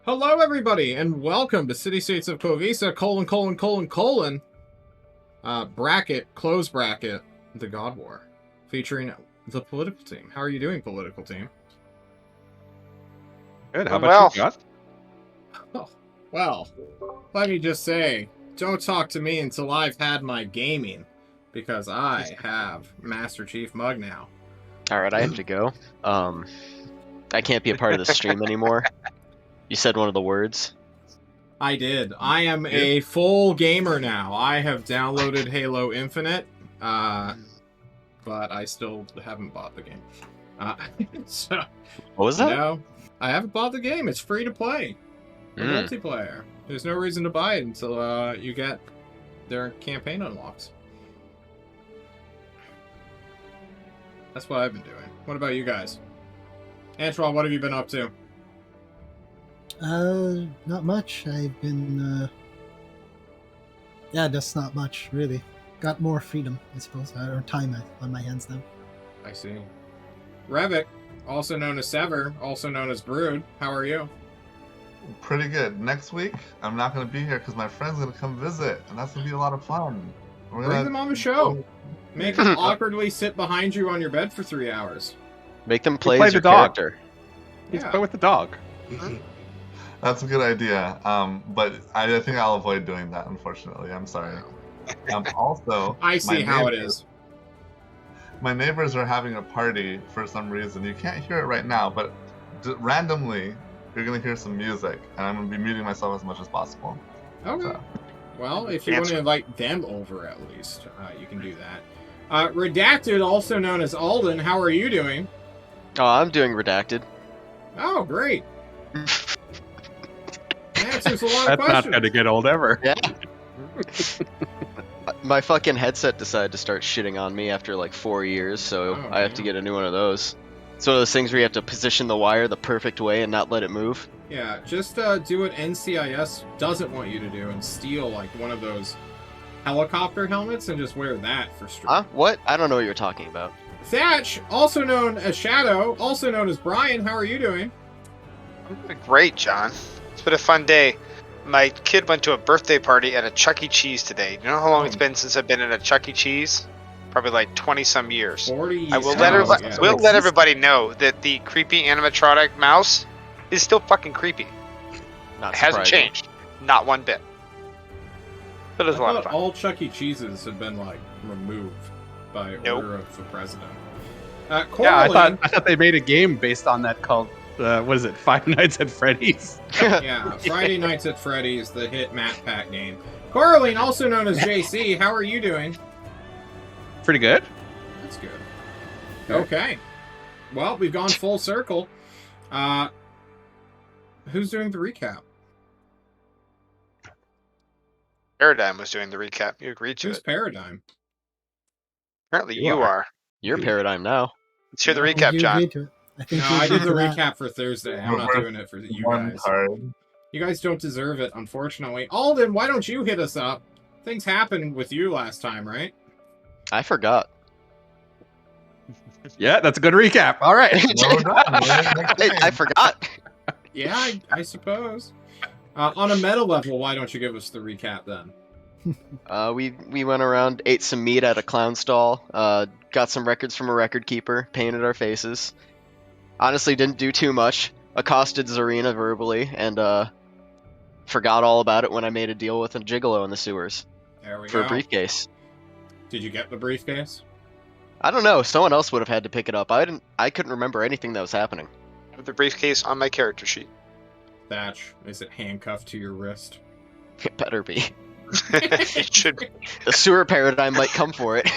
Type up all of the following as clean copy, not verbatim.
Hello, everybody, and welcome to City States of Klovisa, bracket, close bracket, the God War, featuring the political team. How are you doing, political team? Good. How about you, Josh? Oh, well, let me just say, don't talk to me until I've had my gaming, because I have Master Chief Mug now. Alright, I have to go. I can't be a part of the stream anymore. You said one of the words. I did. I am a full gamer now. I have downloaded Halo Infinite, but I still haven't bought the game. So, What was that? No, I haven't bought the game. It's free to play. The multiplayer. There's no reason to buy it until you get their campaign unlocks. That's what I've been doing. What about you guys? Antwell, what have you been up to? Not much. I've been, just not much, really. Got more freedom, I suppose, or time on my hands now. I see. Revit, also known as Sever, also known as Brood, how are you? Pretty good. Next week, I'm not going to be here because my friend's going to come visit, and that's going to be a lot of fun. Bring them on the show. Make them awkwardly sit behind you on your bed for 3 hours. Make them play as the your dog. character. He's play with the dog. That's a good idea, but I think I'll avoid doing that, unfortunately. I'm sorry. Also, I see how it is. My neighbors are having a party for some reason. You can't hear it right now, but randomly, you're going to hear some music, and I'm going to be muting myself as much as possible. Okay. So. Well, if you want to invite them over at least, you can do that. Redacted, also known as Alden, how are you doing? Oh, I'm doing Redacted. Oh, great. Answers a lot of That's questions. not going to get old ever. Yeah. My fucking headset decided to start shitting on me after like 4 years, so I have to get a new one of those. It's one of those things where you have to position the wire the perfect way and not let it move. Yeah, just do what NCIS doesn't want you to do and steal like one of those helicopter helmets and just wear that for stream. Huh? What? I don't know what you're talking about. Thatch, also known as Shadow, also known as Brian, how are you doing? I'm doing great, John. It's been a fun day. My kid went to a birthday party at a Chuck E. Cheese today. You know how long it's been since I've been in a Chuck E. Cheese? Probably like 20-some years. 40 years. I will let everybody know that the creepy animatronic mouse is still fucking creepy. Not it hasn't changed. Not one bit. But it was a lot of fun. All Chuck E. Cheeses have been like removed by order of the president. Yeah, I thought they made a game based on that called what is it? Five Nights at Freddy's. Yeah, Friday Nights at Freddy's, the hit Matt Pack game. Coraline, also known as JC, how are you doing? Pretty good. That's good. Okay. Well, we've gone full circle. Who's doing the recap? Paradigm was doing the recap. You agreed to Who's it. Paradigm? Apparently you are. You're Paradigm now. Let's hear the recap, John. I did the recap for Thursday. I'm not doing it for you guys. You guys don't deserve it, unfortunately. Alden, why don't you hit us up? Things happened with you last time, right? I forgot. Yeah, that's a good recap. All right. I forgot. Yeah, I suppose. On a meta level, why don't you give us the recap then? We went around, ate some meat at a clown stall, got some records from a record keeper, painted our faces. Honestly, didn't do too much. Accosted Zarina verbally, and forgot all about it when I made a deal with a gigolo in the sewers. There we for go. a briefcase. Did you get the briefcase? I don't know. Someone else would have had to pick it up. I couldn't remember anything that was happening. I have the briefcase on my character sheet. Thatch, is it handcuffed to your wrist? It better be. It should be. The sewer paradigm might come for it.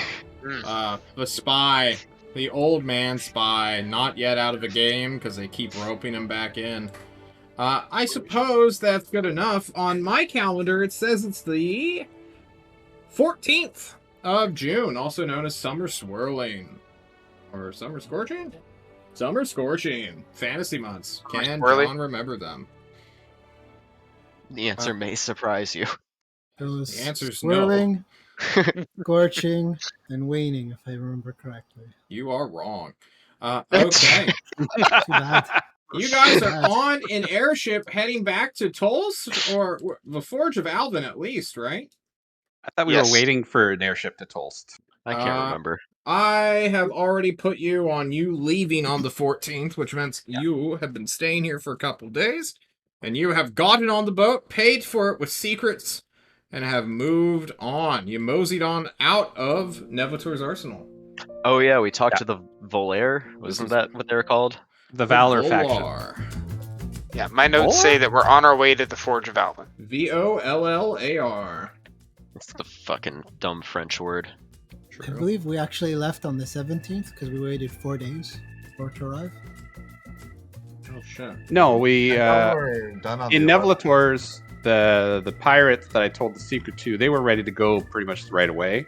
The spy. The old man spy. Not yet out of the game because they keep roping him back in. I suppose that's good enough. On my calendar, it says it's the 14th of June, also known as Summer Swirling. Or Summer Scorching? Summer Scorching. Fantasy months. Can John remember them? The answer may surprise you. Those The answer's swirling, scorching, and waning, if I remember correctly. You are wrong. Okay. Too bad. You guys are on an airship heading back to Tolst, or the Forge of Alvin at least, right? I thought we were waiting for an airship to Tolst. I can't remember. I have already put you on you leaving on the 14th, which means you have been staying here for a couple days, and you have gotten on the boat, paid for it with secrets, and have moved on. You moseyed on out of Nevator's arsenal. Oh yeah, we talked to the Volaire. Wasn't that what they were called? The Valor faction. Yeah, my notes say that we're on our way to the Forge of Alvin. Vollar. That's the fucking dumb French word. I believe we actually left on the 17th because we waited 4 days for it to arrive. Oh shit. No, we we're done on in the Nevelator's the pirates that I told the secret to, they were ready to go pretty much right away.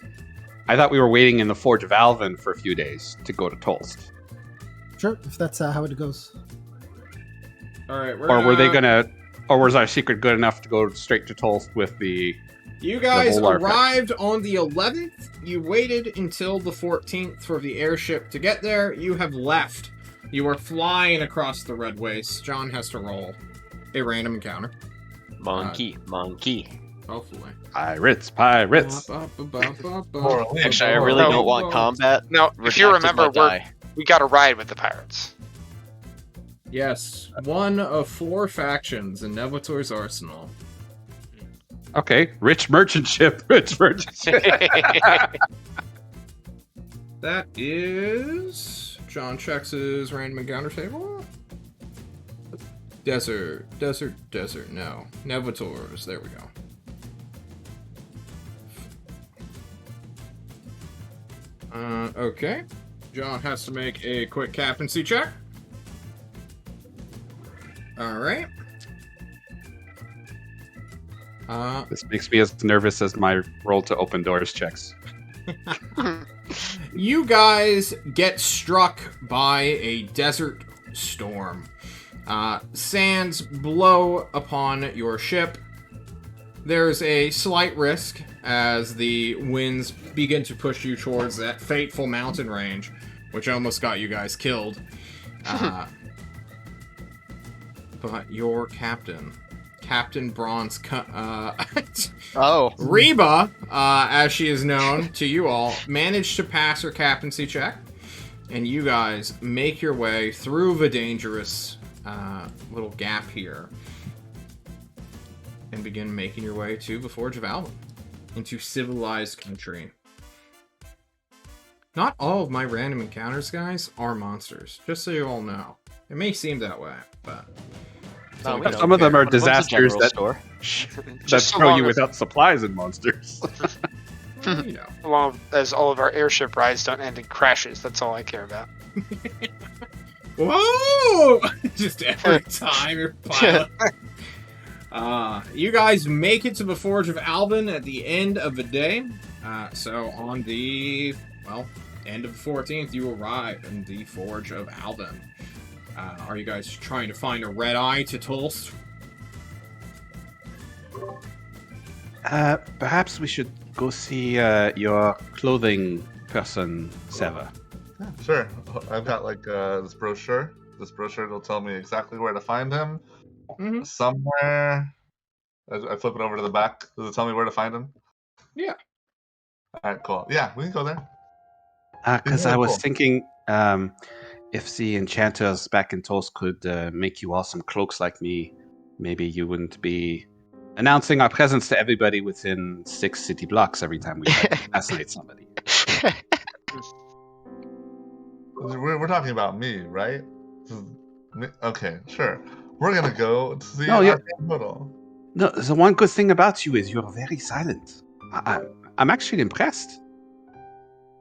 I thought we were waiting in the Forge of Alvin for a few days to go to Tolst. Sure, if that's how it goes. All right, or was our secret good enough to go straight to Tolst with the? You guys Volar arrived on the 11th. You waited until the 14th for the airship to get there. You have left. You are flying across the Red Waste. John has to roll a random encounter. Monkey. Hopefully. Pirates. Actually, I really don't want combat. No, if you remember, we got a ride with the pirates. Yes, one of 4 factions in Nevator's arsenal. Okay, rich merchant ship. That is... John checks his random encounter table. Desert. No. Nevator's. There we go. Okay. John has to make a quick captaincy check. Alright. This makes me as nervous as my roll to open doors checks. You guys get struck by a desert storm. Sands blow upon your ship. There's a slight risk as the winds begin to push you towards that fateful mountain range, which almost got you guys killed. But your captain, Captain Bronze, Reba, as she is known to you all, managed to pass her captaincy check, and you guys make your way through the dangerous little gap here, and begin making your way to the Forge of Alvin, into civilized country. Not all of my random encounters, guys, are monsters, just so you all know. It may seem that way, but... Some of them are disasters that throw you without supplies and monsters. You know. Along as all of our airship rides don't end in crashes, that's all I care about. Whoa! Just every time you're pilot. You guys make it to the Forge of Alvin at the end of the day. So on the, end of the 14th, you arrive in the Forge of Alvin. Are you guys trying to find a red eye to Tolst? Perhaps we should go see your clothing person, Seva. Sure. I've got this brochure. This brochure will tell me exactly where to find him. Mm-hmm. Somewhere. I flip it over to the back. Does it tell me where to find him? Yeah. All right, cool. Yeah, we can go there. Because I was thinking, if the enchanters back in Tolst could make you all some cloaks like me, maybe you wouldn't be announcing our presence to everybody within 6 city blocks every time we assassinate somebody. We're talking about me, right? Okay, sure. We're gonna go to the hospital. No, the one good thing about you is you're very silent. I'm actually impressed.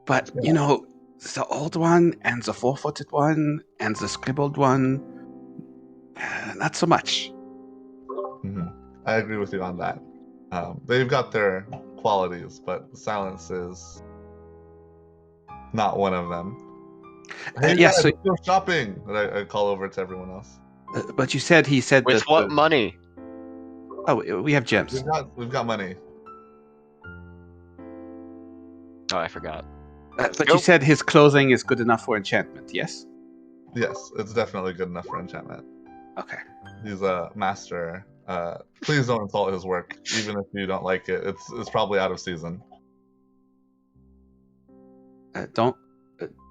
But, the old one and the 4-footed one and the scribbled one, not so much. Mm-hmm. I agree with you on that. They've got their qualities, but silence is not one of them. Hey, so go shopping. I call over to everyone else. But he said with what money? Oh, we have gems. We've got money. Oh, I forgot. But you said his clothing is good enough for enchantment, yes? Yes, it's definitely good enough for enchantment. Okay. He's a master. Please don't insult his work, even if you don't like it. It's probably out of season. Don't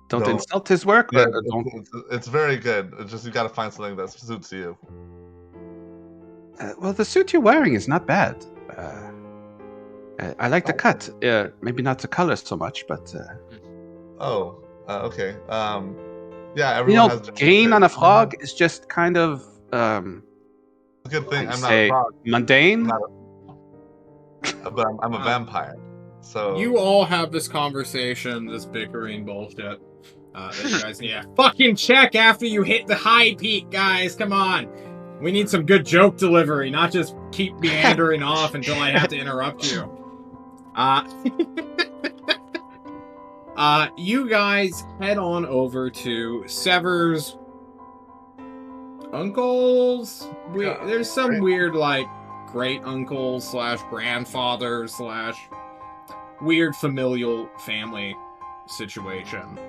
Don't- insult his work. Yeah, Or don't. it's very good. It's just you got to find something that suits you. Well, the suit you're wearing is not bad. I like the cut. Maybe not the color so much, but Okay. Yeah, you everyone know, has green on a frog is just kind of It's a good thing I'd I'm not say a frog, mundane. but I'm a vampire. So You all have this conversation, this bickering bullshit. That you guys need to fucking check after you hit the high peak, guys. Come on. We need some good joke delivery, not just keep meandering off until I have to interrupt you. You guys head on over to Sever's uncles. There's some weird, like, great uncle / grandfather / weird familial family situation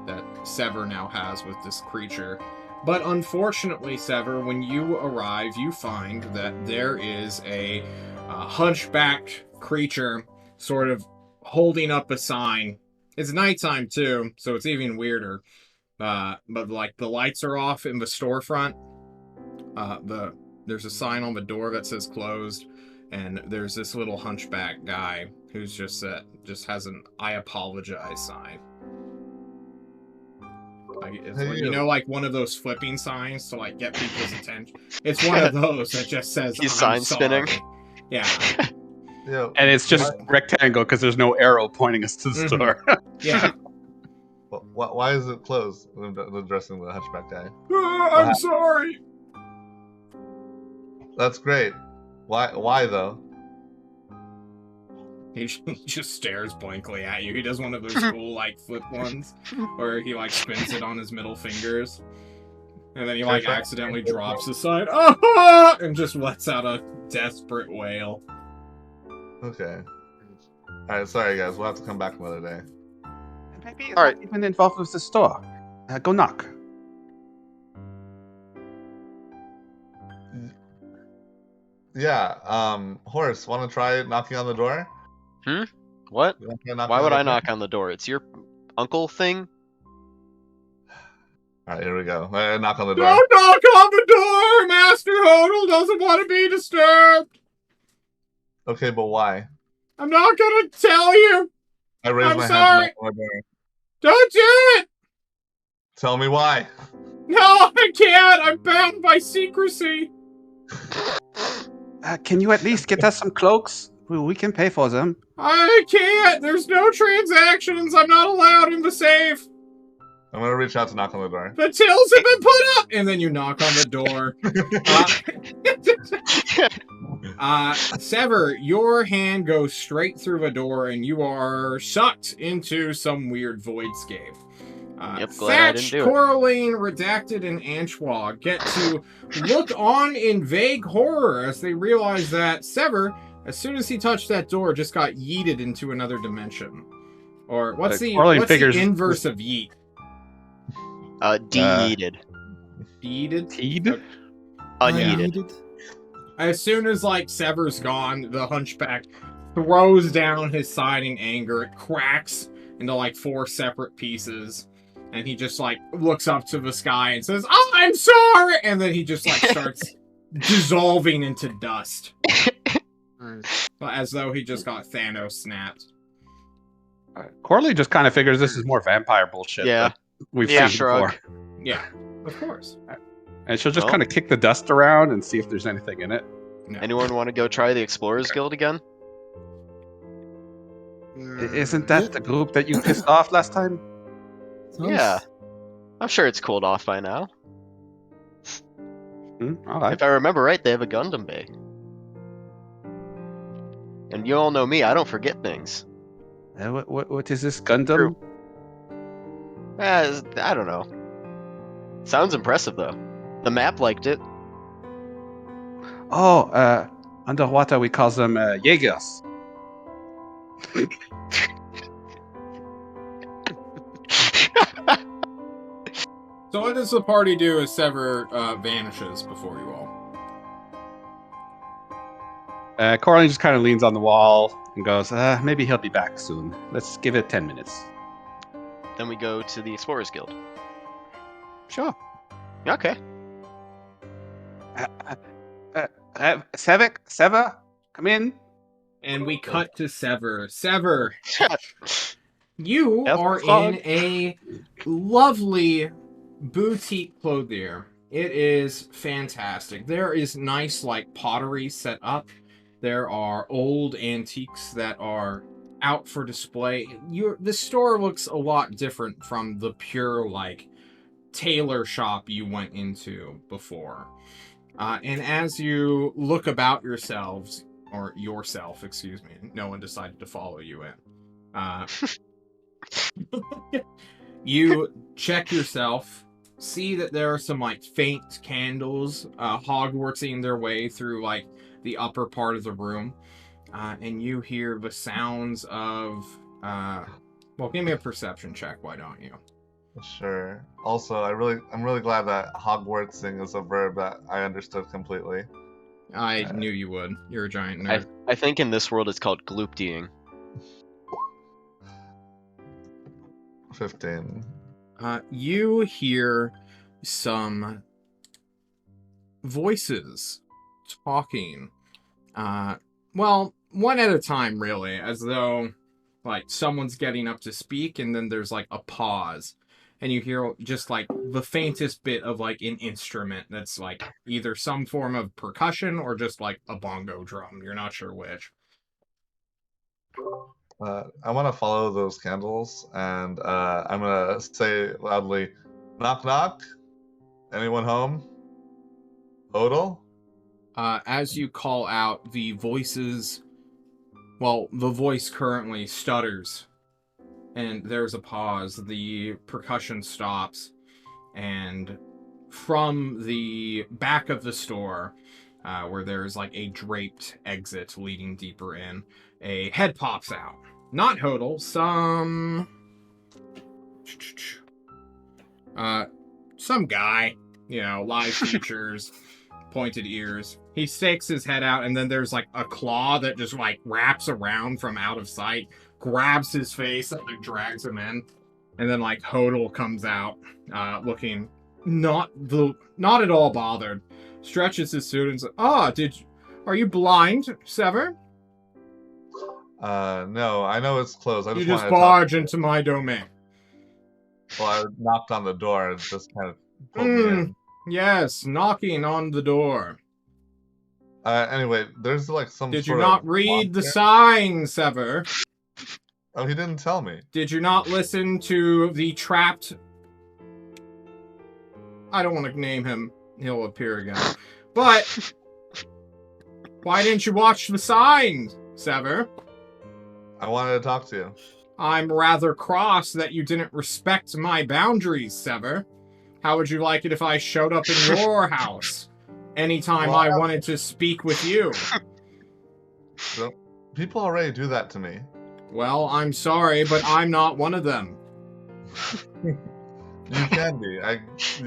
that Sever now has with this creature. But unfortunately, Sever, when you arrive, you find that there is a hunchbacked creature sort of holding up a sign. It's nighttime too, so it's even weirder. But like the lights are off in the storefront. There's a sign on the door that says closed, and there's this little hunchback guy who's just has an "I apologize" sign. Like, you know, like one of those flipping signs to like get people's attention. It's one of those that just says He's "I'm sign spinning. sorry." Yeah. yeah, And it's just rectangle because there's no arrow pointing us to the Mhm. store. Yeah. why is it closed? Addressing the hunchback guy. I'm sorry. That's great. Why though? He just stares blankly at you. He does one of those cool, like, flip ones, where he, like, spins it on his middle fingers. And then he, like, accidentally drops the sign, and just lets out a desperate wail. Okay. Alright, sorry guys, we'll have to come back another day. Maybe it's All right. not even involved with the store. Go knock. Yeah, Horace, wanna try knocking on the door? What? You wanna try knocking Why on would the I door? knock on the door? It's your uncle thing? Alright, here we go. Knock on the door. Don't knock on the door! Master Hodel doesn't want to be disturbed! Okay, but why? I'm not gonna tell you! I raised I'm my sorry. hand to knock on the door. Don't do it! Tell me why. No, I can't! I'm bound by secrecy! Can you at least get us some cloaks? We can pay for them. I can't! There's no transactions! I'm not allowed in the safe! I'm gonna reach out to knock on the door. The tills have been put up! And then you knock on the door. Sever, your hand goes straight through a door and you are sucked into some weird voidscape. Yep, glad I Thatch, didn't do it. Coraline, Redacted, and Anchois get to look on in vague horror as they realize that Sever, as soon as he touched that door, just got yeeted into another dimension. Or what's the inverse of yeet? De-yeeted. Yeeted? Teed? Unyeeted. As soon as, like, Sever's gone, the hunchback throws down his sign in anger. It cracks into, like, 4 separate pieces. And he just, like, looks up to the sky and says, "Oh, I'm sorry!" And then he just, like, starts dissolving into dust. As though he just got Thanos snapped. Corley just kind of figures this is more vampire bullshit. Yeah. that we've Yeah, seen shrug. before. Yeah, of course. And she'll just Well. kind of kick the dust around and see if there's anything in it. No. Anyone want to go try the Explorers Guild again? Isn't that the group that you pissed off last time? Yeah. I'm sure it's cooled off by now. All right. If I remember right, they have a Gundam Bay. And you all know me, I don't forget things. What is this Gundam? True. I don't know. Sounds impressive though. The map liked it. Oh, underwater we call them Jaegers. So what does the party do as Sever vanishes before you all? Coraline just kind of leans on the wall and goes, maybe he'll be back soon. Let's give it 10 minutes. Then we go to the Explorers Guild. Sure. Okay. Sever, come in. And we cut to Sever. Sever, you Elf are frog. in a lovely boutique clothier. It is fantastic. There is nice, like, pottery set up. There are old antiques that are out for display. The store looks a lot different from the pure, like, tailor shop you went into before. And as you look about yourself, excuse me, no one decided to follow you in. You check yourself, see that there are some, like, faint candles, Hogwartsing their way through, like, the upper part of the room. And you hear the sounds of, well, give me a perception check, why don't you? Sure. Also, I'm really glad that Hogwartsing is a verb that I understood completely. I knew you would. You're a giant nerd. I think in this world it's called glooptying. 15. You hear some voices talking. Well, one at a time, really, as though, like, someone's getting up to speak, and then there's, like, a pause. And you hear just, like, the faintest bit of, like, an instrument that's, like, either some form of percussion or just, like, a bongo drum. You're not sure which. I want to follow those candles, and I'm going to say loudly, knock knock, anyone home? Odal? As you call out, the voices... Well, the voice currently stutters. And there's a pause. The percussion stops. And from the back of the store, where there's, like, a draped exit leading deeper in, a head pops out. Not Hodel, some guy, live features, pointed ears. He stakes his head out, and then there's, like, a claw that just, like, wraps around from out of sight, grabs his face, and, like, drags him in. And then, like, Hodel comes out, looking not at all bothered, stretches his suit and says, are you blind, Sever? No, I know it's closed. You just barge into my domain. Well, I knocked on the door and just kind of pulled me in. Yes, knocking on the door. Anyway, there's like some Did sort you not of read the monster. sign, Sever? Oh, he didn't tell me. Did you not listen to the trapped... I don't want to name him. He'll appear again. But... why didn't you watch the sign, Sever? I wanted to talk to you. I'm rather cross that you didn't respect my boundaries, Sever. How would you like it if I showed up in your house anytime I wanted to speak with you? So, people already do that to me. Well, I'm sorry, but I'm not one of them. You can be.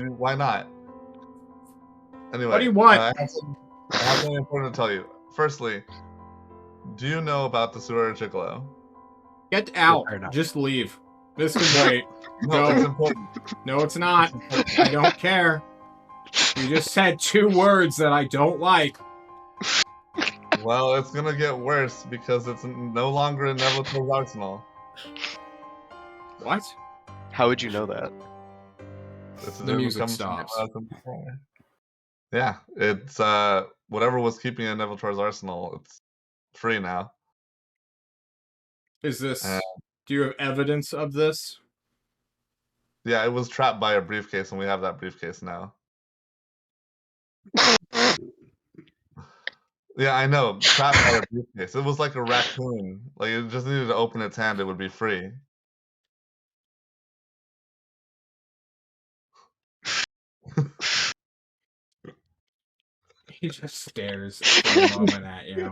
Why not? Anyway, What do you want? I have something important to tell you. Firstly, do you know about the sewer gigolo? Get out. Just leave. This can wait. No, it's important. No, it's not. I don't care. You just said 2 words that I don't like. Well, it's gonna get worse because it's no longer in Neville's arsenal. What? How would you know that? The music stops. Yeah, it's whatever was keeping it in Neville's arsenal, it's free now. Is this... do you have evidence of this? Yeah, it was trapped by a briefcase, and we have that briefcase now. Yeah, I know. Trapped by a briefcase. It was like a raccoon. Like, it just needed to open its hand, it would be free. He just stares for a moment at you.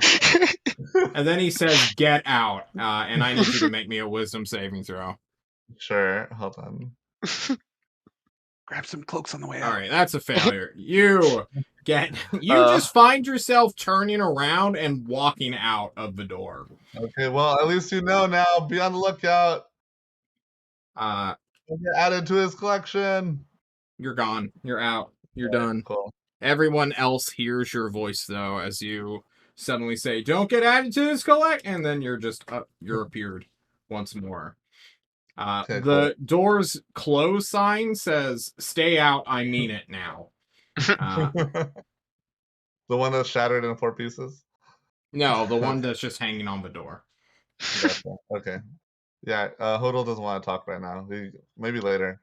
And then he says, get out. And I need you to make me a wisdom saving throw. Sure, hold on. Grab some cloaks on the way All out. right, that's a failure. You just find yourself turning around and walking out of the door. Okay, well, at least you know now. Be on the lookout. Uh, We'll get added to his collection. you're gone. You're out. You're Okay, done. Cool. Everyone else hears your voice though as you suddenly say, "Don't get added to this collect," and then you're appeared once more. Okay, The door's close sign says, "Stay out. I mean it now." The one that's shattered in 4 pieces? No, the one that's just hanging on the door. Gotcha. Okay. Yeah, Hodel doesn't want to talk right now. Maybe later.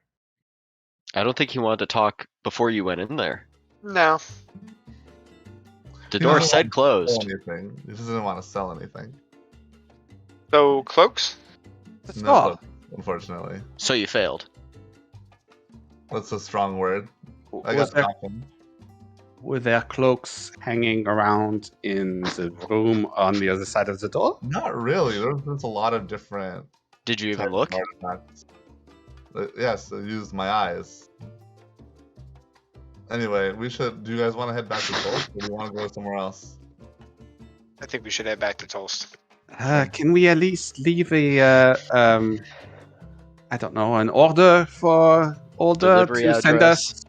I don't think he wanted to talk before you went in there. No. The He door doesn't said want to sell closed. anything. He doesn't want to sell anything. So cloaks? That's No, all. unfortunately. So you failed. That's a strong word. I Was got there, caution. were there cloaks hanging around in the room on the other side of the door? Not really. There's a lot of different Did you even types look? of artifacts. Yes, I used my eyes. Anyway, do you guys want to head back to Tulsa, or do you want to go somewhere else? I think we should head back to Toast. Can we at least leave a, I don't know, an order for Delivery to send address. us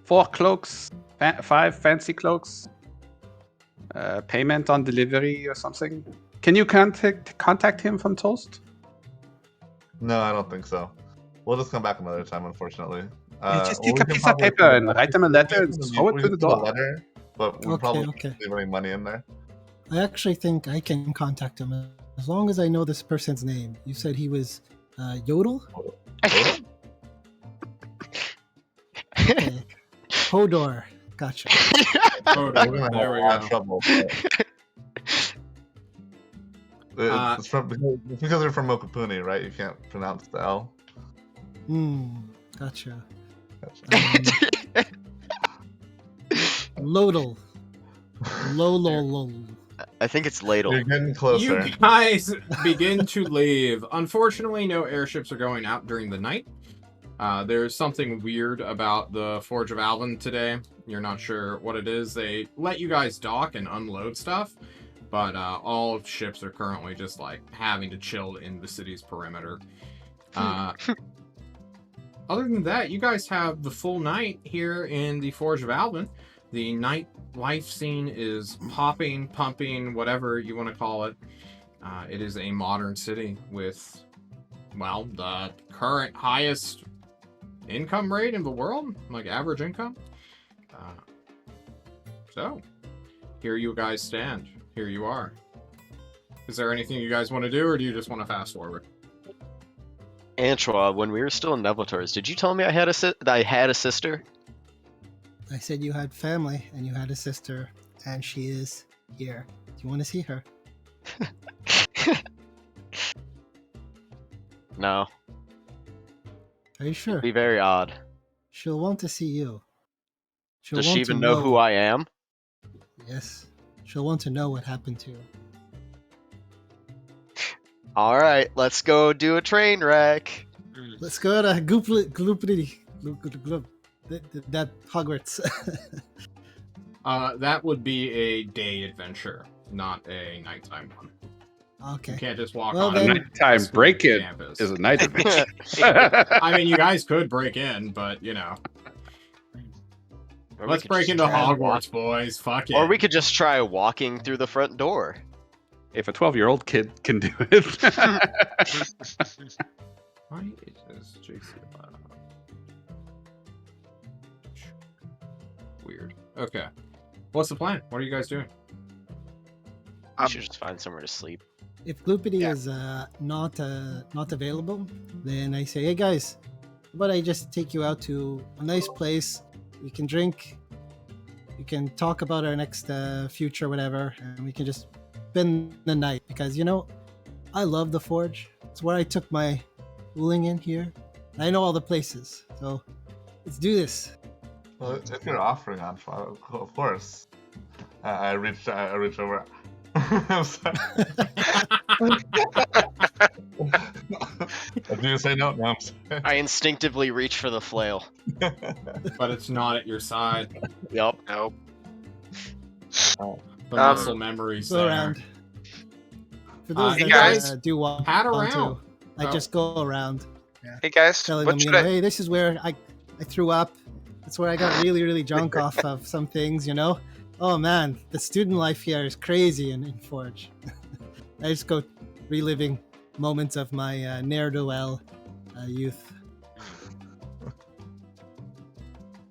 4 cloaks, 5 fancy cloaks, payment on delivery or something? Can you contact him from Toast? No, I don't think so. We'll just come back another time, unfortunately. Just Well, take we a can piece of probably paper and write them a letter and throw it we through can the put a door. letter, but we Okay, probably okay. can't leave any money in there. I actually think I can contact him as long as I know this person's name. You said he was Yodel? Hodel? Okay. Hodor. Gotcha. Oh, We're gonna have there a we lot of go. trouble. It's because you're from Mokopuni, right? You can't pronounce the L. Gotcha. Gotcha. Lodel. Lololol. I think it's ladle. You're getting closer. You guys begin to leave. Unfortunately, no airships are going out during the night. There's something weird about the Forge of Alvin today. You're not sure what it is. They let you guys dock and unload stuff, but all ships are currently just like having to chill in the city's perimeter. Other than that, you guys have the full night here in the Forge of Alvin. The night life scene is popping, pumping, whatever you want to call it. It is a modern city with, well, the current highest income rate in the world, like average income. So, here you guys stand. Here you are. Is there anything you guys want to do, or do you just want to fast forward? Antoine, when we were still in Nevlators, did you tell me I had a sister? I said you had family and you had a sister, and she is here. Do you want to see her? No. Are you sure? Be very odd. She'll want to see you. She'll Does want she even to know who I am? Yes. She'll want to know what happened to you. All right, let's go do a train wreck. Let's go to Gloopity. That Hogwarts. That would be a day adventure, not a nighttime one. Okay. You can't just walk Well, on then- a Nighttime school break-in campus. is a night adventure. I mean, you guys could break in, but you know. Or we Let's could break just into try to walk- Hogwarts, boys. Fuck it. Or we could just try walking through the front door. If a 12-year-old kid can do it. Why is JC allowed? Weird. Okay. What's the plan? What are you guys doing? We should just find somewhere to sleep. If Gloopity Yeah. is not available, then I say, hey guys, how about I just take you out to a nice place. We can drink. We can talk about our next future, whatever, and we can just spend the night. Because I love the Forge. It's where I took my schooling in here. I know all the places, so let's do this. Well, if you're offering on, of course. I reach over. I'm sorry. I Do you say no? No, I'm sorry. I instinctively reach for the flail. But it's not at your side. Yup. Nope. The muscle memories Go there. around. For those Hey that guys, do want pat to, around. I Oh. just go around Hey guys, telling what them, you should know, I? hey, this is where I threw up. That's where I got really, really drunk off of some things, you know? Oh man, the student life here is crazy in Forge. I just go reliving moments of my ne'er-do-well youth.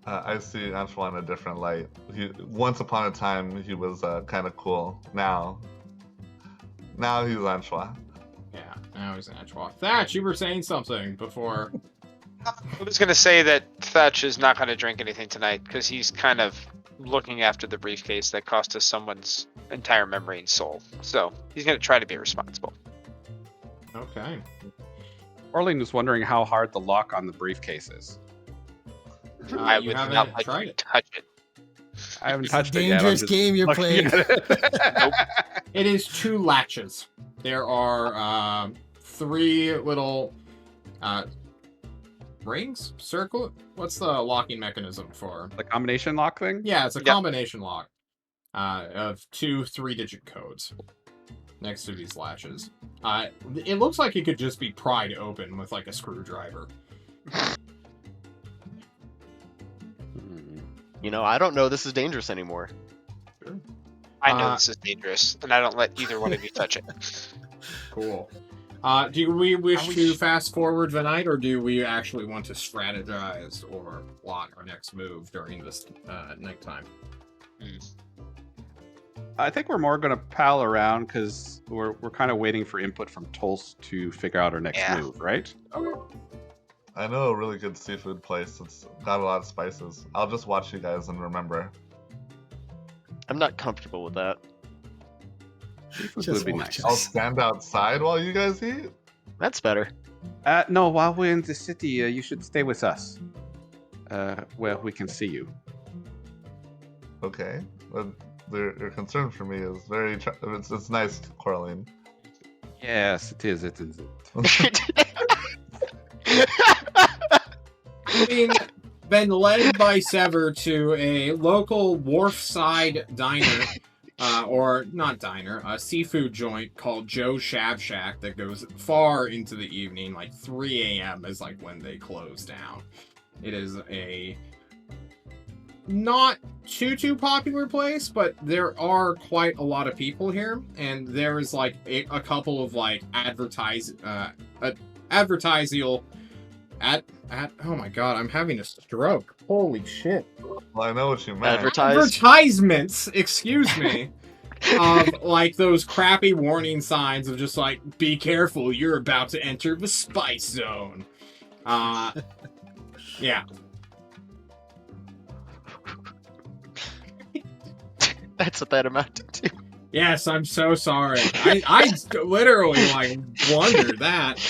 I see Antoine in a different light. Once upon a time, he was kind of cool. Now he's Antoine. Yeah, now he's Antoine. Thatch, you were saying something before. I was gonna say that Thatch is not gonna drink anything tonight because he's kind of looking after the briefcase that cost us someone's entire memory and soul. So he's gonna try to be responsible. Okay. Orlean was wondering how hard the lock on the briefcase is. I You would haven't not let tried you it. touch it. I haven't It's a touched it yet. I'm dangerous just game you're looking playing. at it. It is 2 latches. There are 3 little rings? Circle? What's the locking mechanism for? The combination lock thing? Yeah, it's a Yep. combination lock of 2 3-digit codes next to these latches. It looks like it could just be pried open with like a screwdriver. You know, I don't know this is dangerous anymore. I know Uh, this is dangerous, and I don't let either one of you touch it. Cool. Do we wish to fast forward the night, or do we actually want to strategize or plot our next move during this nighttime? I think we're more going to pal around because we're kind of waiting for input from Tulsa to figure out our next Yeah. move, right? I know a really good seafood place. It's got a lot of spices. I'll just watch you guys and remember. I'm not comfortable with that. Seafood Just would be watch nice. I'll stand outside while you guys eat. That's better. No, while we're in the city, you should stay with us. Where we can see you. Okay. But your concern for me is very. It's nice, Coraline. Yes, it is. It is. Having been led by Sever to a local wharfside diner, or not diner, a seafood joint called Joe's Shab Shack that goes far into the evening, like 3 a.m. is like when they close down. It is a not too popular place, but there are quite a lot of people here, and there is like a couple of like advertisal oh my god, I'm having a stroke. Holy shit. Well, I know what you meant. Advertisements, excuse me, of like those crappy warning signs of just like, be careful, you're about to enter the spice zone. Yeah. That's what that amounted to. Yes, I'm so sorry. I literally like wondered that.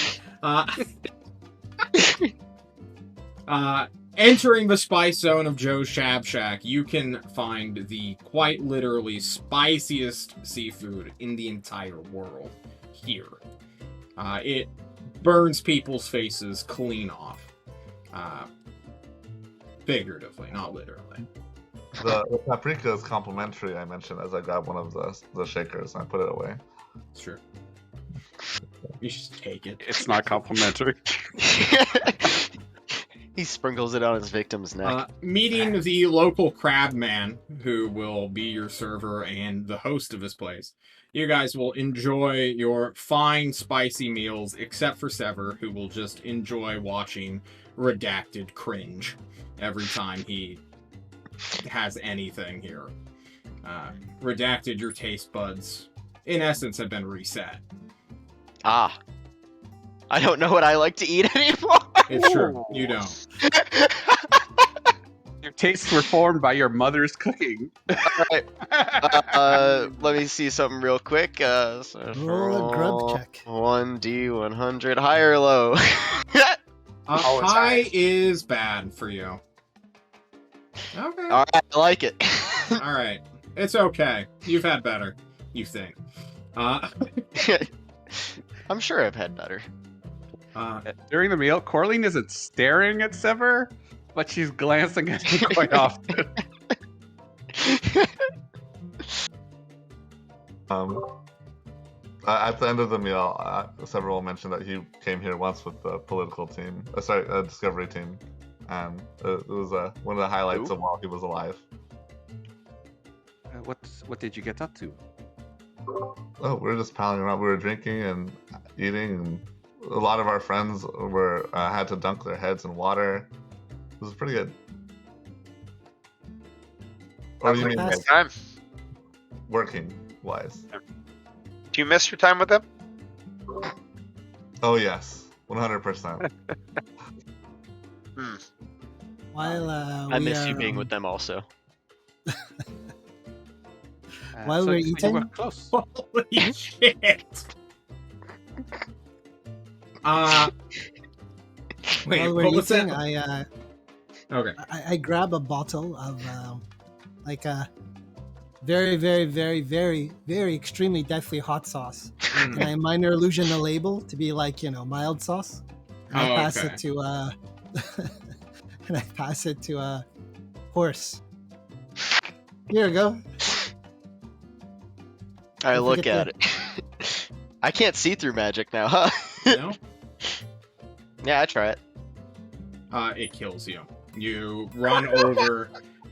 Entering the spice zone of Joe's Shab Shack, you can find the quite literally spiciest seafood in the entire world here. It burns people's faces clean off. Figuratively, not literally. The paprika is complimentary, I mentioned, as I grabbed one of the shakers and I put it away. It's true. You should take it. It's not complimentary. He sprinkles it on his victim's neck. Meeting the local crab man, who will be your server and the host of this place, you guys will enjoy your fine, spicy meals, except for Sever, who will just enjoy watching Redacted cringe every time he has anything here. Redacted, your taste buds, in essence, have been reset. Ah. I don't know what I like to eat anymore. It's true. You don't. Your tastes were formed by your mother's cooking. Alright. Let me see something real quick. Roll a grub check. 1D100. High or low? Always High high. is bad for you. Okay. Alright, I like it. All right. It's okay. You've had better, you think. I'm sure I've had better. During the meal, Coraline isn't staring at Sever, but she's glancing at him quite often. At the end of the meal, several mentioned that he came here once with the political team, discovery team, and it was one of the highlights of while he was alive. What did you get up to? Oh, we were just palling around. We were drinking and eating, and a lot of our friends were had to dunk their heads in water. It was pretty good. Or do you mean like, Time. working wise? Do you miss your time with them? Oh yes, 100%. While I miss you being with them also. While we're eating? You were close. Holy shit! Wait, While we're what was eating, that? Okay. I grab a bottle of like a very, very, very, very, very extremely deathly hot sauce. And I minor illusion the label to be like, mild sauce. And I pass it to and I pass it to a horse. Here we go. I Don't look forget at it. I can't see through magic now, huh? No? Yeah, I try it. It kills you. You run over,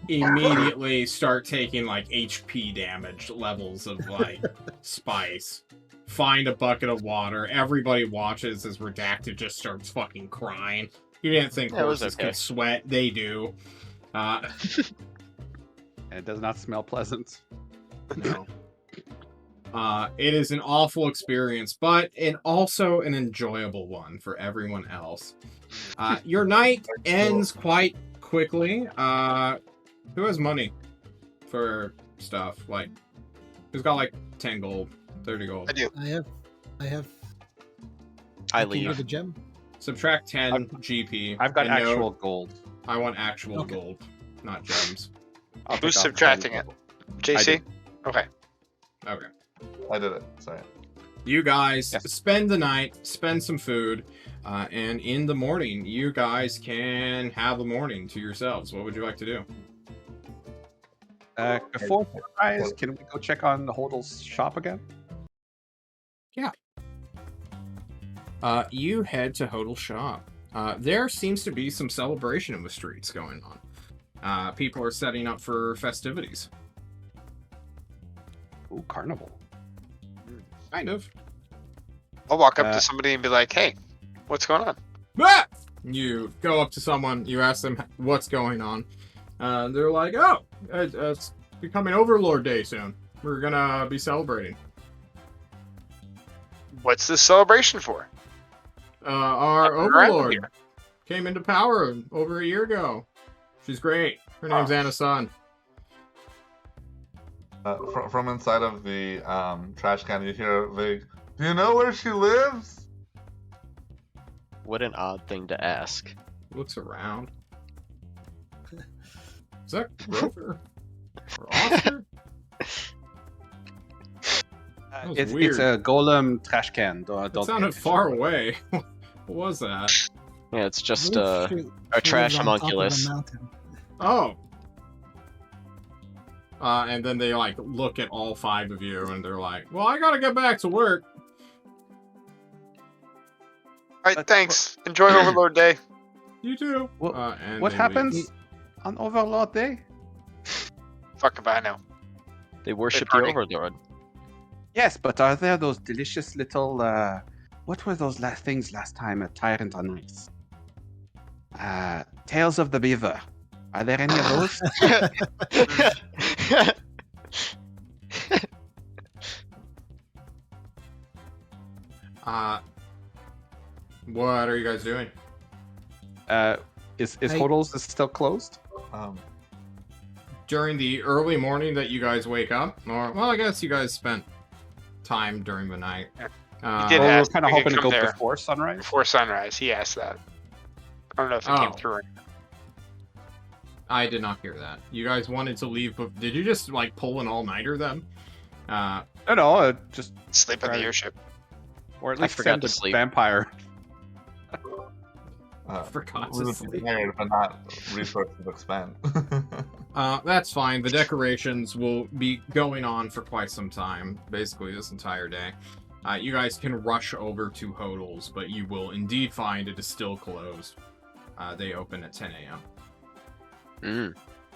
immediately start taking like HP damage levels of like spice. Find a bucket of water. Everybody watches as Redacted just starts fucking crying. You didn't think That was horses okay. could sweat. They do. It does not smell pleasant. No. It is an awful experience, but also an enjoyable one for everyone else. Your night ends quite quickly. Who has money for stuff? Like, who's got like 10 gold, 30 gold? I do. I have. I can give leave. a gem. Subtract 10 GP. I've got and no, actual gold. I want actual Okay. gold, not gems. I'll Who's take off subtracting gold. JC? Okay. Okay. I did it. Sorry. You guys Yes. spend the night, spend some food, and in the morning, you guys can have a morning to yourselves. What would you like to do? Before sunrise, can we go check on the Hodel's shop again? You head to Hodel's shop. There seems to be some celebration in the streets going on. People are setting up for festivities. Ooh, carnival. Kind of. I'll walk up Uh, to somebody and be like, "Hey, what's going on?" Ah! You go up to someone, you ask them what's going on. They're like, oh, it's becoming Overlord Day soon. We're gonna be celebrating. What's this celebration for? Our I've been around Overlord here. came into power over a year ago. She's great. Her name's Anna Sun. From inside of the trash can, you hear a vague, "Do you know where she lives?" What an odd thing to ask. Looks around. Is that Grover? Or Oscar? That was It's weird. a golem trash can. Don't It sounded far away. What was that? Yeah, it's just She- a she trash lives on top of a homunculus. mountain. Oh. And then they like look at all 5 of you and they're like, well, I gotta get back to work. All right, thanks. Enjoy Overlord Day. You too. What- And What they happens leave. on Overlord Day? Fuck if I know. They worship the party. Overlord. Yes, but are there those delicious little what were those things last time at Tyrant on Ice? Tales of the Beaver. Are there any of those? What are you guys doing? Is I- Hodel's still closed? During the early morning that you guys wake up, or well, I guess you guys spent time during the night. Yeah. Uh, did Well, we were ask kind of if we hoping could to come go there. before sunrise. Before sunrise, he asked that. I don't know if it Oh. came through. I did not hear that. You guys wanted to leave, but did you just like pull an all-nighter then? No, just Sleep on the Right. airship. or at I least forgot send to the sleep. vampire. For God's we would sake. be tired, but not resources expend. That's fine. The decorations will be going on for quite some time, basically this entire day. You guys can rush over to Hodel's, but you will indeed find it is still closed. They open at 10 a.m.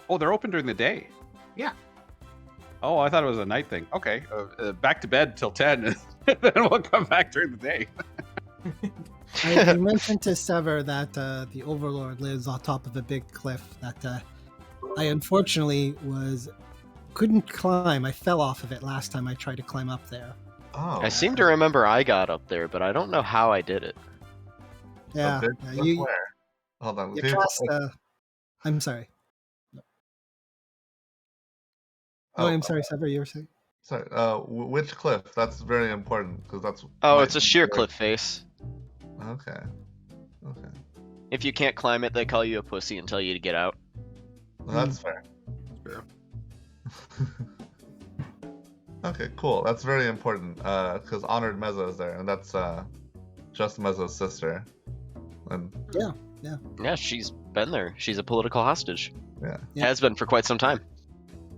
Oh, they're open during the day. Yeah. Oh, I thought it was a night thing. Okay, back to bed till 10, and then we'll come back during the day. I mentioned to Sever that the Overlord lives on top of a big cliff that I unfortunately couldn't climb. I fell off of it last time I tried to climb up there. Oh. I seem to remember I got up there, but I don't know how I did it. Yeah, Where? Hold on. you Can you- cast. I'm sorry. Oh, I'm sorry, Sever. You were saying? Sorry. Which cliff? That's very important because that's. Oh, might it's a be sheer very- cliff face. Okay. Okay. If you can't climb it, they call you a pussy and tell you to get out. Well, that's fair. True. Okay, cool. That's very important because Honored Mezzo is there, and that's just Mezzo's sister. And Yeah, she's been there. She's a political hostage. yeah, Has been for quite some time.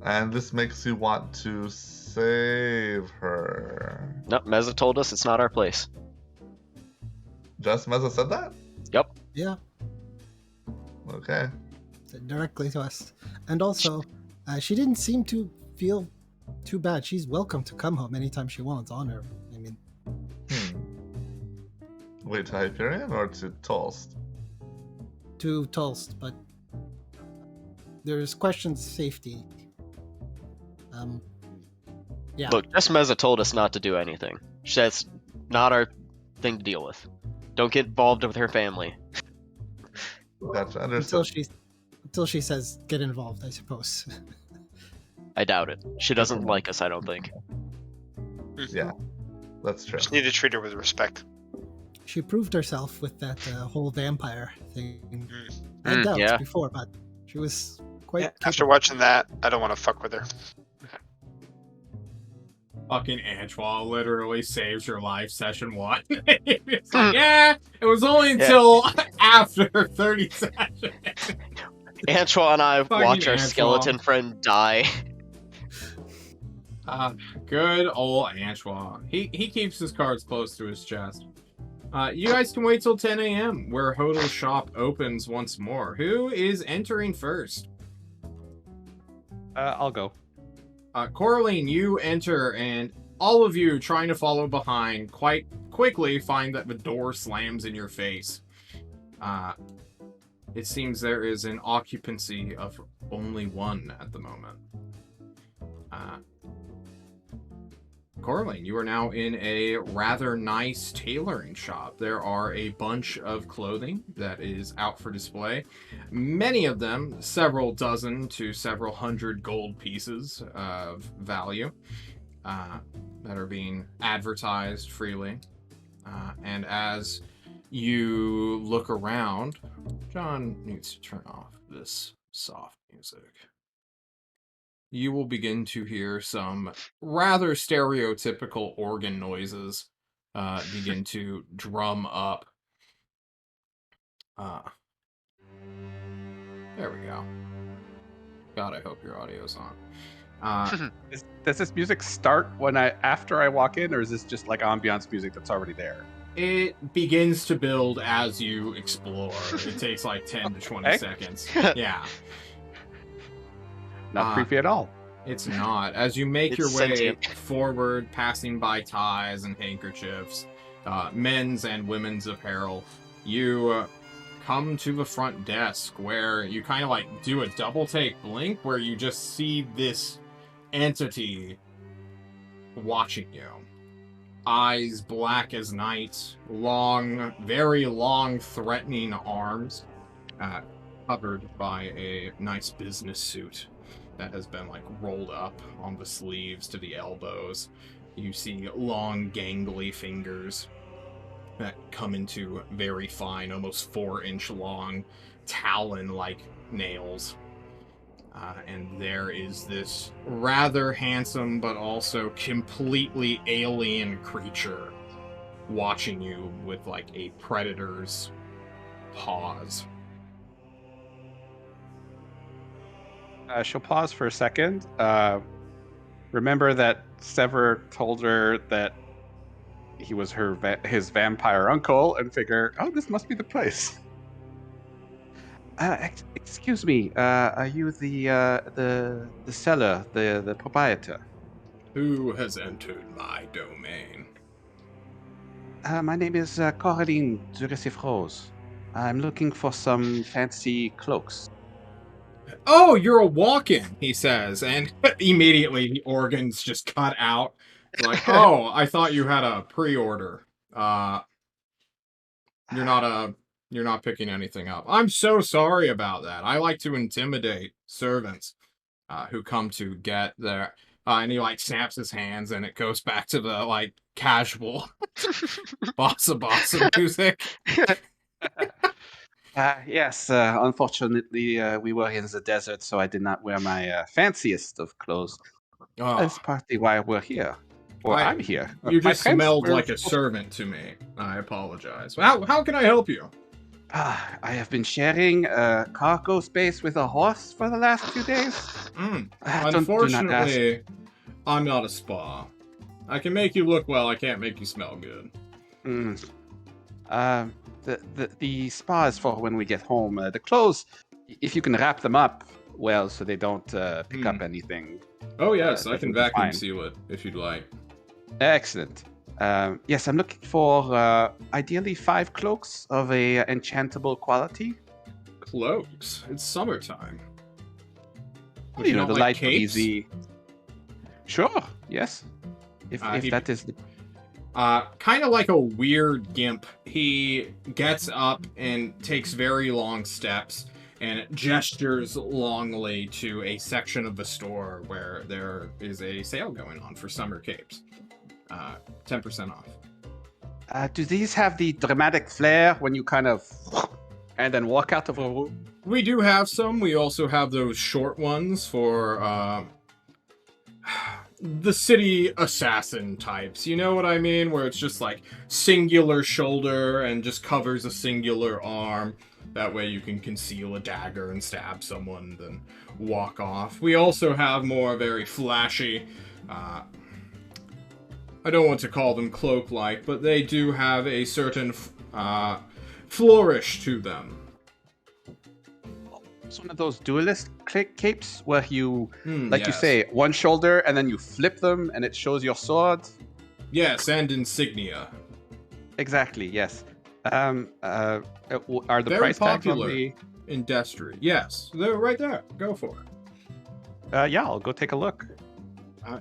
and this makes you want to save her. Nope, Meza told us it's not our place. Just Mezzo said that? Yep. Yeah, Okay. said directly to us. And also, she didn't seem to feel too bad. She's welcome to come home anytime she wants. On her. I mean, Wait, to Hyperion or to Tolst? to Tulst, but there's questions of safety. Yeah. Look, just Meza told us not to do anything. That's not our thing to deal with. Don't get involved with her family. Gotcha. until Understood. she says get involved, I suppose. I doubt it. She doesn't like us, I don't think. Yeah, that's true. Just need to treat her with respect. She proved herself with that whole vampire thing. I had doubts yeah. before, but she was quite. Yeah, after capable. watching that, I don't want to fuck with her. Fucking Antoine literally saves your life session 1. It's like, yeah, it was only until after 30 sessions. Antoine and I Fucking watch our Antoine. skeleton friend die. Good old Antoine. He keeps his cards close to his chest. You guys can wait till 10 a.m. where Hodel's shop opens once more. Who is entering first? I'll go. Coraline, you enter, and all of you trying to follow behind quite quickly find that the door slams in your face. It seems there is an occupancy of only 1 at the moment. Coraline, you are now in a rather nice tailoring shop. There are a bunch of clothing that is out for display. Many of them, several dozen to several hundred gold pieces of value that are being advertised freely. And as you look around, John needs to turn off this soft music. You will begin to hear some rather stereotypical organ noises begin to drum up. There we go. God, I hope your audio's on. Does this music start after I walk in, or is this just like ambiance music that's already there? It begins to build as you explore. It takes like 10 to 20 Okay. seconds. Yeah. Not creepy at all. It's not. As you make It's your way sentient. forward, passing by ties and handkerchiefs, men's and women's apparel, you come to the front desk where you kind of like do a double take blink where you just see this entity watching you. Eyes black as night, long, very long, threatening arms, covered by a nice business suit that has been like rolled up on the sleeves to the elbows. You see long, gangly fingers that come into very fine, almost 4-inch long, talon-like nails. And there is this rather handsome but also completely alien creature watching you with like a predator's pause. She'll pause for a second. Remember that Sever told her that he was his vampire uncle, and figure, oh, this must be the place. Excuse me. Are you the seller, the proprietor? Who has entered my domain? My name is Coraline Duresifrose. I'm looking for some fancy cloaks. Oh, you're a walk-in, he says, and immediately the organs just cut out. Like, oh, I thought you had a pre-order. You're not picking anything up. I'm so sorry about that. I like to intimidate servants who come to get their and he like snaps his hands and it goes back to the like casual bossa music. Yes, unfortunately, we were in the desert, so I did not wear my fanciest of clothes. Oh, That's partly why we're here. Or I'm here. You My just friends smelled were like a supposed- servant to me. I apologize. How can I help you? I have been sharing cargo space with a horse for the last 2 days. Do not ask. Unfortunately, I'm not a spa. I can make you look well, I can't make you smell good. The spa is for when we get home. The clothes, if you can wrap them up well so they don't pick up anything. Oh yes, I that can would be vacuum fine. seal it if you'd like. Excellent. Yes, I'm looking for ideally 5 cloaks of a enchantable quality. Cloaks. It's summertime. Would You know, not the like light capes? breezy. Sure. Yes. If he- that is the Kind of like a weird gimp, he gets up and takes very long steps and gestures longly to a section of the store where there is a sale going on for summer capes. 10% off. do these have the dramatic flair when you kind of and then walk out of a room? We do have some. We also have those short ones for the city assassin types. You know what I mean? Where it's just like singular shoulder and just covers a singular arm. That way you can conceal a dagger and stab someone, then walk off. We also have more very flashy, I don't want to call them cloak-like, but they do have a certain flourish to them. It's one of those duelist capes where you, you Yes. say, one shoulder and then you flip them and it shows your sword. Yes, and insignia. Exactly. Yes. Are the Very price tags on popular. the? Industry. Yes, they're right there. Go for it. Yeah, I'll go take a look.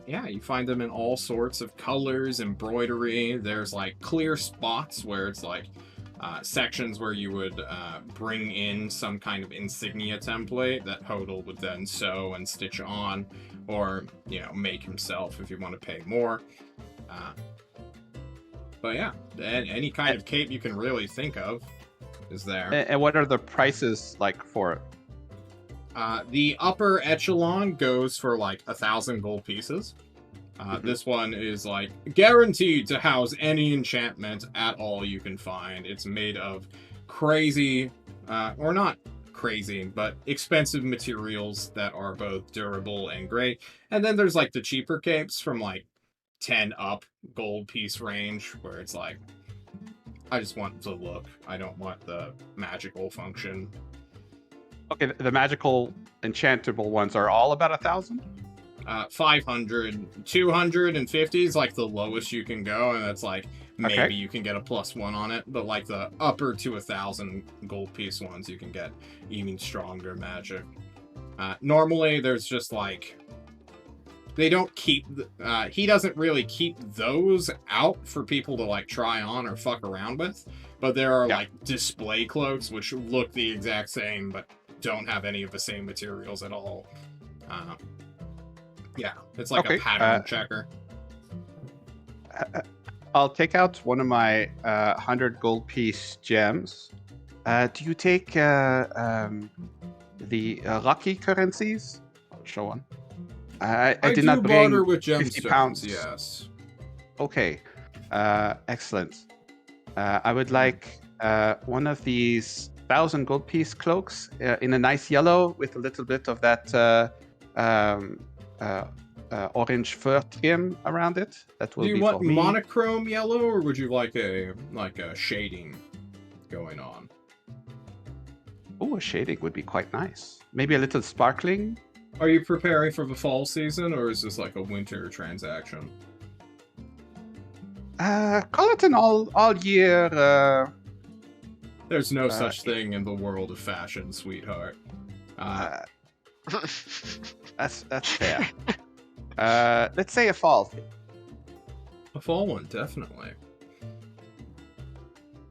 Yeah, you find them in all sorts of colors, embroidery. There's like clear spots where it's like sections where you would bring in some kind of insignia template that Hodel would then sew and stitch on, or make himself if you want to pay more. But yeah, any kind of cape you can really think of is there. And what are the prices like for it? The upper echelon goes for like 1,000 gold pieces. This one is like guaranteed to house any enchantment at all you can find. It's made of crazy, or not crazy, but expensive materials that are both durable and great. And then there's like the cheaper capes from like 10 up gold piece range, where it's like, I just want the look. I don't want the magical function. Okay, the magical enchantable ones are all about 1,000. 500, 250 is like the lowest you can go, and that's like maybe Okay. you can get a +1 on it. But like the upper to 1,000 gold piece ones, you can get even stronger magic. Normally, there's just like they don't keep. He doesn't really keep those out for people to like try on or fuck around with. But there are Yeah. like display cloaks which look the exact same, but don't have any of the same materials at all. Yeah, it's like Okay, a pattern checker. I'll take out one of my 100 gold piece gems. Do you take the lucky currencies? I'll show one. I did do not bring barter with 50 gemstones. pounds. Yes. Okay, excellent. I would like one of these 1,000 gold piece cloaks in a nice yellow with a little bit of that orange fur trim around it. That will Do you be want for me. monochrome yellow, or would you like a shading going on? Oh, a shading would be quite nice. Maybe a little sparkling. Are you preparing for the fall season, or is this like a winter transaction? Call it an all year. There's no such thing in the world of fashion, sweetheart. That's fair. Let's say a fall thing. A fall one, definitely.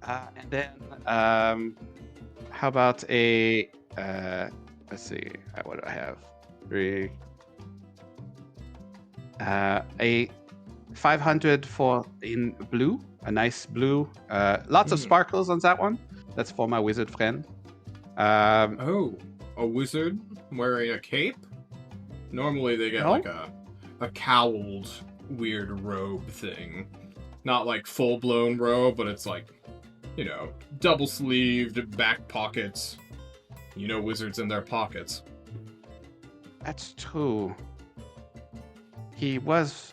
And then, how about a? Let's see. What do I have? 3. A 500 for in blue. A nice blue. Lots of sparkles on that one. That's for my wizard friend. Oh, a wizard wearing a cape? Normally they get like a cowled weird robe thing. Not like full-blown robe, but it's like, you know, double-sleeved, back pockets. You know wizards in their pockets. That's true. He was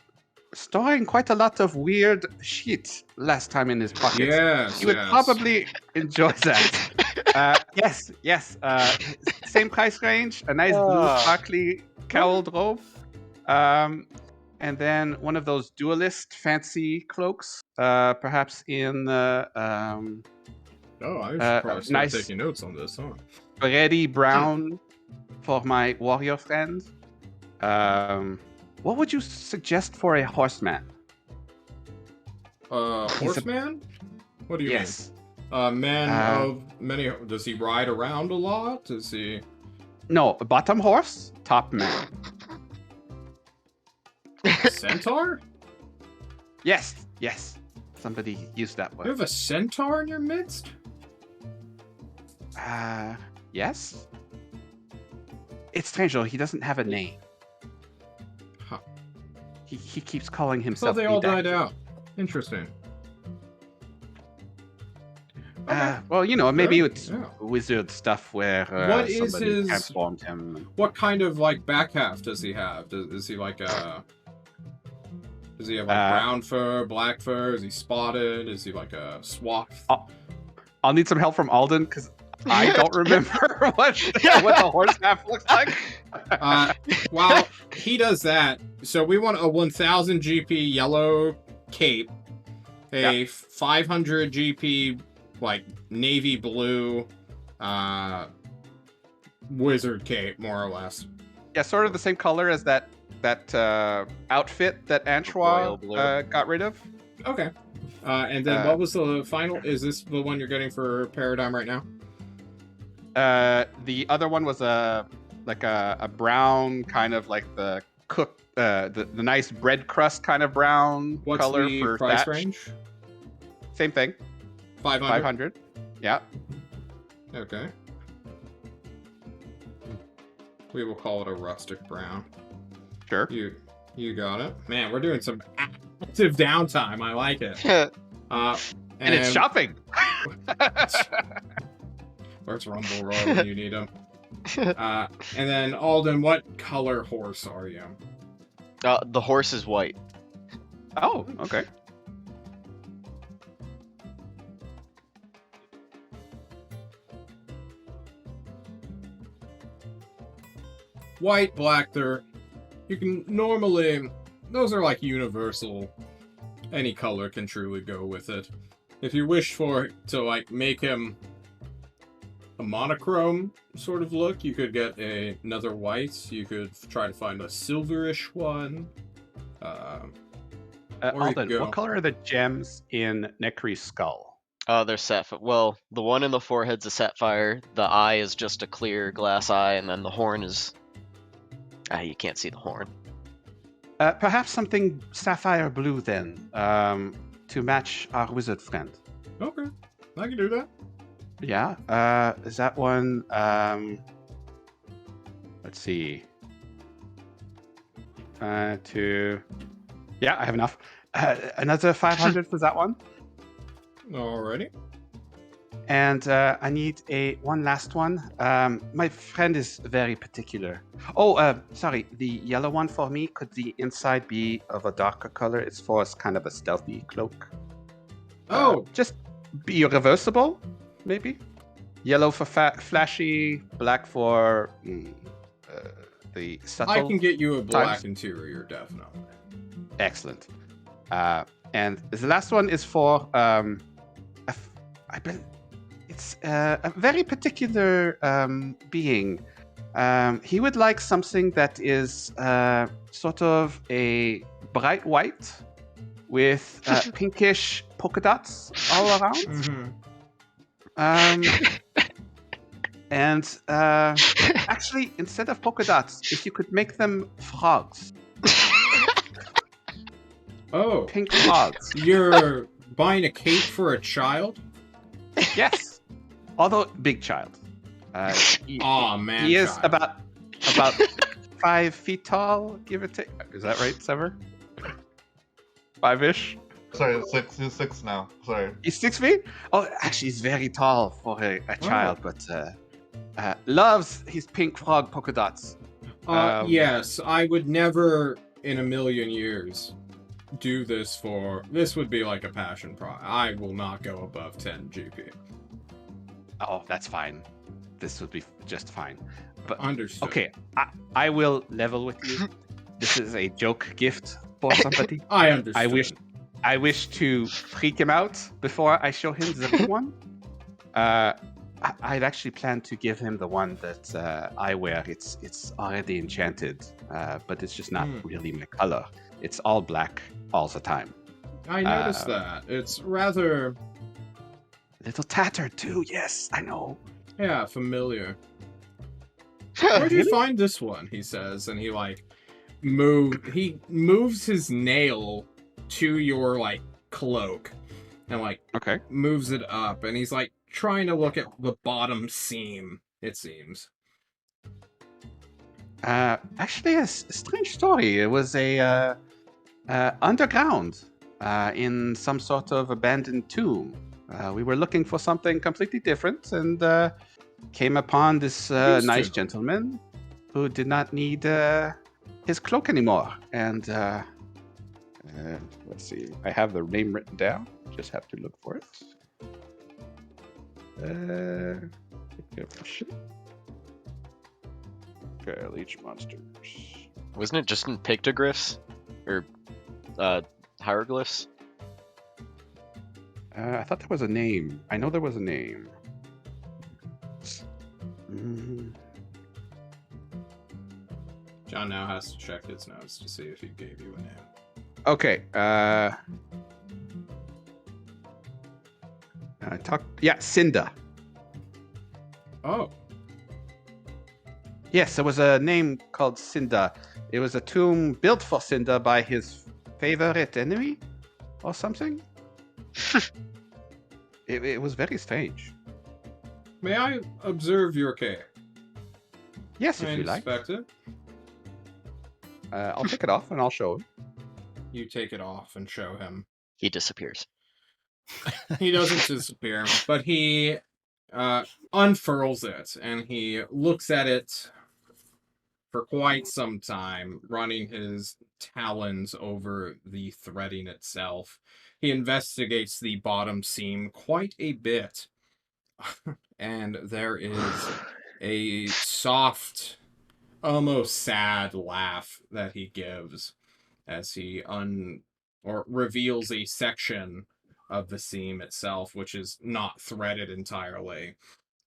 storing quite a lot of weird shit last time in his pockets. Yes, He would probably enjoy that. Yes. Same price range. A nice blue sparkly cowled robe. And then one of those duelist fancy cloaks. Perhaps in Oh, I should probably start nice taking notes on this, huh? spaghetti brown for my warrior friend. What would you suggest for a horseman? Horseman? What do you Yes. mean? Man of many... Does he ride around a lot? Does he... No, bottom horse, top man. Centaur? Yes. Somebody used that You word. have a centaur in your midst? Yes. It's strange though, he doesn't have a name. Huh. He keeps calling I thought himself. they all died Redacted. out. Interesting. Okay. Well, you know, maybe it's Yeah. wizard stuff where What is somebody his- transformed him. What kind of like back half does he have? Is he like a? Does he have like brown fur, black fur? Is he spotted? Is he like a swath? I'll need some help from Alden because I don't remember what the horse half looks like. While he does that, so we want a 1000 GP yellow cape, a 500 GP like navy blue wizard cape, more or less. Yeah, sort of the same color as that outfit that Royal blue. Antoine got rid of. Okay. And then what was the final? Is this the one you're getting for Paradigm right now? The other one was a brown kind of like the nice bread crust kind of brown What's color the for price thatch. range? Same thing. 500. 500. Yeah. Okay. We will call it a rustic brown. Sure. You got it. Man, we're doing some active downtime. I like it. And it's shopping. Where's Rumble Roy when you need him? And then Alden, what color horse are you? The horse is white. Oh, okay. White, black, you can normally, those are like universal. Any color can truly go with it. If you wish to like make him a monochrome sort of look, you could get another white. You could try to find a silverish one. Or you Alden, go- what color are the gems in Nekri's skull? They're sapphire. Well, the one in the forehead's a sapphire. The eye is just a clear glass eye, and then the horn is. You can't see the horn. Perhaps something sapphire blue then, to match our wizard friend. Okay, I can do that. Yeah. Is that one? Let's see. Yeah, I have enough. Another 500 for that one. Alrighty. And I need one last one. My friend is very particular. Oh, sorry. The yellow one for me. Could the inside be of a darker color? It's for kind of a stealthy cloak. Oh, Just be reversible, maybe. Yellow for flashy, black for the subtle. I can get you a black times. interior, definitely. Excellent. And the last one is for it's a very particular being. He would like something that is sort of a bright white with pinkish polka dots all around. And actually, instead of polka dots, if you could make them frogs. Oh, Pink frogs. you're buying a cape for a child? Yes. Although big child. Aw, man. He is child. about 5 feet tall, give or take. Is that right, Sever? 5-ish? Sorry, he's 6 now. Sorry. He's 6 feet? Oh, actually, he's very tall for a child, but loves his pink frog polka dots. Yes, I would never in a million years do this for... This would be like a passion project. I will not go above 10 GP. Oh, that's fine. This would be just fine. But Understood. okay, I will level with you. This is a joke gift for somebody. I understand. I wish to freak him out before I show him the big one. I'd actually planned to give him the one that I wear. It's already enchanted, but it's just not really my color. It's all black all the time. I noticed that. It's rather... A little tattered too. Yes, I know. Yeah, familiar. Where'd you find this one? He says, and he moves his nail to your cloak, and Okay. moves it up, and he's trying to look at the bottom seam. It seems. Actually, a strange story. It was a underground in some sort of abandoned tomb. We were looking for something completely different, and came upon this nice gentleman who did not need his cloak anymore. And let's see, I have the name written down. Just have to look for it. Leech monsters. Wasn't it just in pictographs or hieroglyphs? I thought there was a name. I know there was a name. John now has to check his notes to see if he gave you a name. Okay. Cinda. Oh. Yes, there was a name called Cinda. It was a tomb built for Cinda by his favorite enemy, or something. It was very strange. May I observe your care? Yes, if you like. Inspect it. I'll take it off and I'll show him. You take it off and show him. He disappears. He doesn't disappear, but he unfurls it, and he looks at it for quite some time, running his talons over the threading itself. He investigates the bottom seam quite a bit, and there is a soft, almost sad laugh that he gives as he reveals a section of the seam itself, which is not threaded entirely,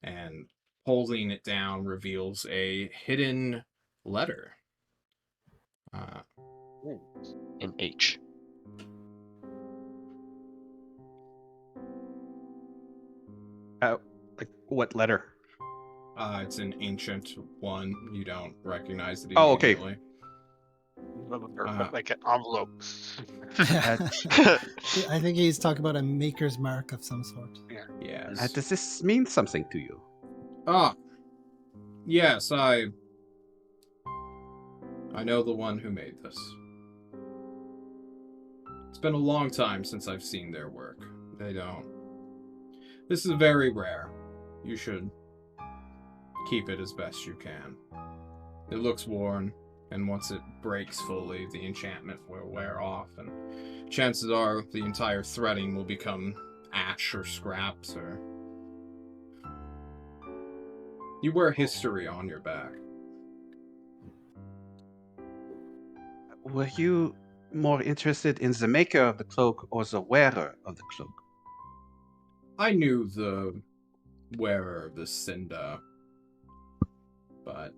and holding it down reveals a hidden letter. An H. Like what letter? It's an ancient one. You don't recognize it Oh, okay. immediately. Like an envelope. I think he's talking about a maker's mark of some sort. Yes. Does this mean something to you? Yes, I know the one who made this. It's been a long time since I've seen their work. This is very rare. You should keep it as best you can. It looks worn, and once it breaks fully, the enchantment will wear off, and chances are the entire threading will become ash or scraps, or... You wear history on your back. Were you more interested in the maker of the cloak or the wearer of the cloak? I knew the wearer of the Cinda, but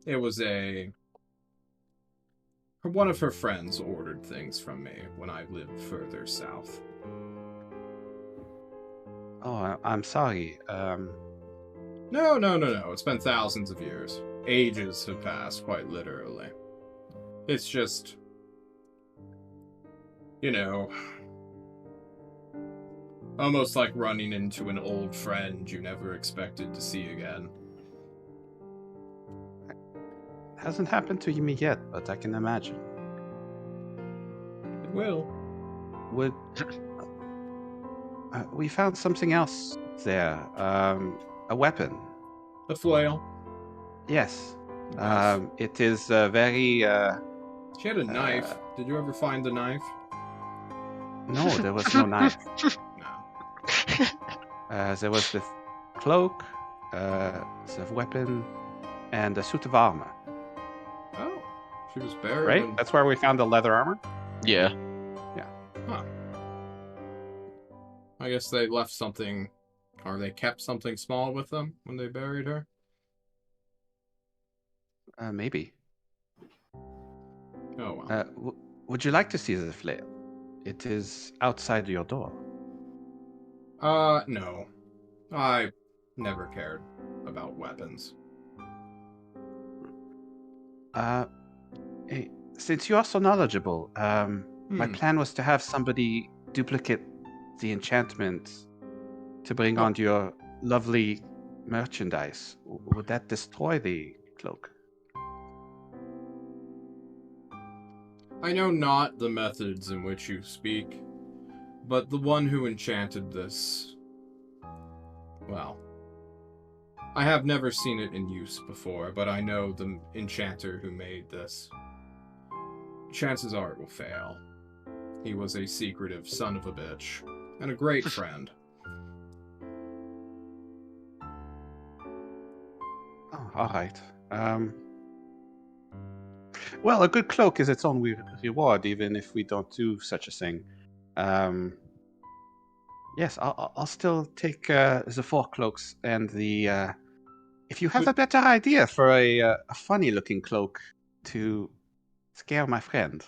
it was one of her friends ordered things from me when I lived further south. Oh, I'm sorry. No. It's been thousands of years. Ages have passed, quite literally. It's just... almost like running into an old friend you never expected to see again. Hasn't happened to me yet, but I can imagine. It will. Would we found something else there? A weapon. A flail. Yes. Nice. It is very. She had a knife. Did you ever find the knife? No, there was no knife. No. There was the cloak, the weapon, and a suit of armor. Oh, she was buried. Right? That's where we found the leather armor? Yeah. Huh. I guess they left something, or they kept something small with them when they buried her. Maybe. Oh well. Would you like to see the flail? It is outside your door. No. I never cared about weapons. Since you are so knowledgeable, my plan was to have somebody duplicate the enchantment to bring onto your lovely merchandise. Would that destroy the cloak? I know not the methods in which you speak, but the one who enchanted this... Well, I have never seen it in use before, but I know the enchanter who made this. Chances are it will fail. He was a secretive son of a bitch, and a great friend. Oh, all right. Well, a good cloak is its own reward, even if we don't do such a thing. Yes, I'll still take the 4 cloaks and the. If you have a better idea for a funny-looking cloak to scare my friend.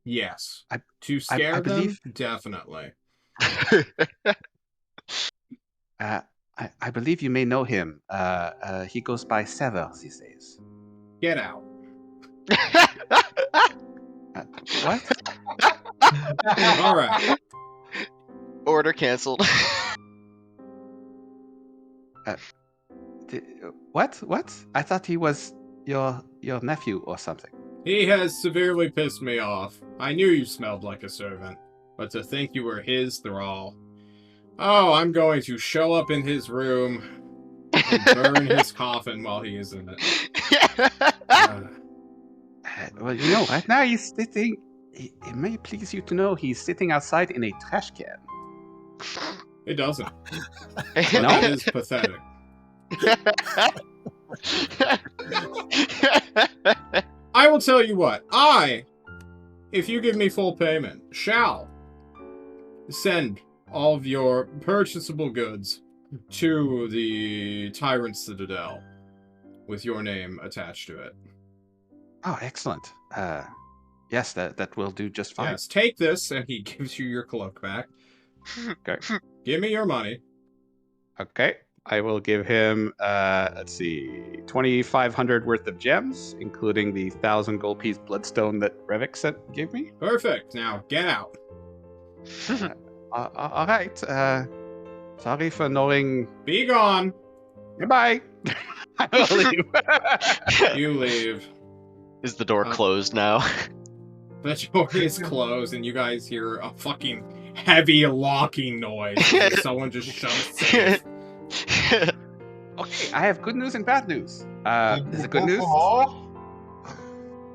Yes. To scare them? Believe... Definitely. I believe you may know him. He goes by Sever these days. Get out. What? All right. Order canceled. What? I thought he was your nephew or something. He has severely pissed me off. I knew you smelled like a servant, but to think you were his thrall. Oh, I'm going to show up in his room and burn his coffin while he is in it. Well, right now he's sitting... It may please you to know he's sitting outside in a trash can. It doesn't. No? It is pathetic. I will tell you what. If you give me full payment, shall send all of your purchasable goods to the Tyrant Citadel with your name attached to it. Oh, excellent. Yes, that will do just fine. Yes, take this, and he gives you your cloak back. Okay. Give me your money. Okay. I will give him, 2,500 worth of gems, including the 1,000 gold piece bloodstone that Revik gave me. Perfect. Now, get out. All right. Sorry for knowing... Be gone. Goodbye. I will leave. You leave. Is the door closed now? The door is closed, and you guys hear a fucking heavy locking noise. As if someone just shut a safe. Okay, I have good news and bad news. Did Is you it good piss news? him off?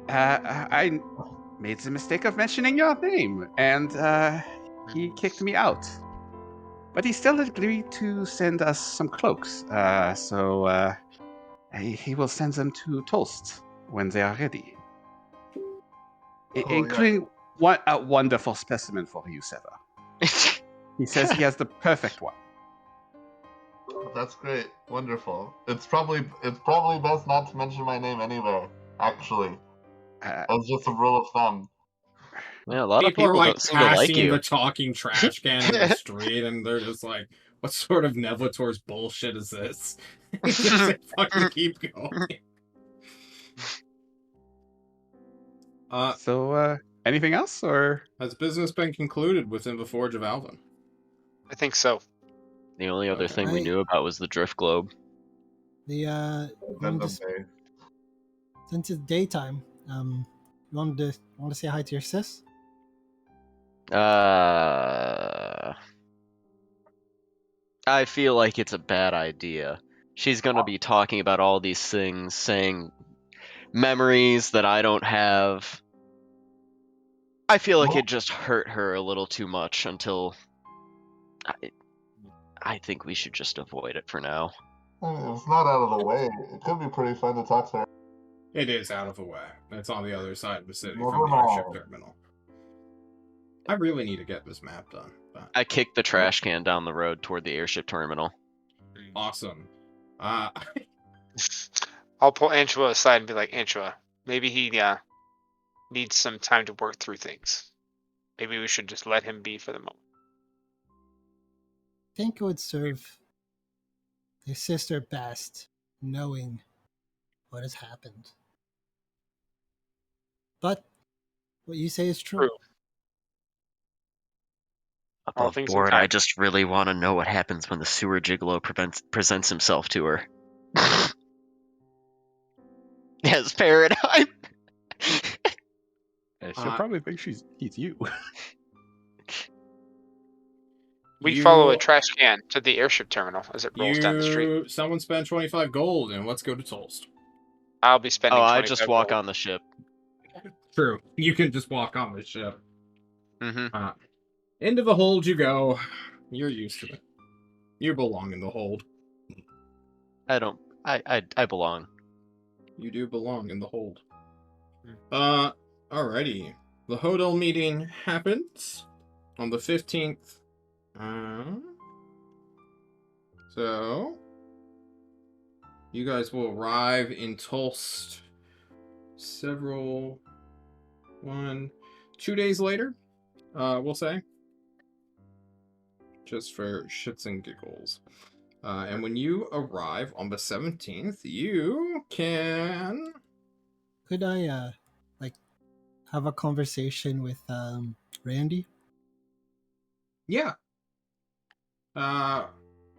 I made the mistake of mentioning your name, and he kicked me out. But he still agreed to send us some cloaks. So he will send them to Toast when they are ready. Including a wonderful specimen for you, Seva. He says he has the perfect one. That's great. Wonderful. It's probably best not to mention my name anywhere, actually. As just a rule of thumb. Yeah, a lot People of are people like don't seem to like passing you. the talking trash can in the street, and they're just like, "What sort of Nevlator's bullshit is this?" Just say, fucking keep going. So, anything else, or Has business been concluded within the Forge of Alvin? I think so. The only other Okay. thing we knew about was the drift globe. The End of day. since it's daytime, you want to say hi to your sis? I feel like it's a bad idea. She's gonna be talking about all these things, saying memories that I don't have. I feel like it just hurt her a little too much until I think we should just avoid it for now. It's not out of the way. It could be pretty fun to talk to her. It is out of the way. It's on the other side of the city Never from the airship mind. terminal. I really need to get this map done. But I kicked the trash can down the road toward the airship terminal. awesome. I'll pull Angela aside and be like, Angela, maybe he needs some time to work through things. Maybe we should just let him be for the moment. I think it would serve his sister best, knowing what has happened. But what you say is true. True. All Above things in board, time. I just really want to know what happens when the sewer gigolo presents himself to her. Yes, paradigm. she'll probably think he's you. We follow a You- trash can to the airship terminal as it rolls down the street. Someone spend 25 gold, and let's go to Tolst. I'll be spending Oh, I 25 just walk gold. on the ship. True. You can just walk on the ship. Mm-hmm. Into the hold you go. You're used to it. You belong in the hold. I don't. I belong. You do belong in the hold. Alrighty. The Hodel meeting happens on the 15th. So, you guys will arrive in Tulst 2 days later, we'll say. Just for shits and giggles. And when you arrive on the 17th, you can... Could I have a conversation with Randy? Yeah.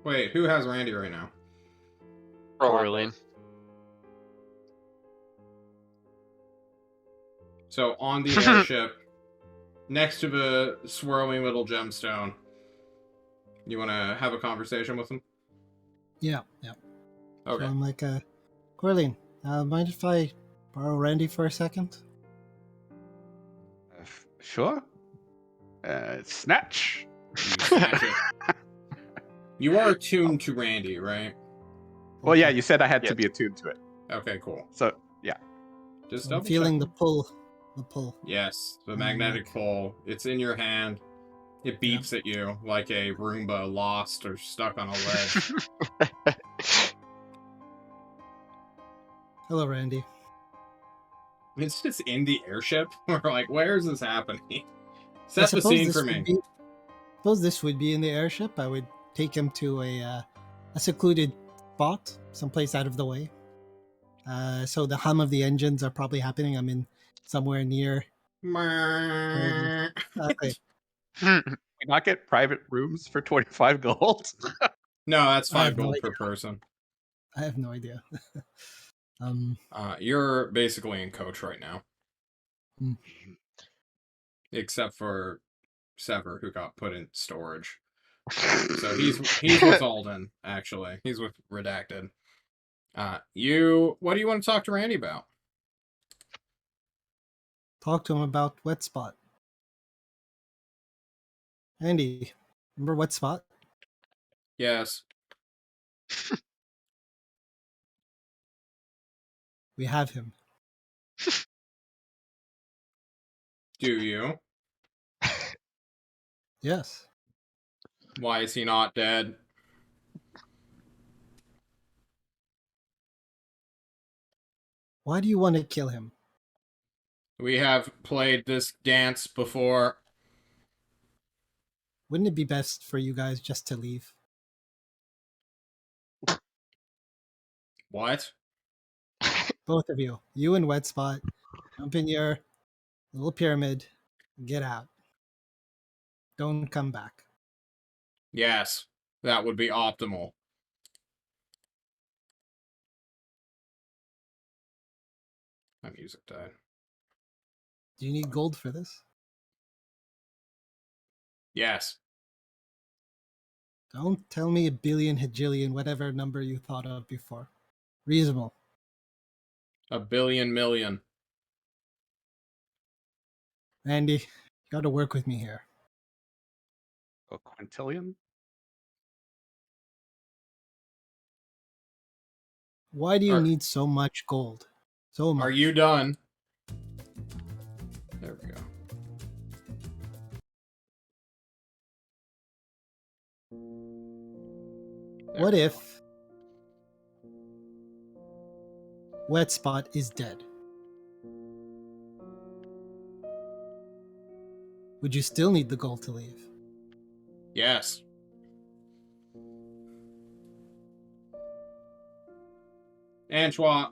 Wait, who has Randy right now? Coraline. So on the airship, next to the swirling little gemstone, you want to have a conversation with him? Yeah. Okay. So I'm like, Coraline, mind if I borrow Randy for a second? Sure. Snatch. You snatch it. You are attuned to Randy, right? Well, yeah, you said I had to Yes. be attuned to it. Okay, cool. So, yeah. Just So I'm double feeling check. the pull. The pull. Yes, the magnetic pole. It's in your hand. It beeps at you like a Roomba lost or stuck on a ledge. Hello, Randy. It's just in the airship. We're like, where is this happening? I Set the suppose scene this for would me. suppose this would be in the airship. I would take him to a secluded spot, someplace out of the way. So the hum of the engines are probably happening. I'm in somewhere near. Okay. We not get private rooms for 25 gold? No, that's I have 5 no gold idea. per person. I have no idea. You're basically in coach right now. Hmm. Except for Sever, who got put in storage. So he's with Alden, actually. He's with Redacted. What do you want to talk to Randy about? Talk to him about Wet Spot. Andy, remember Wet Spot? Yes. We have him. Do you? Yes. Why is he not dead? Why do you want to kill him? We have played this dance before. Wouldn't it be best for you guys just to leave? What? Both of you. You and Wet Spot. Jump in your little pyramid. Get out. Don't come back. Yes, that would be optimal. My music died. Do you need gold for this? Yes. Don't tell me a billion, hajillion, whatever number you thought of before. Reasonable. A billion million. Andy, you got to work with me here. A quintillion? Why do you Are- need so much gold? So much. Are you done? There we go. What if Wet Spot is dead? Would you still need the gold to leave? Yes. Antoine,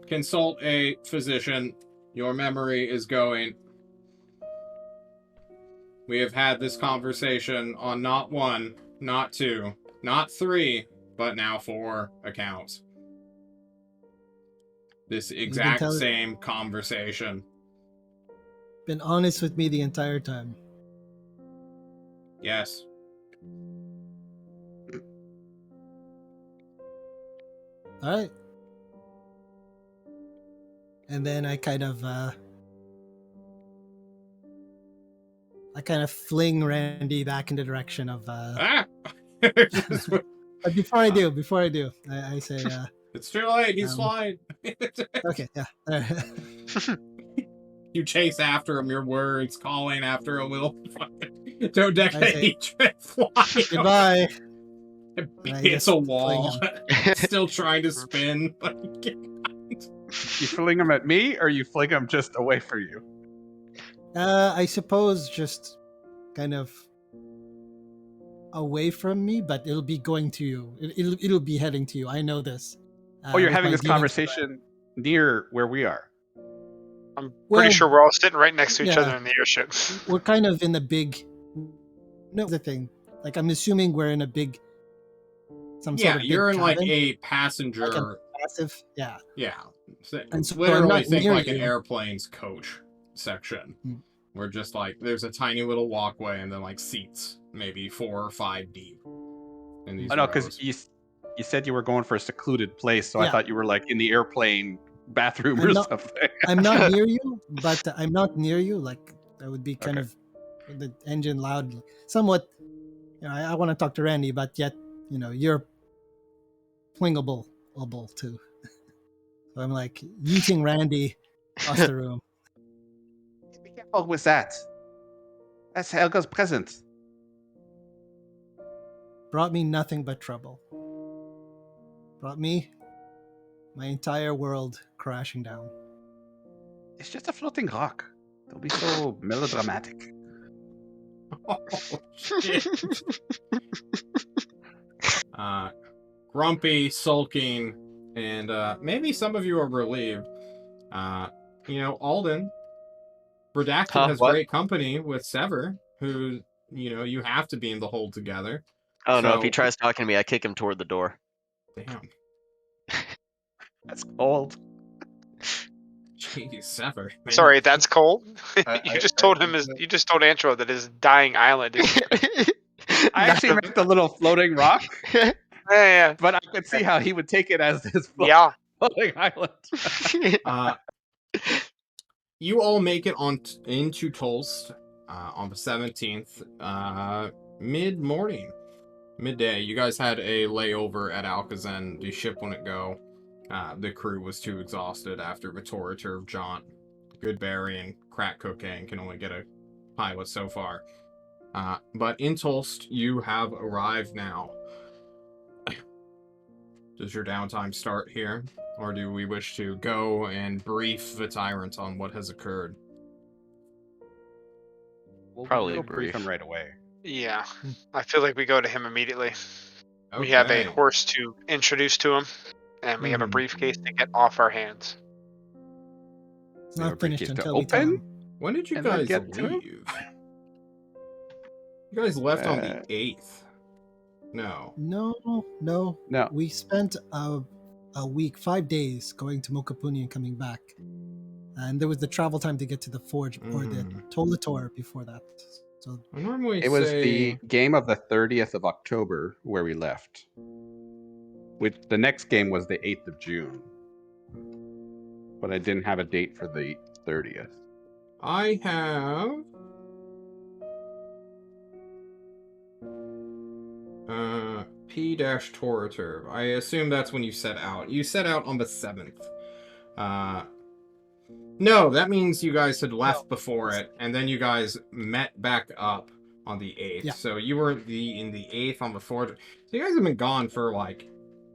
consult a physician. Your memory is going. We have had this conversation on not one, not two, not three, but now 4 accounts. This exact same conversation. Been honest with me the entire time. Yes. All right. And then I kind of fling Randy back in the direction of Ah! but before I do, I say It's too late, he's flying. okay, yeah. You chase after him, your words calling after a little fucking dodecahedron fly. Goodbye. It's a wall. Still trying to spin. You fling them at me, or you fling them just away from you? I suppose just kind of away from me, but it'll be going to you. It'll be heading to you. I know this. Oh, you're having this conversation near where we are. I'm pretty sure we're all sitting right next to each yeah. other in the airship. We're kind of in a big. No, the thing. Like I'm assuming we're in a big. Some sort of big you're in cabin, like a passenger. like a massive. Yeah. Yeah. And so literally think like you. an airplane's coach section. Where just like there's a tiny little walkway and then like seats, maybe 4 or 5 deep. In these no, because you said you were going for a secluded place, so I thought you were like in the airplane bathroom or something. I'm not near you, but I'm not near you. Like that would be kind of the engine loud, somewhat. You know, I want to talk to Randy, but yet you're plingable too. So I'm like yeeting Randy across the room. Be careful with that. That's Helga's present. Brought me nothing but trouble. Brought me my entire world crashing down. It's just a floating rock. Don't be so melodramatic. Oh, shit. Grumpy, sulking, and maybe some of you are relieved. Alden, Redacted has great company with Sever, who, you have to be in the hold together. Oh no, if he tries talking to me, I kick him toward the door. Damn. That's cold. Jeez, Sever. Sorry, that's Cole. I- You just told Antro that his dying island is. I actually meant the little floating rock, Yeah, but I could see how he would take it as his yeah. floating island. You all make it into Tulst on the 17th, mid-morning, midday. You guys had a layover at Alcazan. The ship wouldn't go. The crew was too exhausted after the tour jaunt. Good burying, crack cocaine can only get a pilot so far. But in Tulst, you have arrived now. Does your downtime start here? Or do we wish to go and brief the tyrant on what has occurred? Probably we'll brief. him right away. Yeah, I feel like we go to him immediately. We have a Okay. horse to introduce to him, and we have a briefcase to get off our hands. It's We have a not finished briefcase to until we tell open? him. When did you And then guys get to him? leave? You guys left on the Uh, 8th. No. No. No. We spent a week, 5 days, going to Mokapuni and coming back. And there was the travel time to get to the forge or the Tolator before that. So I normally It was say... the game of the 30th of October where we left. The next game was the 8th of June. But I didn't have a date for the 30th. I have... P-Torator. I assume that's when you set out. You set out on the 7th. No, that means you guys had left before it, and then you guys met back up on the 8th. Yeah. So you were in the 8th on the 4th. So you guys have been gone for like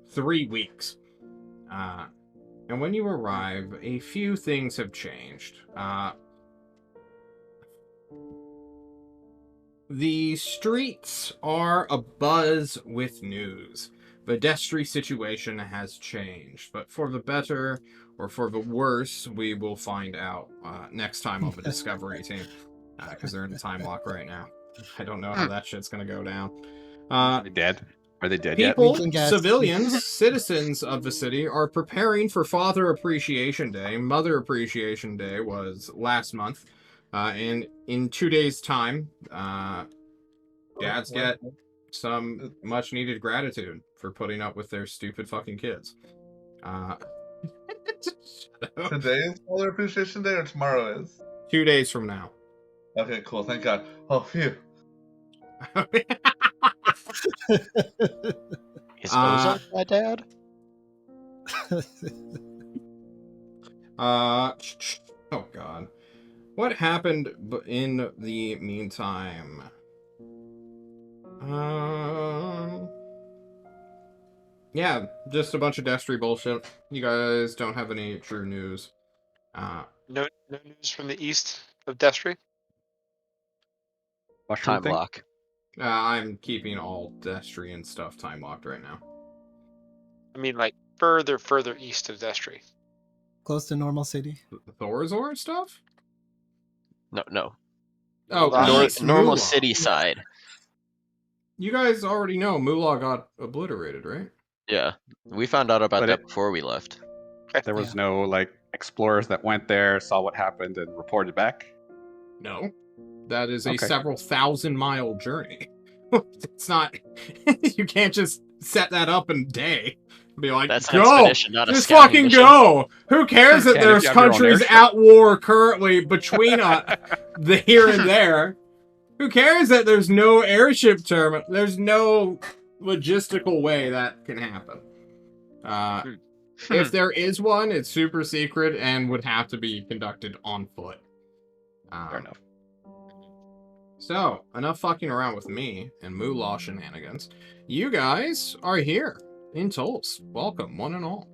3 weeks. And when you arrive, a few things have changed. The streets are abuzz with news. The Destry situation has changed, but for the better or for the worse, we will find out next time on the Discovery team, because they're in a time lock right now. I don't know how that shit's gonna go down. Are they dead? Are they dead yet? People, We can guess. civilians, citizens of the city are preparing for Father Appreciation Day. Mother Appreciation Day was last month. And in 2 days' time, dads get some much needed gratitude for putting up with their stupid fucking kids. Today is Father Appreciation Day or tomorrow is? 2 days from now. Okay, cool. Thank God. Oh, phew. Is Ozark my dad? Oh god. What happened in the meantime? Yeah, just a bunch of Destry bullshit. You guys don't have any true news. No news from the east of Destry. Mushroom Time thing? lock. I'm keeping all Destrian stuff time locked right now. I mean, like further east of Destry. close to normal city. The Thorazor stuff? No. Oh, East Normal Moolah. city side. You guys already know Moolah got obliterated, right? Yeah. We found out about But that before we left. There was no explorers that went there, saw what happened, and reported back. No. That is a Okay. several 1,000-mile journey. It's not... You can't just set that up in a day. Be like, That's an go! expedition, not a Just scouting fucking mission. go! Who cares that Can if there's you have your own countries airship. at war currently between the here and there? Who cares that there's no airship terminal? There's no logistical way that can happen. If there is one, it's super secret and would have to be conducted on foot. Fair enough. So, enough fucking around with me and Moolah shenanigans. You guys are here in Tulst. Welcome, one and all.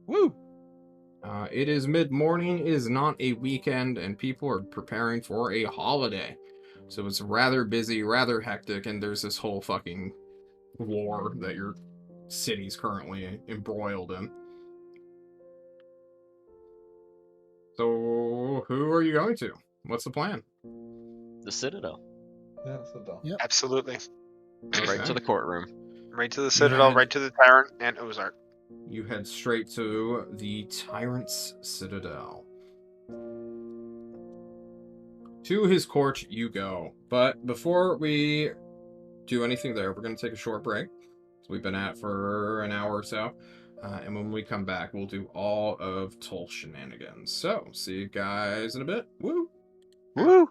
Woo! It is mid-morning, it is not a weekend, and people are preparing for a holiday. So it's rather busy, rather hectic, and there's this whole fucking war that your city's currently embroiled in. So, who are you going to? What's the plan? The Citadel. Yeah, so dumb. Yep. Absolutely. Right to the courtroom. Right to the Citadel, Yeah. right to the Tyrant, and Ozark. you head straight to the Tyrant's Citadel. To his court you go. But before we do anything there, we're going to take a short break. So we've been at for an hour or so. And when we come back, we'll do all of Toll shenanigans. So, see you guys in a bit. Woo! Woo!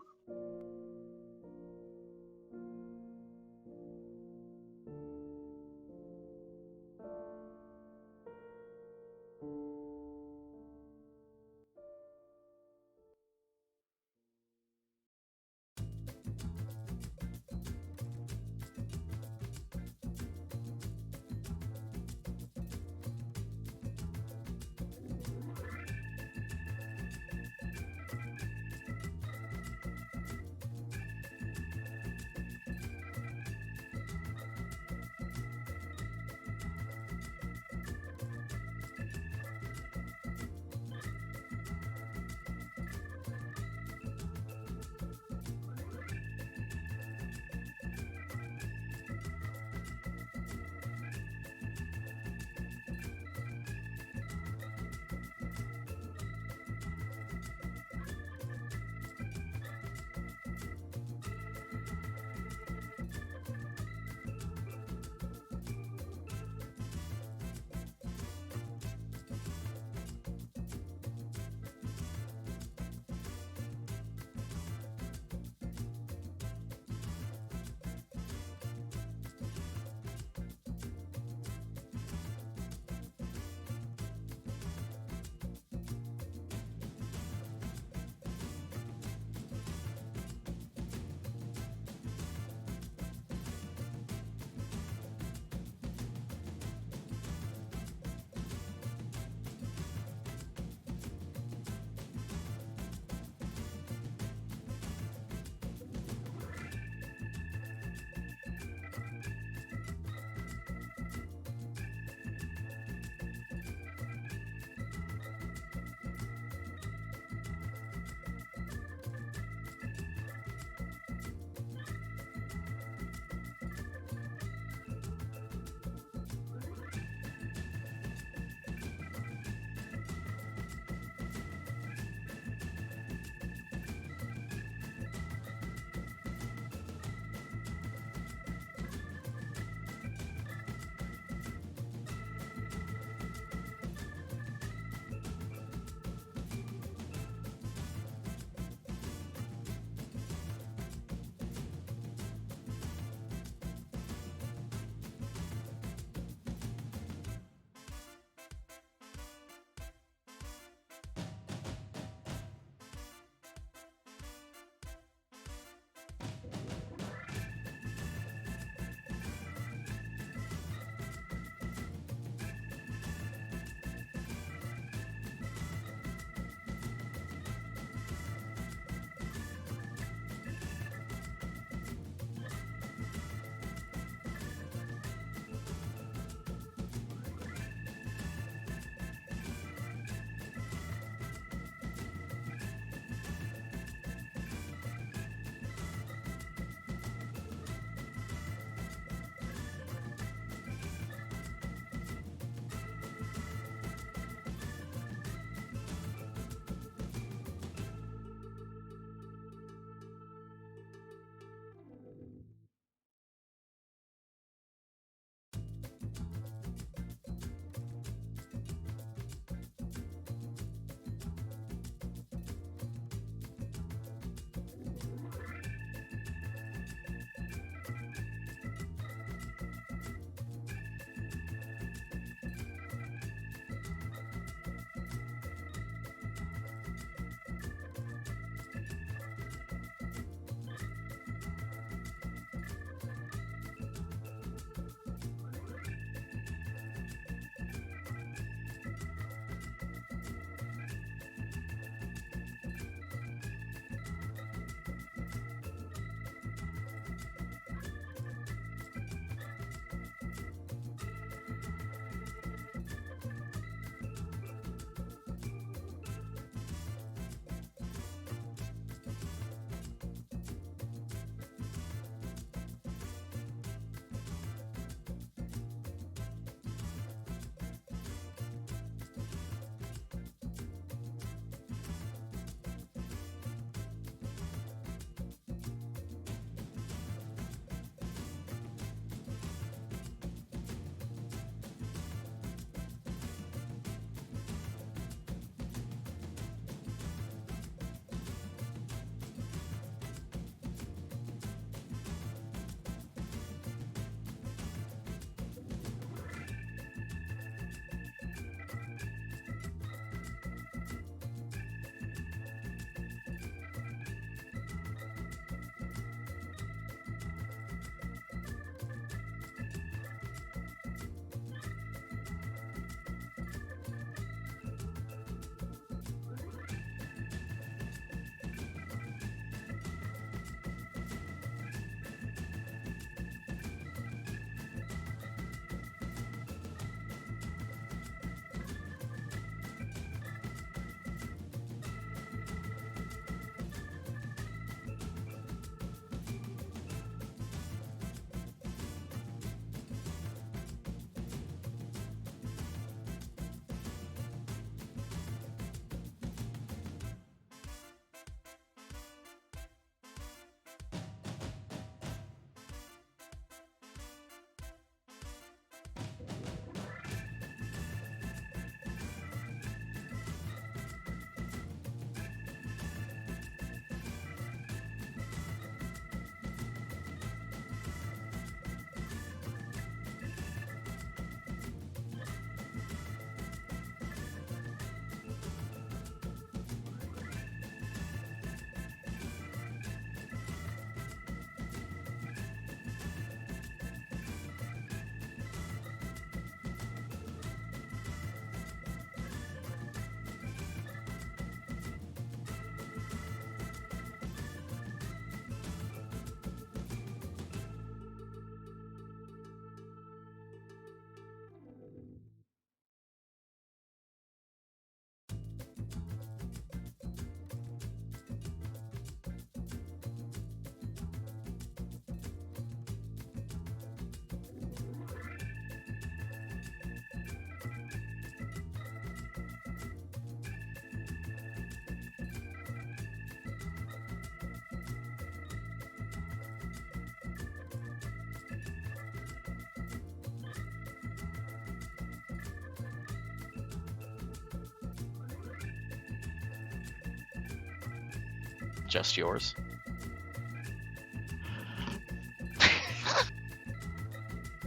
just yours.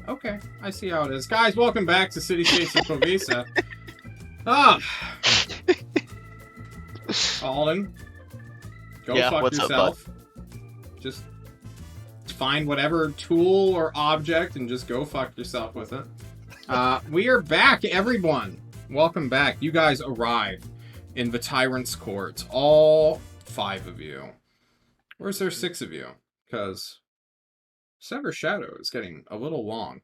Okay, I see how it is. Guys, welcome back to City States of Klovisa. Ah! Alden, go Yeah, fuck what's up, yourself. Just find whatever tool or object and just go fuck yourself with it. We are back, everyone. Welcome back. You guys arrived in the Tyrant's Court. All 5 of you. Or is there 6 of you? Because Sever Shadow is getting a little long.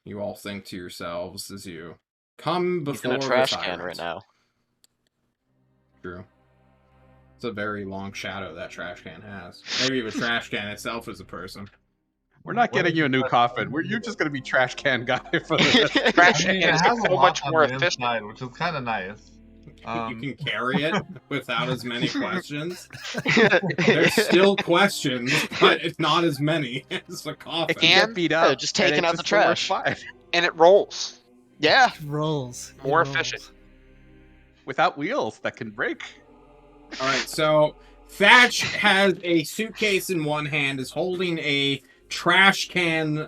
You all think to yourselves as you come He's in before a trash the can tyrant. right now. True. It's a very long shadow that trash can has. Maybe the trash can itself is a person. We're not getting you a new coffin. You're just going to be trash can guy for the Trash I mean, can it is has a so lot much on more the efficient. inside, which is kind of nice. You can carry it without as many questions. There's still questions, but it's not as many as a coffin. It can get beat up. Yeah, just taking and out it's the still worth trash. 5. And it rolls. Yeah. It rolls. It More rolls. efficient. Without wheels that can break. All right, so Thatch has a suitcase in one hand, is holding a trash can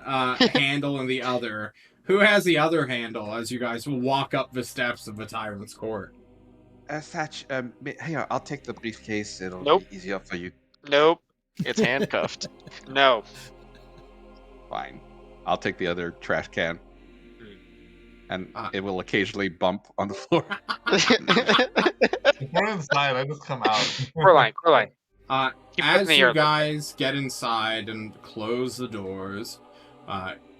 handle in the other. Who has the other handle as you guys walk up the steps of the Tyrant's Court? Thatch, here, I'll take the briefcase. It'll Nope. be easier for you. Nope. It's handcuffed. No. Fine. I'll take the other trash can. And it will occasionally bump on the floor. If we're inside, I just come out. Coraline. Keep As putting the you air. guys get inside and close the doors,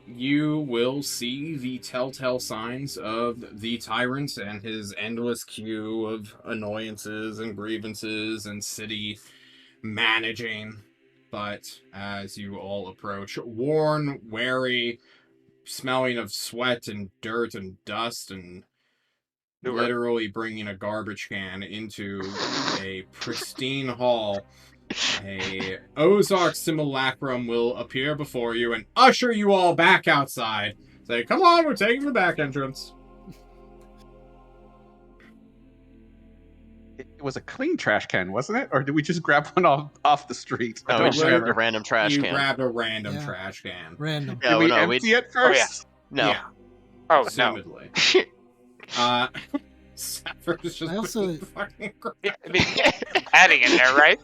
you will see the telltale signs of the tyrant and his endless queue of annoyances and grievances and city managing. But as you all approach, worn, wary, smelling of sweat and dirt and dust and literally bringing a garbage can into a pristine hall, a Ozark simulacrum will appear before you and usher you all back outside. Say, come on, we're taking the back entrance. It was a clean trash can, wasn't it? Or did we just grab one off the street? No, we just grabbed a random trash You can. grabbed a random Yeah. trash can. Random. Yeah, Did we no, empty it first? No. Yeah, Oh, no. assumedly. Sever's just I also- being fucking great. Yeah, I mean, adding in there, right?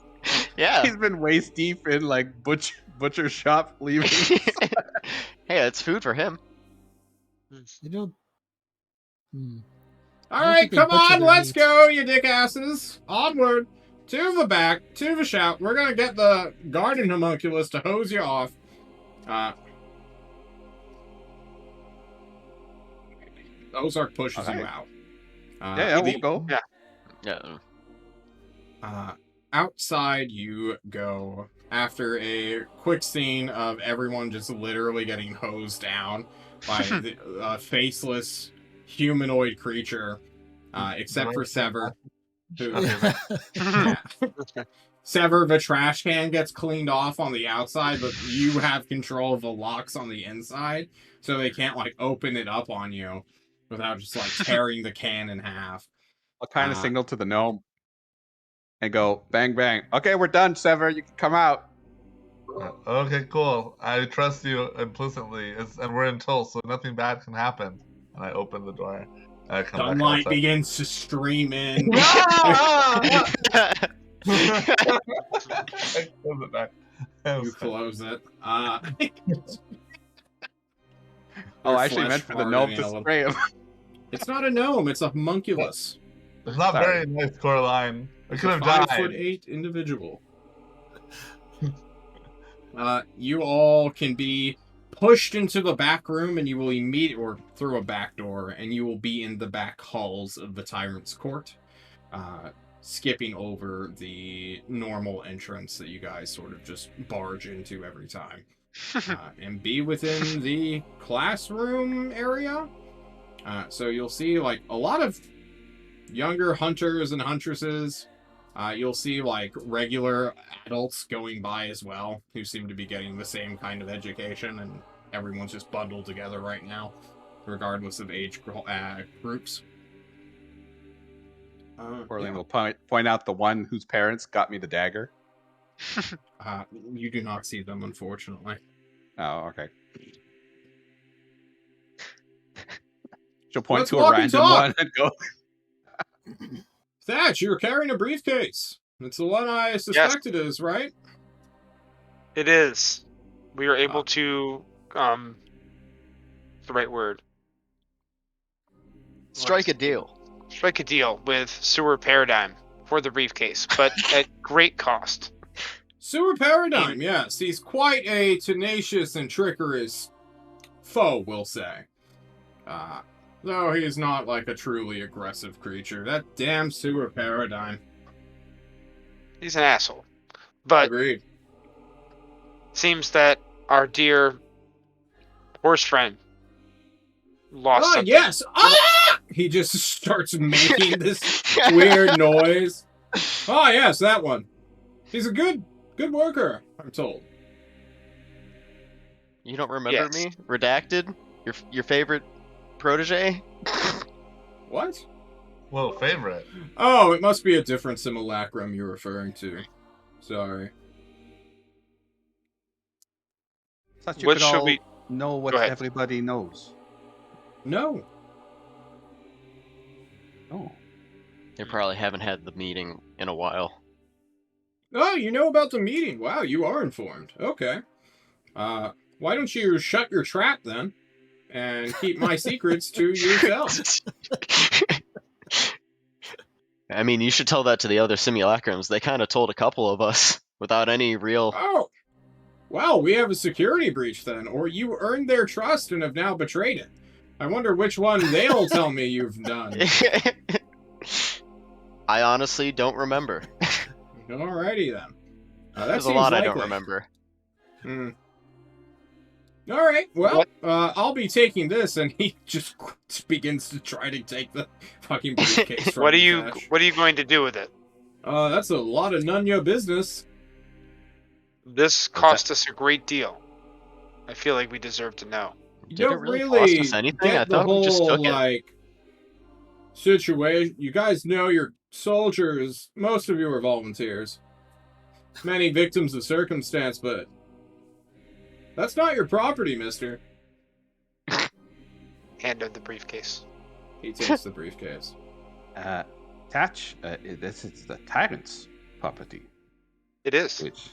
Yeah. He's been waist deep in like butcher shop leaving. Hey, it's food for him. You don't. All I don't right, think they come butcher on, their let's meat. go, you dick asses. Onward. To the back, to the shout. We're gonna get the garden homunculus to hose you off. Ozark pushes you Alright. out. Yeah, we'll go. Yeah. Outside you go after a quick scene of everyone just literally getting hosed down by the faceless humanoid creature, except for Sever. Who, yeah. Sever, the trash can gets cleaned off on the outside, but you have control of the locks on the inside, so they can't like open it up on you without just like tearing the can in half. I'll kind of signal to the gnome and go bang bang. Okay, we're done, Sever. You can come out. Okay, cool. I trust you implicitly, and we're in Tulsa, so nothing bad can happen. And I open the door. And I come Sunlight back begins to stream in. outside. I close it back. You close it. Oh, Your I actually flesh meant for the farting gnome a to little. spray him. It's not a gnome, it's a homunculus. It's not Sorry. very nice, Coraline. I It's could a have 5'8" died. individual. You all can be pushed into the back room and you will or through a back door, and you will be in the back halls of the Tyrant's Court, skipping over the normal entrance that you guys sort of just barge into every time, and be within the classroom area. So you'll see like a lot of younger hunters and huntresses. You'll see like regular adults going by as well, who seem to be getting the same kind of education, and everyone's just bundled together right now, regardless of age groups. Orlin will point out the one whose parents got me the dagger. You do not see them, unfortunately. Oh, okay. She'll point Let's to a walk and random talk. one and go. Thatch, you're carrying a briefcase. It's the one I suspect it is, right? It is. We are able to, what's the right word? Strike a deal. Strike a deal with Sewer Paradigm for the briefcase, but at great cost. Sewer Paradigm, yes. He's quite a tenacious and trickerous foe, we'll say. Though he is not like a truly aggressive creature. That damn Sewer Paradigm. He's an asshole. But Agreed. seems that our dear horse friend lost something. Yes! Ah! He just starts making this weird noise. Yes, that one. He's a good worker, I'm told. You don't remember Yes. me? Redacted? Your favorite protege? What? Whoa, favorite. Oh, it must be a different simulacrum you're referring to. Sorry. Thought you What could should all we- know what Go ahead. everybody knows. No. Oh. They probably haven't had the meeting in a while. Oh, you know about the meeting. Wow, you are informed. Okay. Why don't you shut your trap then? And keep my secrets to yourself. I mean, you should tell that to the other simulacrums. They kind of told a couple of us without any real. Oh. Well, we have a security breach then, or you earned their trust and have now betrayed it. I wonder which one they'll tell me you've done. I honestly don't remember. Alrighty then. That There's a seems lot I likely. don't remember. Alright, well, I'll be taking this, and he just begins to try to take the fucking briefcase from What are the you Thatch. What are you going to do with it? That's a lot of none your business. This cost us a great deal. I feel like we deserve to know. Did You it don't really cost us anything? get I the thought we just whole, took it. like, situation. You guys know you're soldiers. Most of you are volunteers. Many victims of circumstance, but that's not your property, mister. Hand him the briefcase. He takes the briefcase. Thatch, this is the tyrant's property, It is. which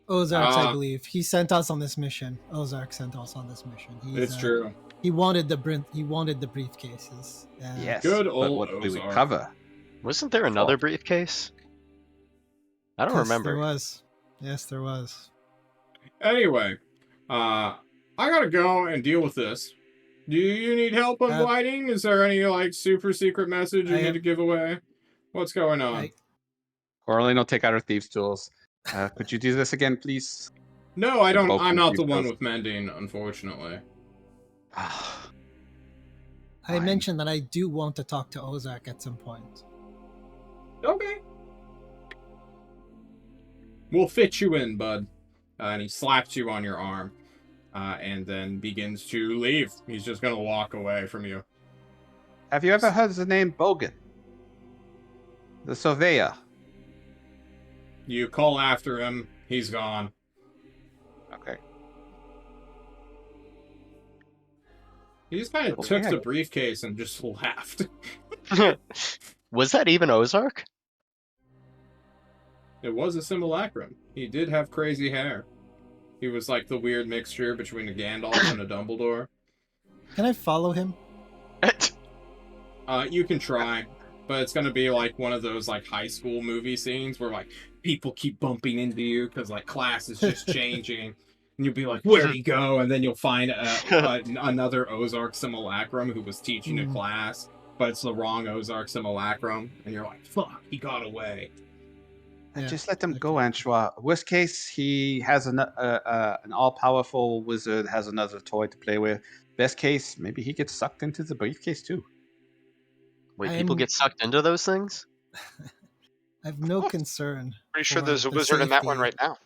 Ozarks, I Ah. believe. He sent us on this mission. Ozark sent us on this mission. It's true. He wanted the briefcases. yes, Good but old what do we Ozark. cover? Wasn't there another briefcase? I don't Yes, remember. There was. Yes, there was. Anyway, I gotta go and deal with this. Do you need help unwinding? Is there any, like, super secret message you I need have- to give away? What's going on? I- Orlin will take out her thieves' tools. Could you do this again, please? No, I don't. Both I'm of not you the one girls. with mending, unfortunately. I Fine. mentioned that I do want to talk to Ozark at some point. Okay. We'll fit you in, bud. And he slaps you on your arm. And then begins to leave. He's just gonna walk away from you. Have you ever heard the name Bogan? The surveyor. You call after him. He's gone. Okay. He just kind of Okay. took the briefcase and just laughed. Was that even Ozark? It was a simulacrum. He did have crazy hair. He was like the weird mixture between a Gandalf and a Dumbledore. Can I follow him? You can try, but it's gonna be like one of those like high school movie scenes where like people keep bumping into you because like class is just changing, and you'll be like, "Where'd he go?" And then you'll find another Ozark simulacrum who was teaching a class, but it's the wrong Ozark simulacrum, and you're like, "Fuck, he got away." Yeah, Just let him okay. go, Anchois. Worst case, he has an all-powerful wizard, has another toy to play with. Best case, maybe he gets sucked into the briefcase too. Wait, people I'm- get sucked into those things? I have no concern Pretty sure for there's a the wizard in that one safety right now.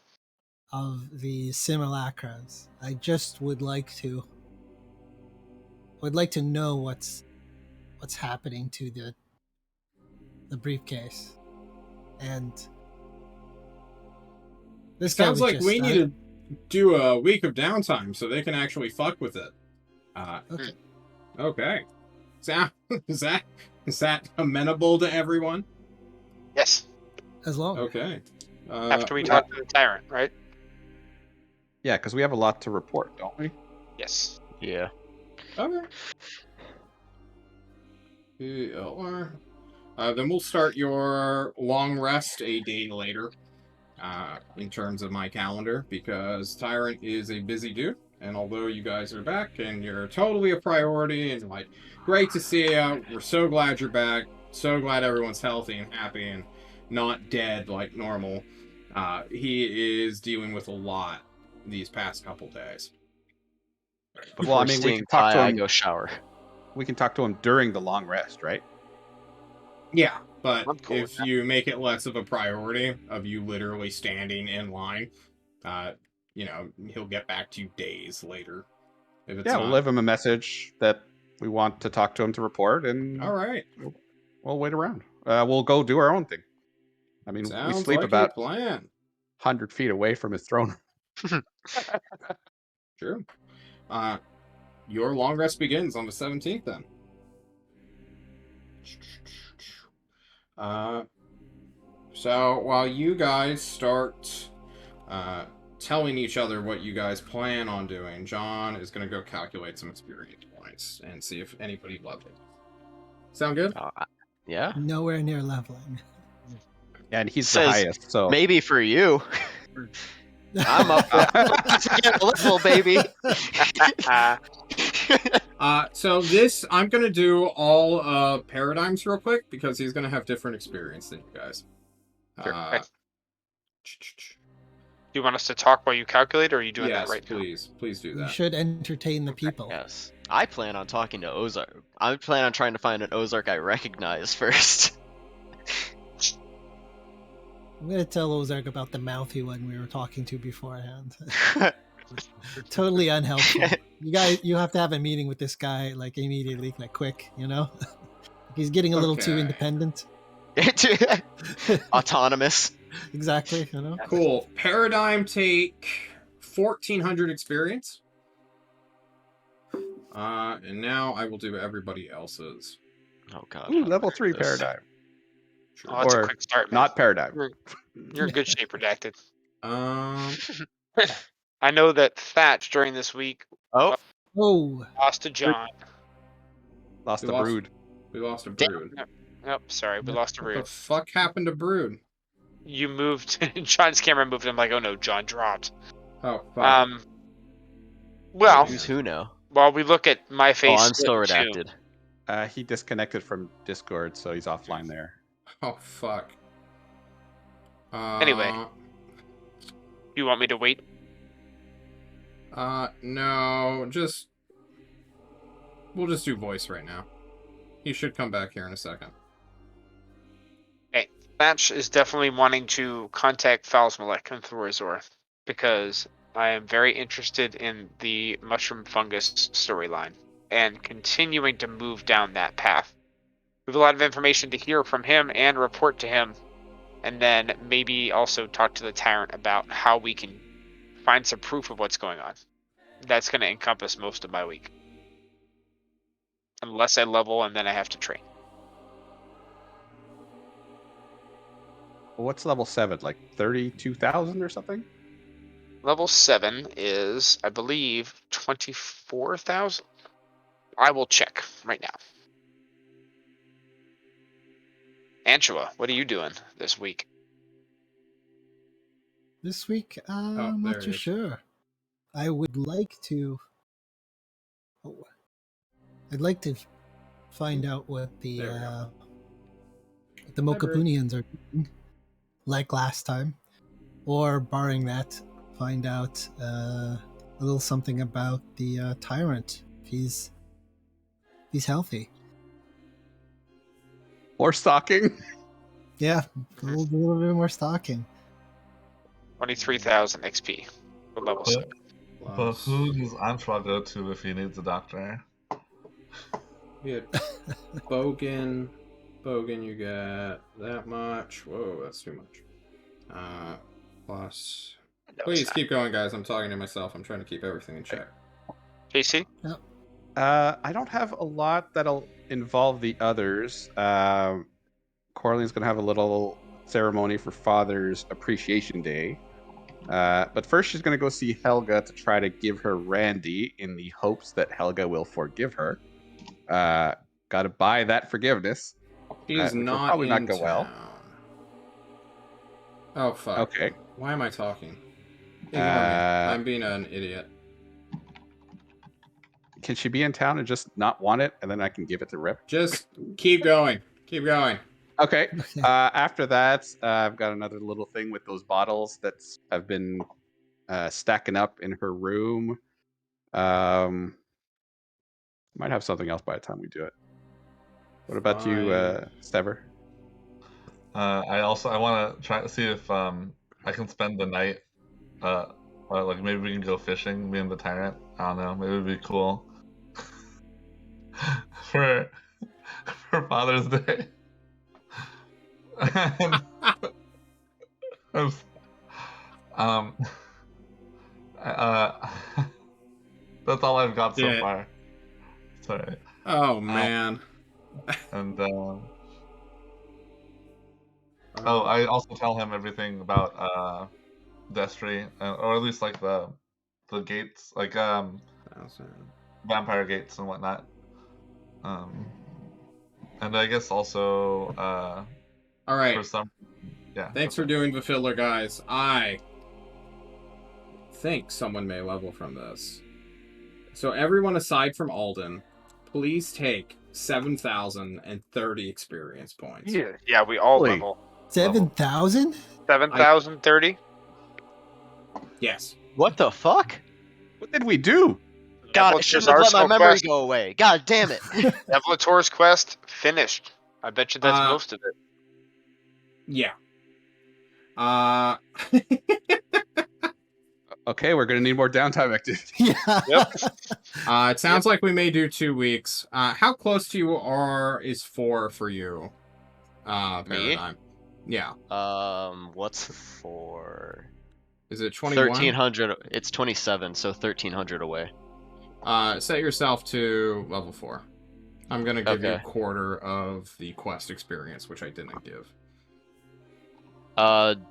of the simulacras. I just would like to know what's happening to the briefcase, and this guy Sounds was like just, we need to do a week of downtime so they can actually fuck with it. Okay. Okay. Is that amenable to everyone? Yes. As long. Okay. After we talk to the tyrant, right? Yeah, because we have a lot to report, don't we? Yes. Yeah. Okay. PLR. Then we'll start your long rest a day later, in terms of my calendar, because Tyrant is a busy dude, and although you guys are back and you're totally a priority, and like, great to see you, we're so glad you're back, so glad everyone's healthy and happy and not dead like normal, he is dealing with a lot these past couple days. Before Well, I mean, we seeing can talk to Ty, I him. go shower. We can talk to him during the long rest, right? Yeah, but I'm cool with if that. you make it less of a priority of you literally standing in line, he'll get back to you days later. If it's Yeah, not... we'll leave him a message that we want to talk to him to report, and All right. we'll wait around. We'll go do our own thing. I mean, we Sounds sleep like about a plan. 100 feet away from his throne. Sure. Your long rest begins on the 17th then. So while you guys start telling each other what you guys plan on doing, John is going to go calculate some experience points and see if anybody loved it. Sound good? Yeah. Nowhere near leveling. And he's the Says highest, so maybe for you. I'm up to get a level, baby. So this, I'm going to do all paradigms real quick because he's going to have different experience than you guys. Sure. Okay. Do you want us to talk while you calculate, or are you doing yes, that right now? Please do You that. should entertain the people. Yes. I plan on talking to Ozark. I plan on trying to find an Ozark I recognize first. I'm gonna tell Ozark about the mouthy one we were talking to beforehand. Totally unhelpful. You have to have a meeting with this guy like immediately, like quick. He's getting a little too Okay. independent. Autonomous. Exactly. Cool. Paradigm take 1,400 experience. And now I will do everybody else's. Oh god. ooh, level 3 This. paradigm. Sure. Oh, that's a Or quick start, man. not paradigm. You're in good shape, redacted. I know that Thatch during this week Oh, lost to John. Lost We the lost- brood. We lost a Brood. Nope, sorry, we lost a What the Brood. fuck happened to Brood? You moved. John's camera moved. I'm like, oh no, John dropped. Oh, fuck. Well, who's who now? while we look at my face. Oh, I'm still split in two, redacted. He disconnected from Discord, so he's offline there. Oh, fuck. Anyway. Do you want me to wait? No, we'll just do voice right now. He should come back here in a second. Thatch is definitely wanting to contact Falsmalek and Thorazor because I am very interested in the mushroom fungus storyline and continuing to move down that path. We have a lot of information to hear from him and report to him, and then maybe also talk to the tyrant about how we can find some proof of what's going on. That's going to encompass most of my week. Unless I level and then I have to train. What's level 7? Like 32,000 or something? Level 7 is, I believe, 24,000. I will check right now. Anshua, what are you doing this week? This week, I'm there not it too is. sure. I would like to. I'd like to find out what the There we go. Mokapunians are doing, like last time, or barring that, find out a little something about the tyrant. If he's healthy. Or stalking? Yeah, a little bit more stalking. 23,000 XP for level 7. But who does Anshua go to if he needs a doctor? We had Bogan, Bogan, you get that much. Whoa, that's too much. Plus. No, Please it's not. keep going, guys. I'm talking to myself. I'm trying to keep everything in check. JC? I don't have a lot that'll involve the others. Corlene's going to have a little ceremony for Father's Appreciation Day. But first, she's going to go see Helga to try to give her Randy in the hopes that Helga will forgive her. Got to buy that forgiveness. He's which will not probably not in go town. well. Oh, fuck. Okay. Why am I talking? Ignore me. I'm being an idiot. Can she be in town and just not want it, and then I can give it to Rip? Just keep going. Keep going. Okay. After that, I've got another little thing with those bottles that have been stacking up in her room. Might have something else by the time we do it. What about you, Sever? I want to try to see if I can spend the night. Like maybe we can go fishing, me and the tyrant. I don't know. Maybe it'd be cool for Father's Day. And, um, that's all I've got so Yeah. far. Sorry. Oh, man. And I also tell him everything about Destry, or at least like the gates, like vampire gates and whatnot. And I guess also All right. for some, yeah. Thanks for doing the filler, guys. I think someone may level from this. So everyone aside from Alden, please take 7,030 experience points. Yeah, we all Holy. level. 7,000? 7,030? Yes. What the fuck? What did we do? God, I Devlator's shouldn't have let my Arsenal memory quest. go away. God damn it. Devlator's quest finished. I bet you that's most of it. Yeah. Okay, we're gonna need more downtime activity. Yeah. Yep. It sounds like we may do 2 weeks. How close to you is 4 for you? Paradigm. Yeah. What's 4? Is it 21? 1,300. It's 27, so 1,300 away. Set yourself to level 4. I'm gonna give you a Okay. quarter of the quest experience, which I didn't give.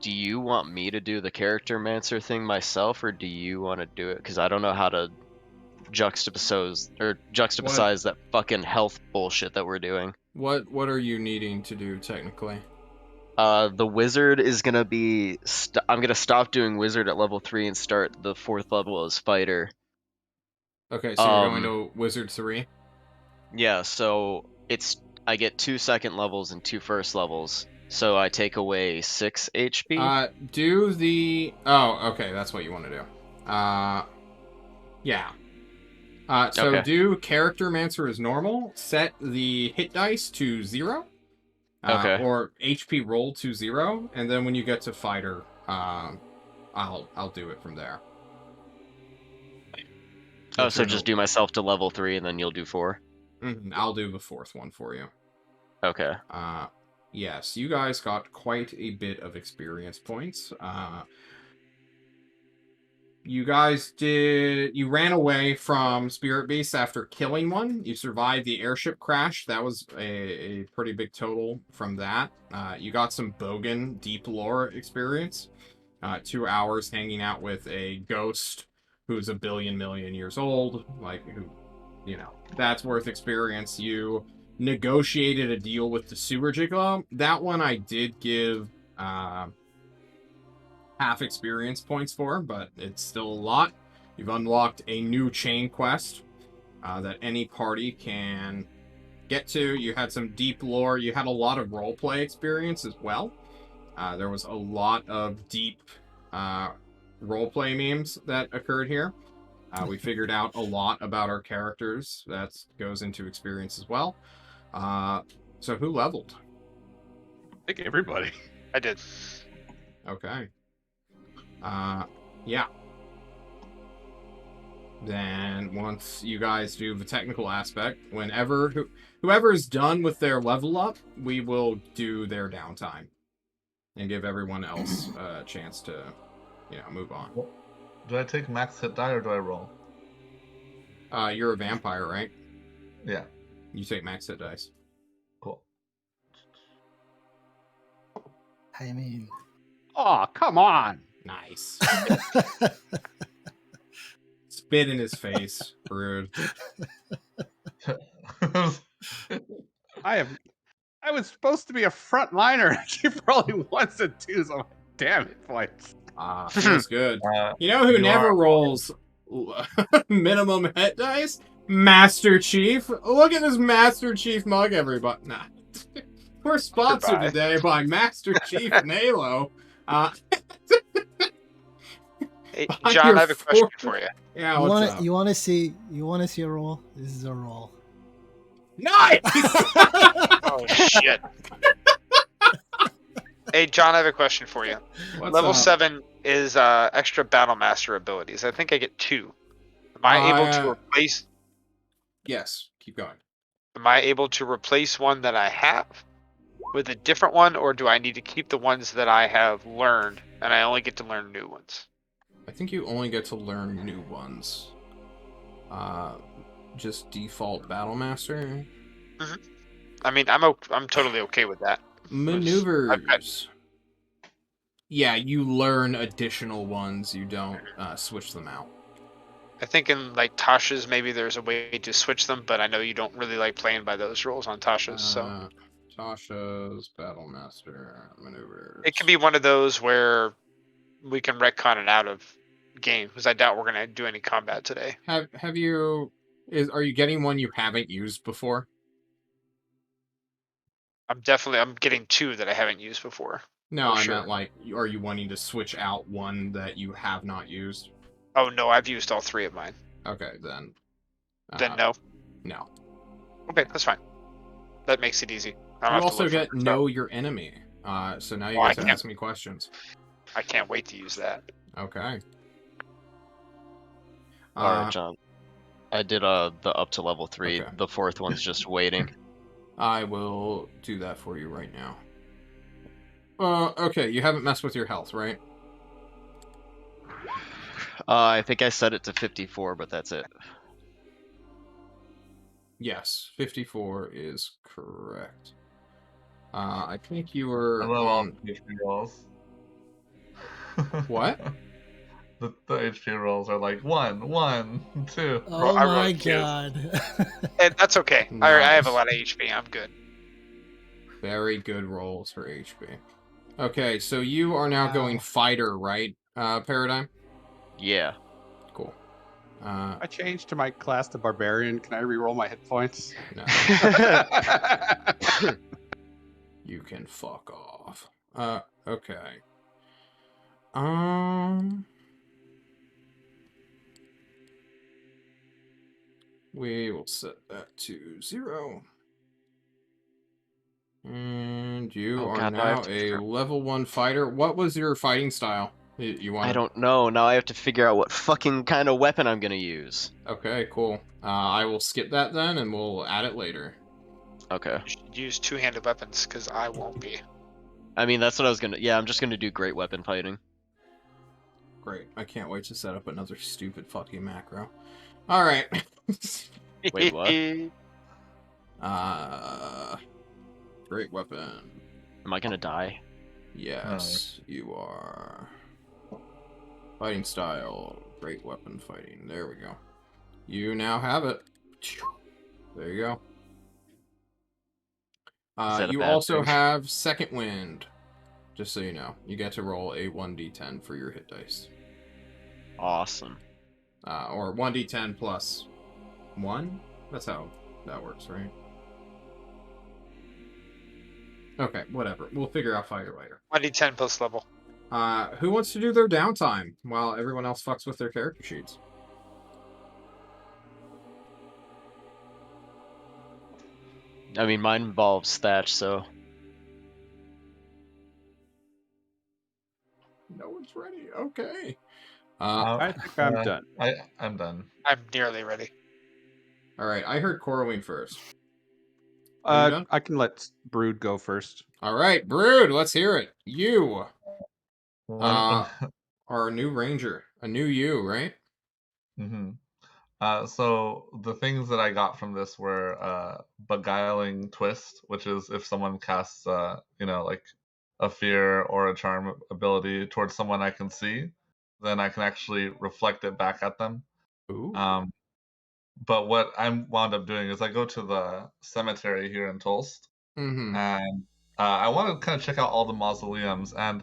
Do you want me to do the character mancer thing myself, or do you want to do it? Because I don't know how to juxtapose that fucking health bullshit that we're doing. What are you needing to do technically? The wizard is gonna be. I'm gonna stop doing wizard at level 3 and start the 4th level as fighter. Okay, so you're going to Wizard 3? Yeah, so I get 2 second levels and 2 first levels. So I take away 6 HP. Do the... Oh, okay, that's what you want to do. Yeah. So Okay. do Character Mancer as normal, set the hit dice to 0, Okay. or HP roll to 0, and then when you get to Fighter, I'll do it from there. Oh, so just do myself to level 3 and then you'll do 4? I'll do the 4th one for you. Okay. Yes, you guys got quite a bit of experience points. You guys you ran away from Spirit Beasts after killing one. You survived the airship crash. That was a pretty big total from that. You got some Bogan deep lore experience. 2 hours hanging out with a ghost who's a million years old. That's worth experience. You negotiated a deal with the sewer gigolo. That one I did give half experience points for, but it's still a lot. You've unlocked a new chain quest that any party can get to. You had some deep lore. You had a lot of roleplay experience as well. There was a lot of deep roleplay memes that occurred here. We figured out a lot about our characters. That goes into experience as well. So who leveled? I think everybody. I did. Okay. Yeah. then once you guys do the technical aspect, whoever is done with their level up, we will do their downtime and give everyone else a chance to, move on. Do I take max hit die or do I roll? You're a vampire, right? Yeah. You take max hit dice. Cool. I mean, Oh, come on. Nice. Spit in his face. Rude. I was supposed to be a frontliner. I keep rolling ones and twos. I'm like, damn it, points. Feels good. Uh, You know who you never are- rolls minimum hit dice? Master Chief. Look at this Master Chief mug, everybody. Nah. We're sponsored Goodbye. today by Master Chief and Halo. Hey, On John, your I have a question fourth- for you. Yeah, what's up? you want to see a roll? This is a roll. Nice! Oh shit. Hey, John, I have a question for you. What's Level up? 7 is extra Battle Master abilities. I think I get 2. Am I able to replace? Yes, keep going. Am I able to replace one that I have with a different one, or do I need to keep the ones that I have learned, and I only get to learn new ones? I think you only get to learn new ones. Just default Battlemaster. I mean, I'm totally okay with that. Maneuvers. Yeah, you learn additional ones. You don't switch them out. I think in like Tasha's, maybe there's a way to switch them, but I know you don't really like playing by those rules on Tasha's, so Tasha's Battlemaster maneuvers. it could be one of those where we can retcon it out of game, because I doubt we're gonna do any combat today. Have you? Are you getting one you haven't used before? I'm getting 2 that I haven't used before. No, For I sure. meant like, are you wanting to switch out one that you have not used? Oh no, I've used all 3 of mine. Okay, then. Then no. No. Okay, that's fine. That makes it easy. I don't You have to also look for get more know your enemy. So now you Oh, get I to can't- ask me questions. stuff. I can't wait to use that. Okay. Alright, John. I did the up to level 3. Okay. The 4th one's just waiting. I will do that for you right now. Okay, you haven't messed with your health, right? I think I set it to 54, but that's it. Yes, 54 is correct. I think you were I love all on... the HP rolls. What? The HP rolls are like 1, 1, 2. Oh I my rolled 2. god. And that's okay. I have a Nice. lot of HP. I'm good. Very good rolls for HP. Okay, so you are now Wow. going fighter, right, Paradigm? Yeah. Cool. I changed to my class to barbarian. Can I re-roll my hit points? No. You can fuck off. Okay. We will set that to 0. And you Oh, are God, now I have now to a figure- level 1 fighter. What was your fighting style? You want? I don't know. Now I have to figure out what fucking kind of weapon I'm gonna use. Okay, cool. I will skip that then, and we'll add it later. Okay. You should use 2-handed weapons, because I won't be. I mean, that's what I was gonna... Yeah, I'm just gonna do great weapon fighting. Great. I can't wait to set up another stupid fucking macro. All right. Wait, what? Great weapon. Am I gonna die? Yes, you are. Fighting style. Great weapon fighting. There we go. You now have it. There you go. Is that a You bad also thing? have second wind. Just so you know, you get to roll a 1d10 for your hit dice. Awesome. Or 1d10 plus 1? That's how that works, right? Okay, whatever. We'll figure out fighter later. 1d10 plus level. Who wants to do their downtime while everyone else fucks with their character sheets? I mean, mine involves Thatch, so... No one's ready. Okay. I think I'm done. I'm done. I'm nearly ready. All right, I heard Corwin first. Are you done? I can let Brood go first. All right, Brood, let's hear it. You One, are a new ranger, a new you, right? hmm So the things that I got from this were beguiling twist, which is if someone casts, like a fear or a charm ability towards someone I can see, then I can actually reflect it back at them. Ooh. But what I'm wound up doing is I go to the cemetery here in Tulst, Mm-hmm. and I want to kind of check out all the mausoleums. And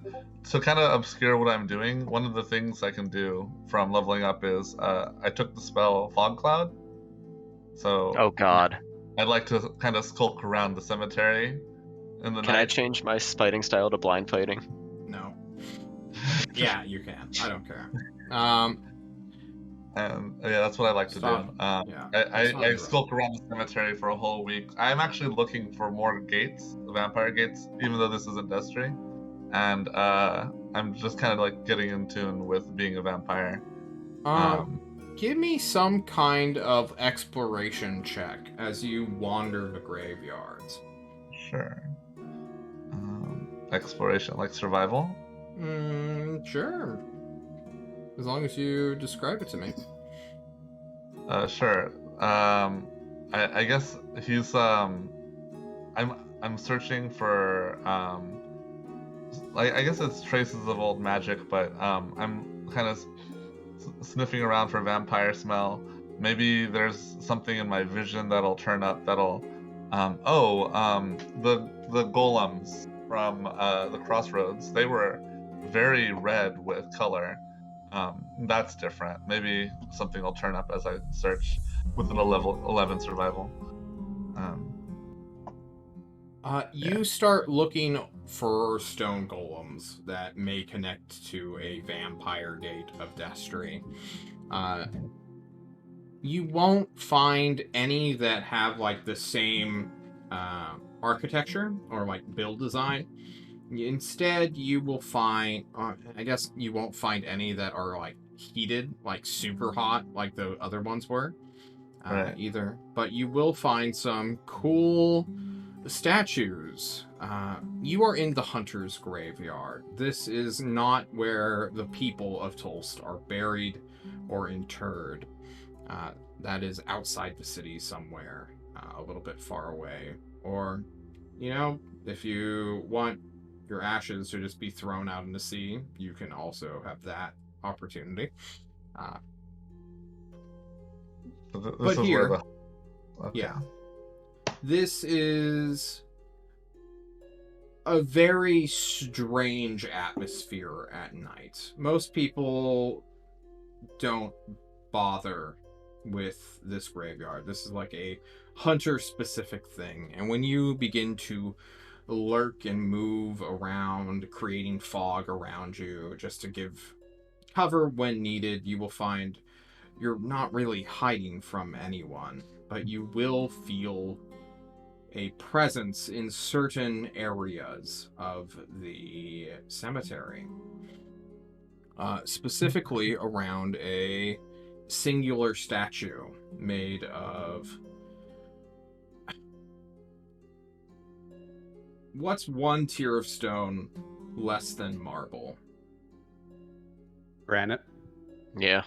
to kind of obscure what I'm doing, one of the things I can do from leveling up is I took the spell Fog Cloud. So Oh God. I'd like to kind of skulk around the cemetery in the Can I night. change my fighting style to blind fighting? No. Yeah, you can. I don't care. And yeah, that's what I like to do. Yeah. I Stop. skulk around the cemetery for a whole week. I'm actually looking for more gates, vampire gates, even though this isn't Destry. And I'm just kind of like getting in tune with being a vampire. Give me some kind of exploration check as you wander the graveyards. Sure. Exploration, like survival? Sure. As long as you describe it to me. Sure. I guess he's I'm searching for I guess it's traces of old magic, but I'm kind of sniffing around for vampire smell. Maybe there's something in my vision that'll turn up that'll the golems from the crossroads, they were very red with color. That's different. Maybe something will turn up as I search within a level 11 survival. You start looking for stone golems that may connect to a vampire gate of Destry. You won't find any that have like the same architecture or like build design. Instead, you will find, I guess you won't find any that are like heated, like super hot, like the other ones were, Right. either. But you will find some cool statues. You are in the Hunter's Graveyard. This is not where the people of Tulst are buried or interred. That is outside the city somewhere, a little bit far away. Or, if you want your ashes to just be thrown out in the sea, you can also have that opportunity. This is here, where okay. Yeah, this is a very strange atmosphere at night. Most people don't bother with this graveyard. This is like a hunter-specific thing, and when you begin to lurk and move around, creating fog around you just to give cover when needed, you will find you're not really hiding from anyone, but you will feel a presence in certain areas of the cemetery. Specifically around a singular statue made of... What's one tier of stone less than marble? Granite. Yeah.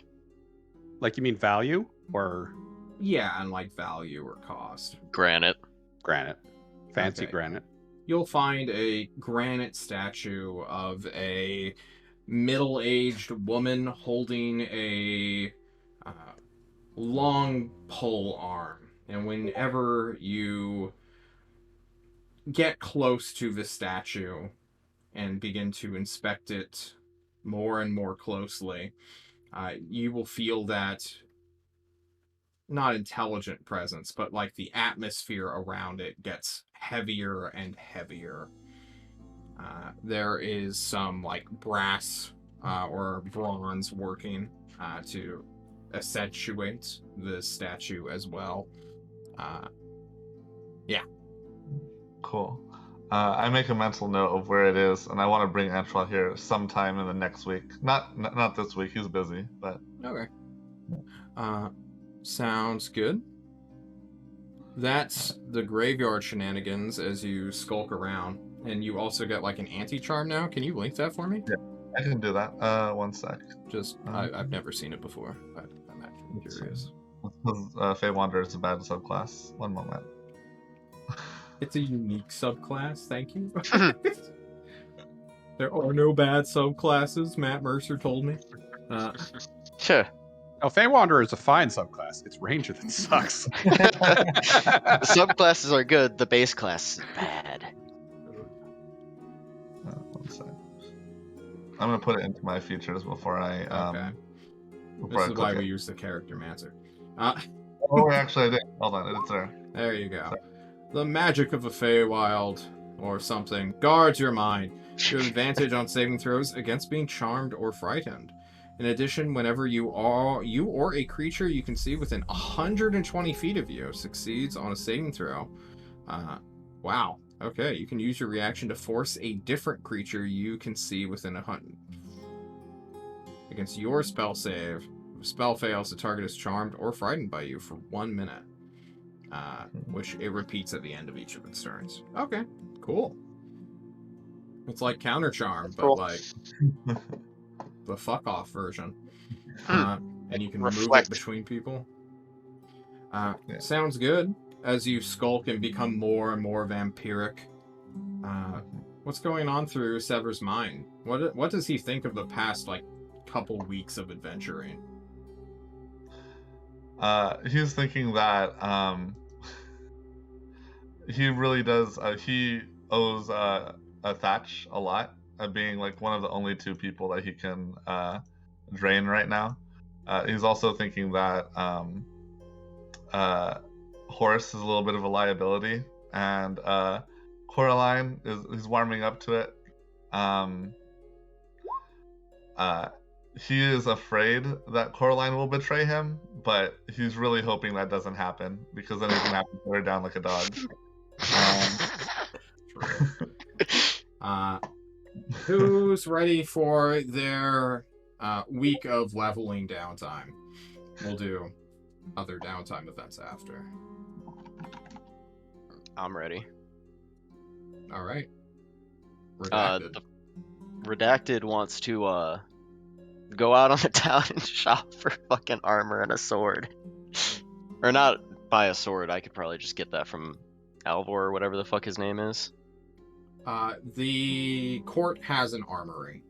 Like you mean value or Yeah, and like value or cost. Granite. granite? Fancy Okay. granite. You'll find a granite statue of a middle-aged woman holding a long pole arm. And whenever you get close to the statue and begin to inspect it more and more closely, you will feel that not intelligent presence, but like the atmosphere around it gets heavier and heavier. There is some like brass or bronze working to accentuate the statue as well. Yeah. Cool. I make a mental note of where it is, and I want to bring Antral here sometime in the next week. Not this week. He's busy, but Okay. Sounds good. That's the graveyard shenanigans as you skulk around. And you also get like an anti-charm now. Can you link that for me? Yeah, I can do that. 1 sec. Just, I've never seen it before, but I'm actually curious. Because Fey Wanderer is a bad subclass. 1 moment. It's a unique subclass, thank you. There are no bad subclasses, Matt Mercer told me. Sure. Oh, Fey Wanderer is a fine subclass. It's Ranger that sucks. The subclasses are good. The base class is bad. 1 sec. I'm gonna put it into my features before I Okay. before This I is why click we it. use the character mancer. Oh, actually, I did. Hold on, it's there. There you go. The magic of a Feywild or something guards your mind. You have advantage on saving throws against being charmed or frightened. In addition, whenever you or a creature you can see within 120 feet of you succeeds on a saving throw. Wow. Okay, you can use your reaction to force a different creature you can see within 100 against your spell save. If a spell fails, the target is charmed or frightened by you for 1 minute. Which it repeats at the end of each of its turns. Okay, cool. It's like counter charm, but Cool. like the fuck off version. And you can move it Reflect. between people. Yeah. Sounds good. As you skulk and become more and more vampiric. What's going on through Sever's mind? What does he think of the past like couple weeks of adventuring? He's thinking that he really does. He owes Thatch a lot, being like one of the only 2 people that he can drain right now. He's also thinking that Horse is a little bit of a liability, and Coraline is warming up to it. He is afraid that Coraline will betray him, but he's really hoping that doesn't happen, because then he's gonna have to put her down like a dog. Who's ready for their week of leveling downtime? We'll do other downtime events after. I'm ready. All right. Redacted. The Redacted wants to go out on the town and shop for fucking armor and a sword. Or not buy a sword. I could probably just get that from Alvor or whatever the fuck his name is. The court has an armory.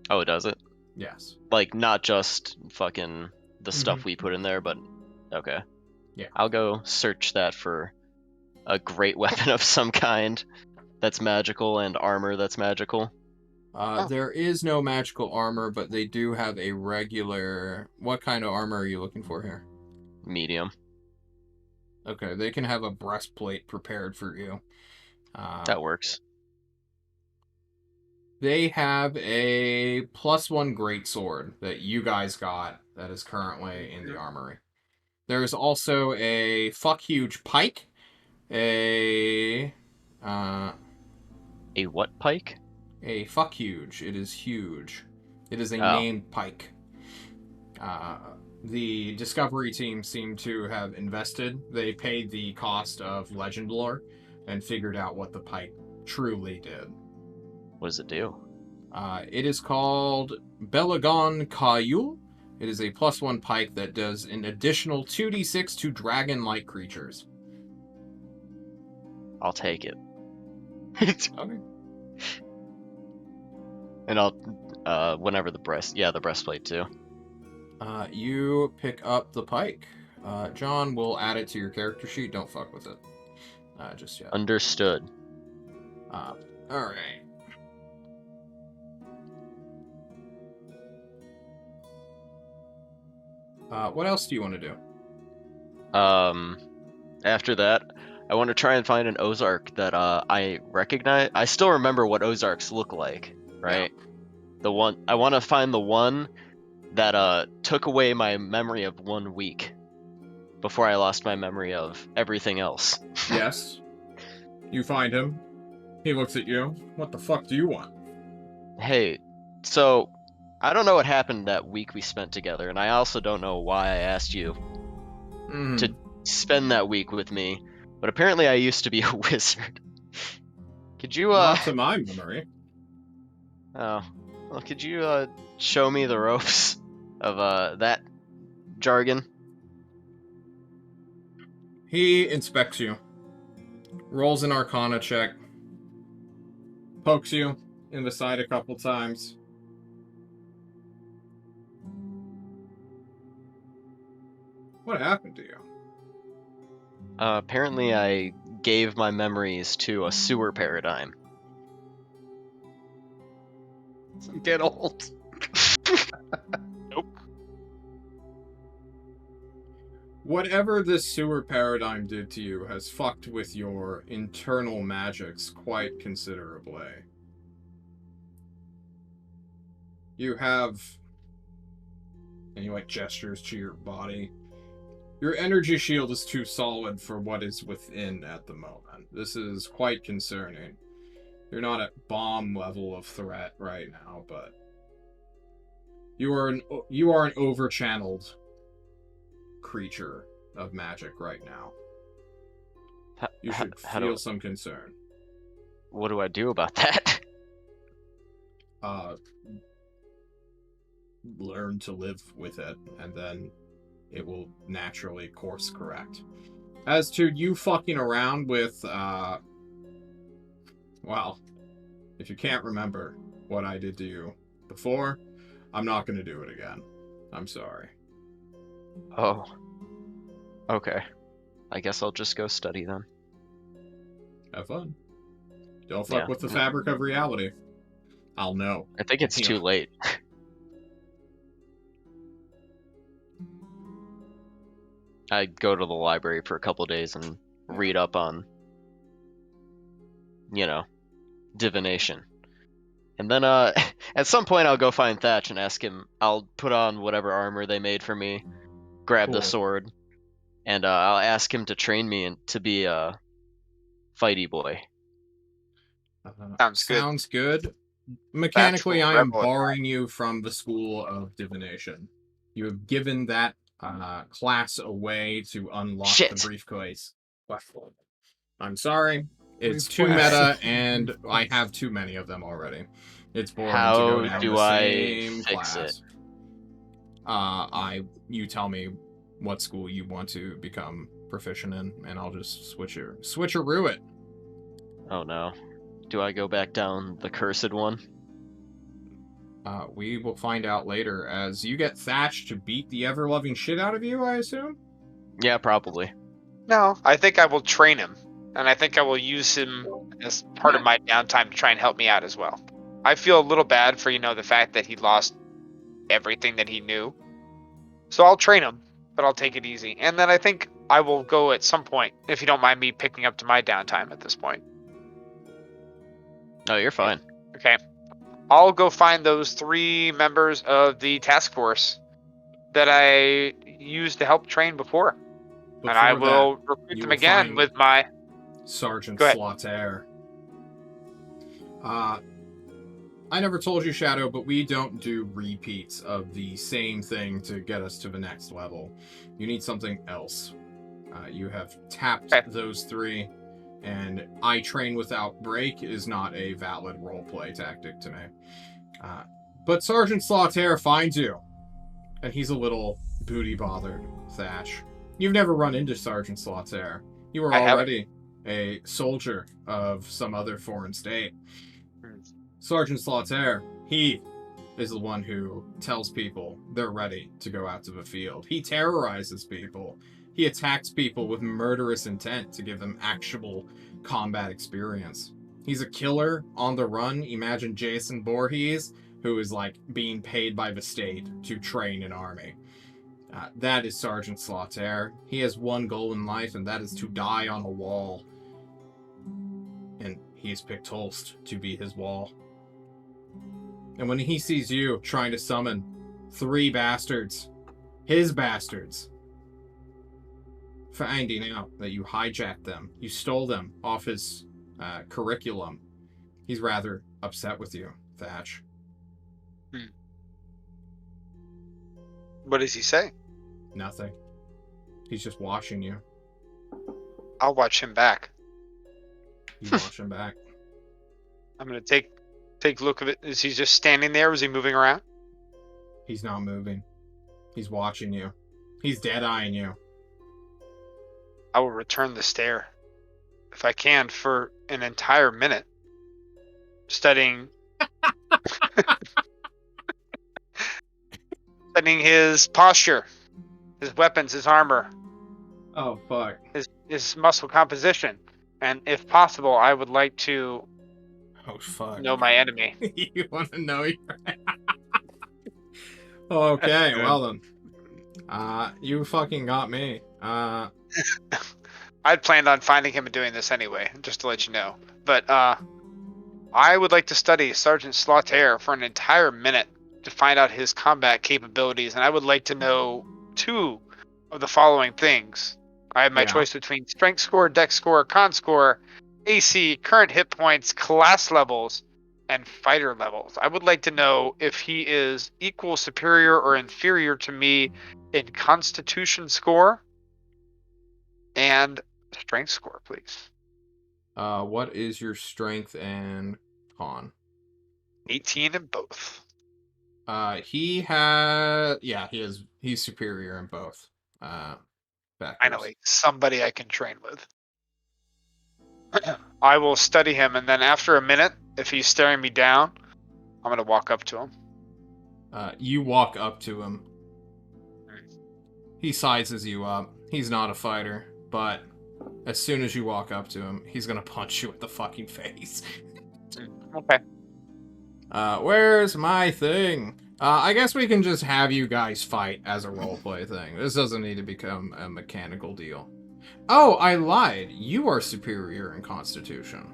Oh, does it? Yes. Like, not just fucking the stuff we put in there, but okay. Yeah. I'll go search that for a great weapon of some kind that's magical and armor that's magical. There is no magical armor, but they do have a regular... What kind of armor are you looking for here? Medium. Okay, they can have a breastplate prepared for you. That works. They have a +1 greatsword that you guys got that is currently in the armory. There's also a fuck huge pike. A what pike? A fuck huge. It is huge. It is a Oh. named pike. The Discovery team seemed to have invested. They paid the cost of legend lore and figured out what the pike truly did. What does it do? It is called Belagon Kayul. It is a +1 pike that does an additional 2d6 to dragon-like creatures. I'll take it. Okay. And I'll, whenever the breastplate too. You pick up the pike. John will add it to your character sheet. Don't fuck with it. Just yet. Understood. Alright. What else do you want to do? After that, I want to try and find an Ozark that I recognize. I still remember what Ozarks look like, right? Yeah. The one I want to find the one that took away my memory of 1 week before I lost my memory of everything else. Yes. You find him. He looks at you. What the fuck do you want? Hey, so I don't know what happened that week we spent together, and I also don't know why I asked you to spend that week with me, but apparently I used to be a wizard. Could you, Not to my memory. Oh, well, could you, show me the ropes of, that jargon? He inspects you. Rolls an Arcana check. Pokes you in the side a couple times. What happened to you? Apparently I gave my memories to a sewer paradigm. Get old. Nope. Whatever this sewer paradigm did to you has fucked with your internal magics quite considerably. You have... And he, like, gestures to your body. Your energy shield is too solid for what is within at the moment. This is quite concerning. You're not at bomb level of threat right now, but... You are an over-channeled creature of magic right now. You should feel some concern. What do I do about that? Learn to live with it, and then it will naturally course correct. As to you fucking around with, well, if you can't remember what I did to you before, I'm not going to do it again. I'm sorry. Oh. Okay. I guess I'll just go study then. Have fun. Don't fuck with the fabric of reality. I'll know. I think it's too late. I go to the library for a couple days and read up on, divination. And then, at some point I'll go find Thatch and ask him, I'll put on whatever armor they made for me, grab the sword, and I'll ask him to train me to be a fighty boy. Sounds good. Mechanically, I am barring you from the School of Divination. You have given that class away to unlock the briefcase. I'm sorry. It's too meta, and I have too many of them already. It's boring to go down the same class. You tell me what school you want to become proficient in, and I'll just switcheroo it. Oh no. Do I go back down the cursed one? We will find out later, as you get Thatch to beat the ever-loving shit out of you, I assume? Yeah, probably. No, I think I will train him, and I think I will use him as part of my downtime to try and help me out as well. I feel a little bad for, the fact that he lost everything that he knew. So I'll train him, but I'll take it easy. And then I think I will go at some point, if you don't mind me picking up to my downtime at this point. No, you're fine. Okay. I'll go find those 3 members of the task force that I used to help train before. And I will recruit them again with my... Sergeant Slaughter. I never told you, Shadow, but we don't do repeats of the same thing to get us to the next level. You need something else. You have tapped those 3, and I train without break is not a valid roleplay tactic to me. But Sergeant Slaughter finds you, and he's a little booty-bothered, Thatch. You've never run into Sergeant Slaughter. You were already a soldier of some other foreign state. Sergeant Slaughter, he is the one who tells people they're ready to go out to the field. He terrorizes people. He attacks people with murderous intent to give them actual combat experience. He's a killer on the run. Imagine Jason Voorhees, who is like being paid by the state to train an army. That is Sergeant Slaughter. He has one goal in life, and that is to die on a wall. And he's picked Holst to be his wall. And when he sees you trying to summon 3 bastards, his bastards, finding out that you hijacked them, you stole them off his curriculum, He's rather upset with you, Thatch. What does he say? Nothing. He's just watching you. I'll watch him back. You watch him back. I'm gonna take a look at it. Is he just standing there? Is he moving around? He's not moving. He's watching you. He's dead-eyeing you. I will return the stare, if I can, for an entire minute, studying studying his posture, his weapons, his armor, Oh, fuck. his muscle composition, and if possible, I would like to Oh, fuck. know my enemy. You want to know your... Okay, Good. well then. You fucking got me. I'd planned on finding him and doing this anyway, just to let you know. But I would like to study Sergeant Slaughter for an entire minute to find out his combat capabilities, and I would like to know 2 of the following things. I have my Yeah. choice between strength score, dex score, con score, AC, current hit points, class levels, and fighter levels. I would like to know if he is equal, superior, or inferior to me in constitution score and strength score, please. What is your strength and con? 18 in both. He's superior in both. Finally, somebody I can train with. I will study him, and then after a minute, if he's staring me down, I'm gonna walk up to him. You walk up to him. He sizes you up. He's not a fighter, but as soon as you walk up to him, he's gonna punch you in the fucking face. Okay. Where's my thing? I guess we can just have you guys fight as a roleplay thing. This doesn't need to become a mechanical deal. Oh, I lied. You are superior in Constitution.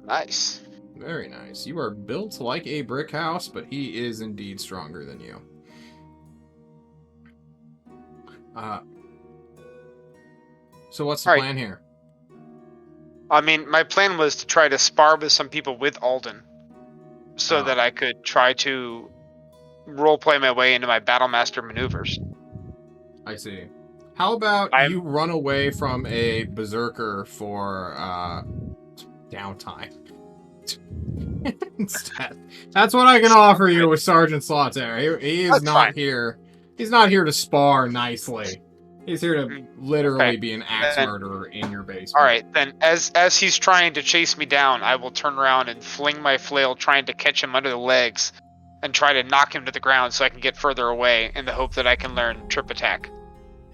Nice. Very nice. You are built like a brick house, but he is indeed stronger than you. So what's the All right. plan here? I mean, my plan was to try to spar with some people with Alden, so Oh. that I could try to roleplay my way into my Battlemaster maneuvers. I see. How about you run away from a berserker for downtime? Instead. That's what I can offer you with Sergeant Slaughter. He is That's not fine. here. He's not here to spar nicely. He's here to literally Okay. be an axe Then- murderer in your basement. All right, then as he's trying to chase me down, I will turn around and fling my flail, trying to catch him under the legs, and try to knock him to the ground so I can get further away, in the hope that I can learn trip attack.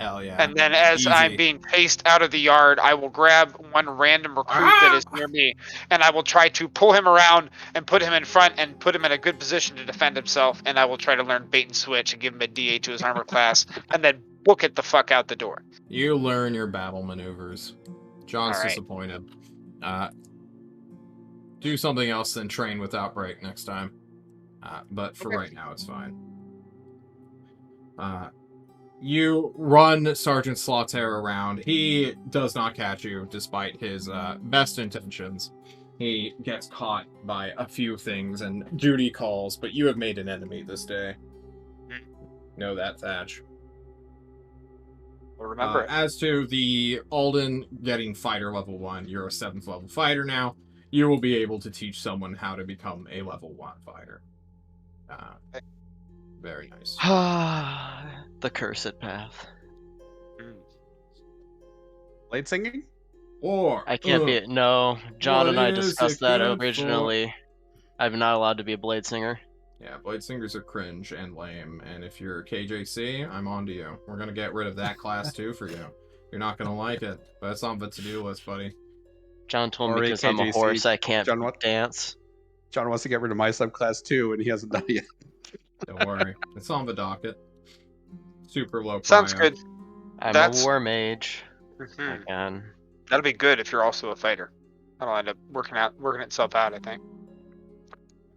Hell yeah. And then as Easy. I'm being paced out of the yard, I will grab one random recruit that is near me, and I will try to pull him around and put him in front and put him in a good position to defend himself, and I will try to learn bait and switch and give him a D8 to his armor class, and then book it the fuck out the door. You learn your battle maneuvers. John's All right. disappointed. Do something else than train without break next time. But for Okay. right now, it's fine. You run Sergeant Slaughter around. He does not catch you, despite his best intentions. He gets caught by a few things and duty calls, but you have made an enemy this day. Know that, Thatch. Well, remember it. As to the Alden getting fighter level 1, you're a 7th level fighter now. You will be able to teach someone how to become a level 1 fighter. Very nice. The cursed path. Blade singing? Or I can't be. No, John and I What is discussed it that good for? originally. I'm not allowed to be a blade singer. Yeah, blade singers are cringe and lame, and if you're KJC, I'm on to you. We're gonna get rid of that class too for you. You're not gonna like it, but it's on the to-do list, buddy. John told me Or because I'm a KJC. horse, I can't John, what? dance. John wants to get rid of my subclass too, and he hasn't done it yet. Don't worry, it's on the docket. Super low. Sounds prio. good. I'm That's- a war mage. Mhm. Again. That'll be good if you're also a fighter. That'll end up working itself out, I think.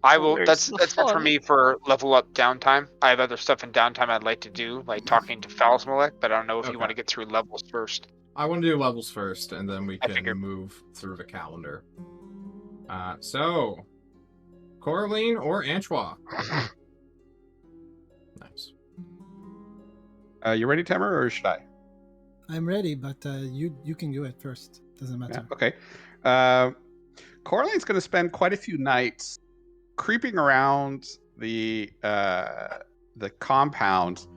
I will. Where's That's the it for fun? me for level up downtime. I have other stuff in downtime I'd like to do, like talking to Falsmalek, but I don't know if you Okay. want to get through levels first. I want to do levels first, and then we I can figured. move through the calendar. So, Coraline or Antoine? Nice. You ready, Tamer, or should I? I'm ready, but you can do it first. Doesn't Yeah. matter. Okay. Coraline's going to spend quite a few nights creeping around the compound,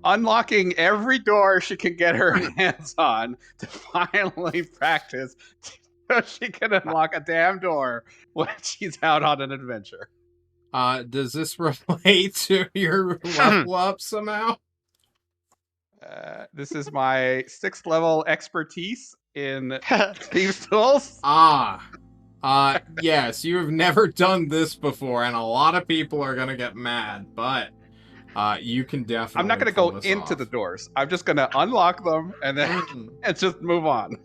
unlocking every door she can get her hands on to finally practice so she can unlock a damn door when she's out on an adventure. Does this relate to your level up somehow? This is my 6th level expertise in thieves' tools. Yes, you have never done this before, and a lot of people are gonna get mad, but you can definitely. I'm not going to go into the doors. I'm just going to unlock them and then and just move on.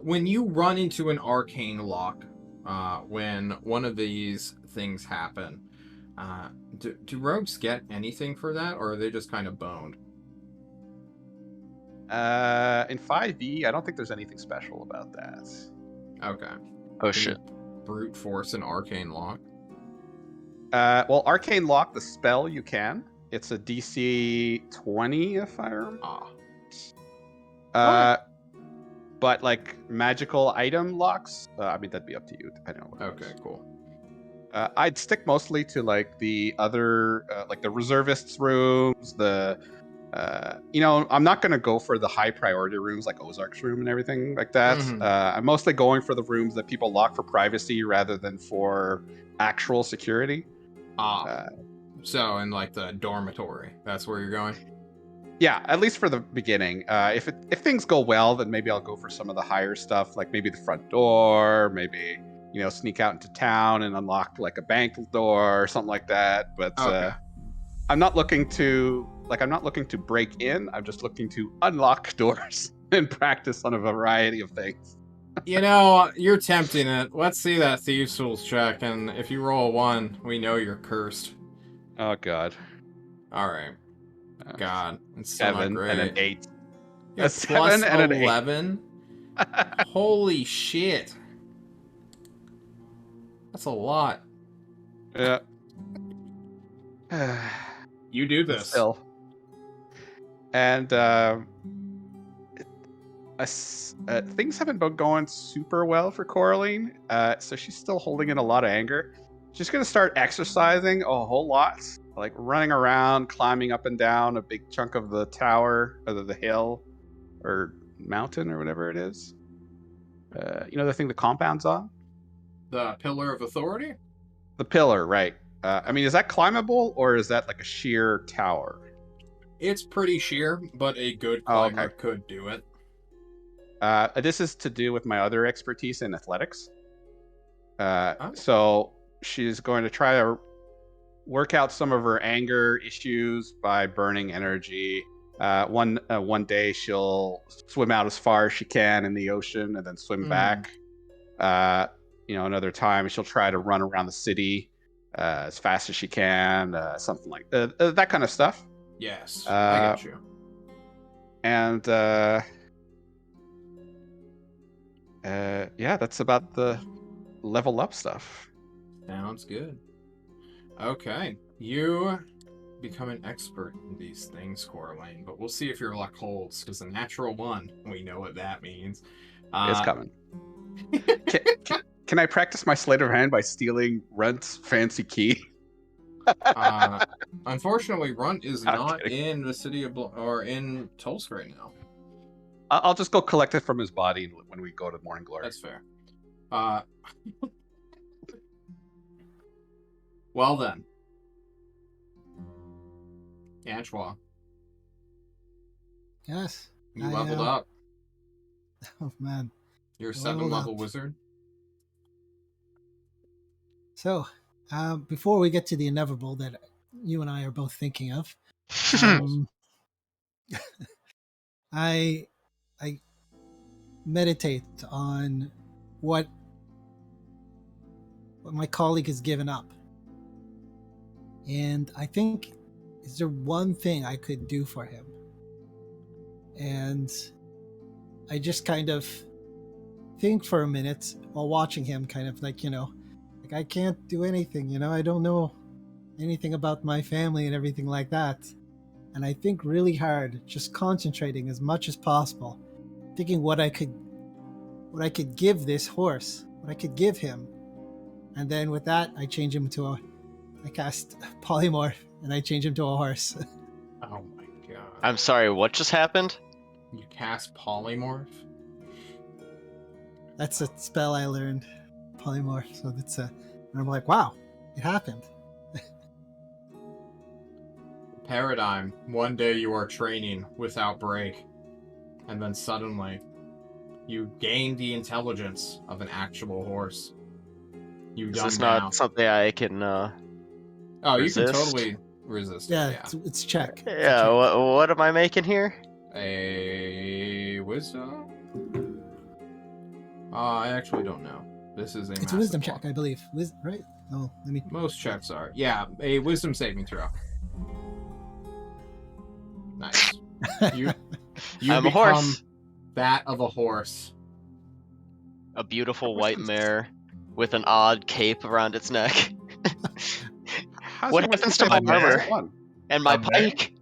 When you run into an arcane lock, when one of these things happen, do rogues get anything for that, or are they just kind of boned? In 5e, I don't think there's anything special about that. Okay. Oh Can shit. you brute force an arcane lock? Well, Arcane Lock, the spell, you can. It's a DC 20, if I remember. But like magical item locks, I mean, that'd be up to you, depending on what. Okay, cool. I'd stick mostly to like the other, like the reservists' rooms, I'm not going to go for the high priority rooms like Ozark's room and everything like that. Mhm. I'm mostly going for the rooms that people lock for privacy rather than for actual security. So in like the dormitory, that's where you're going? Yeah, at least for the beginning. If things go well, then maybe I'll go for some of the higher stuff, like maybe the front door, maybe sneak out into town and unlock like a bank door or something like that. But Okay. I'm not looking to break in. I'm just looking to unlock doors and practice on a variety of things. You're tempting it. Let's see that Thieves' Tools check, and if you roll a 1, we know you're cursed. Oh god. Alright. God, it's still not 7 great. and an 8. You have A 7 and an 8. 11? Holy shit. That's a lot. Yeah. You do this. Still. And things haven't been going super well for Coraline, so she's still holding in a lot of anger. She's going to start exercising a whole lot, like running around, climbing up and down a big chunk of the tower, or the hill, or mountain, or whatever it is. The thing the compound's on? The Pillar of Authority? The pillar, right. Is that climbable, or is that like a sheer tower? It's pretty sheer, but a good climber could do it. This is to do with my other expertise in athletics. So she's going to try to work out some of her anger issues by burning energy. One day she'll swim out as far as she can in the ocean and then swim back. Another time she'll try to run around the city as fast as she can, something like that kind of stuff. Yes, I get you. And that's about the level up stuff. Sounds good. Okay, you become an expert in these things, Coraline, but we'll see if your luck holds, because a natural 1, we know what that means. It's coming. Can I practice my sleight of hand by stealing Runt's fancy key? Unfortunately, Runt is not in the city of or in Tulsk right now. I'll just go collect it from his body when we go to Morning Glory. That's fair. Well then, Antoine. Yes. You leveled up. Oh man. You're a 7-level wizard. So, before we get to the inevitable that you and I are both thinking of, I meditate on what my colleague has given up. And I think, is there one thing I could do for him? And I just kind of think for a minute while watching him, kind of like, like I can't do anything, I don't know anything about my family and everything like that. And I think really hard, just concentrating as much as possible, thinking what I could give this horse, what I could give him. And then with that, I change him to I cast polymorph and I change him to a horse. Oh my god. I'm sorry, what just happened? You cast polymorph? That's a spell I learned, polymorph. So that's and I'm like, wow, it happened. Paradigm. One day you are training without break, and then suddenly you gain the intelligence of an actual horse. You Is dumb this down. not something I can Oh, you can resist? totally resist it, Yeah, yeah. it's check. It's a Yeah, check. what am I making here? A wisdom? I actually don't know. This is a It's a massive wisdom one. check, I believe. Right? Oh, let me. Most checks are. Yeah, a wisdom saving throw. Nice. You I'm a become horse. that of a horse. A beautiful white mare with an odd cape around its neck. How's What your wisdom happens to my saving armor? plus one? And my A mare? pike.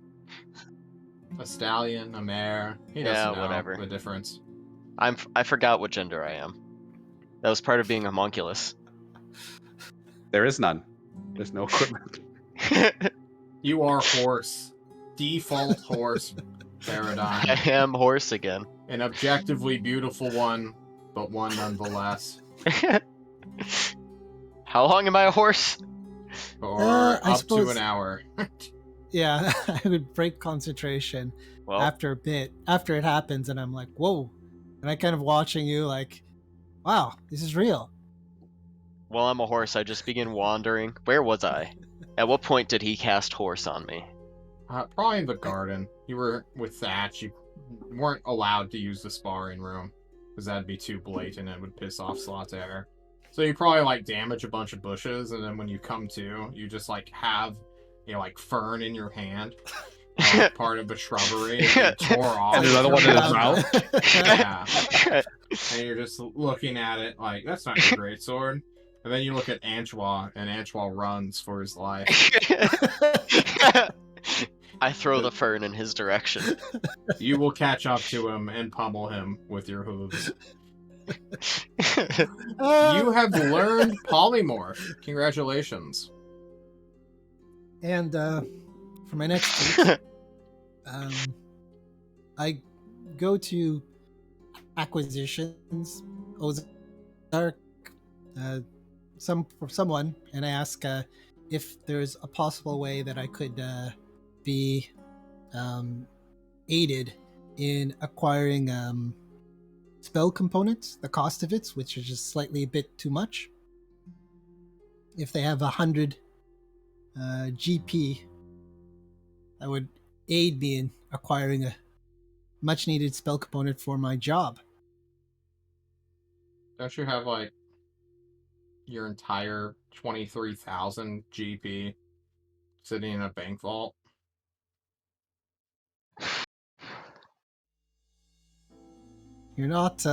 A stallion, a mare. He Yeah, doesn't know whatever. the difference. I forgot what gender I am. That was part of being homunculus. There is none. There's no equipment. You are horse. Default horse paradigm. I am horse again. An objectively beautiful one, but one nonetheless. How long am I a horse? Or I up to suppose- an hour. Yeah, I would break concentration Well, after a bit, after it happens, and I'm like, whoa. And I kind of watching you like, wow, this is real. while I'm a horse, I just begin wandering. Where was I? At what point did he cast horse on me? Probably in the garden. You were with Thatch. You weren't allowed to use the sparring room. Because that'd be too blatant and it would piss off Slaughter. So you probably like damage a bunch of bushes, and then when you come to, you just like have a like fern in your hand. Part of a shrubbery that you tore off. And another one in his mouth. Yeah. And you're just looking at it like, that's not your great sword. And then you look at Antois, and Antois runs for his life. I throw the fern in his direction. You will catch up to him and pummel him with your hooves. You have learned polymorph. Congratulations. And for my next week, I go to acquisitions, Ozark, someone, and I ask if there's a possible way that I could be aided in acquiring spell components, the cost of it, which is just slightly a bit too much. If they have 100 GP, that would aid me in acquiring a much needed spell component for my job. Don't you have like your entire 23,000 GP sitting in a bank vault? You're not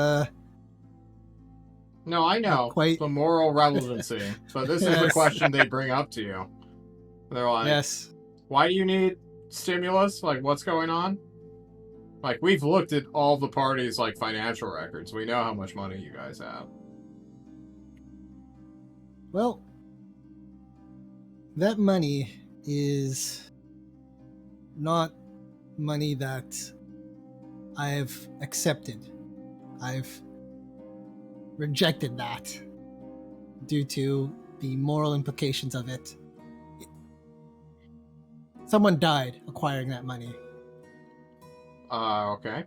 No, I know. quite. The moral relevancy. But this is the Yes. question they bring up to you. They're like, Yes. why do you need stimulus? Like, what's going on? Like, we've looked at all the parties' like financial records. We know how much money you guys have. Well, that money is not money that I've accepted. I've rejected that due to the moral implications of it. Someone died acquiring that money. Okay.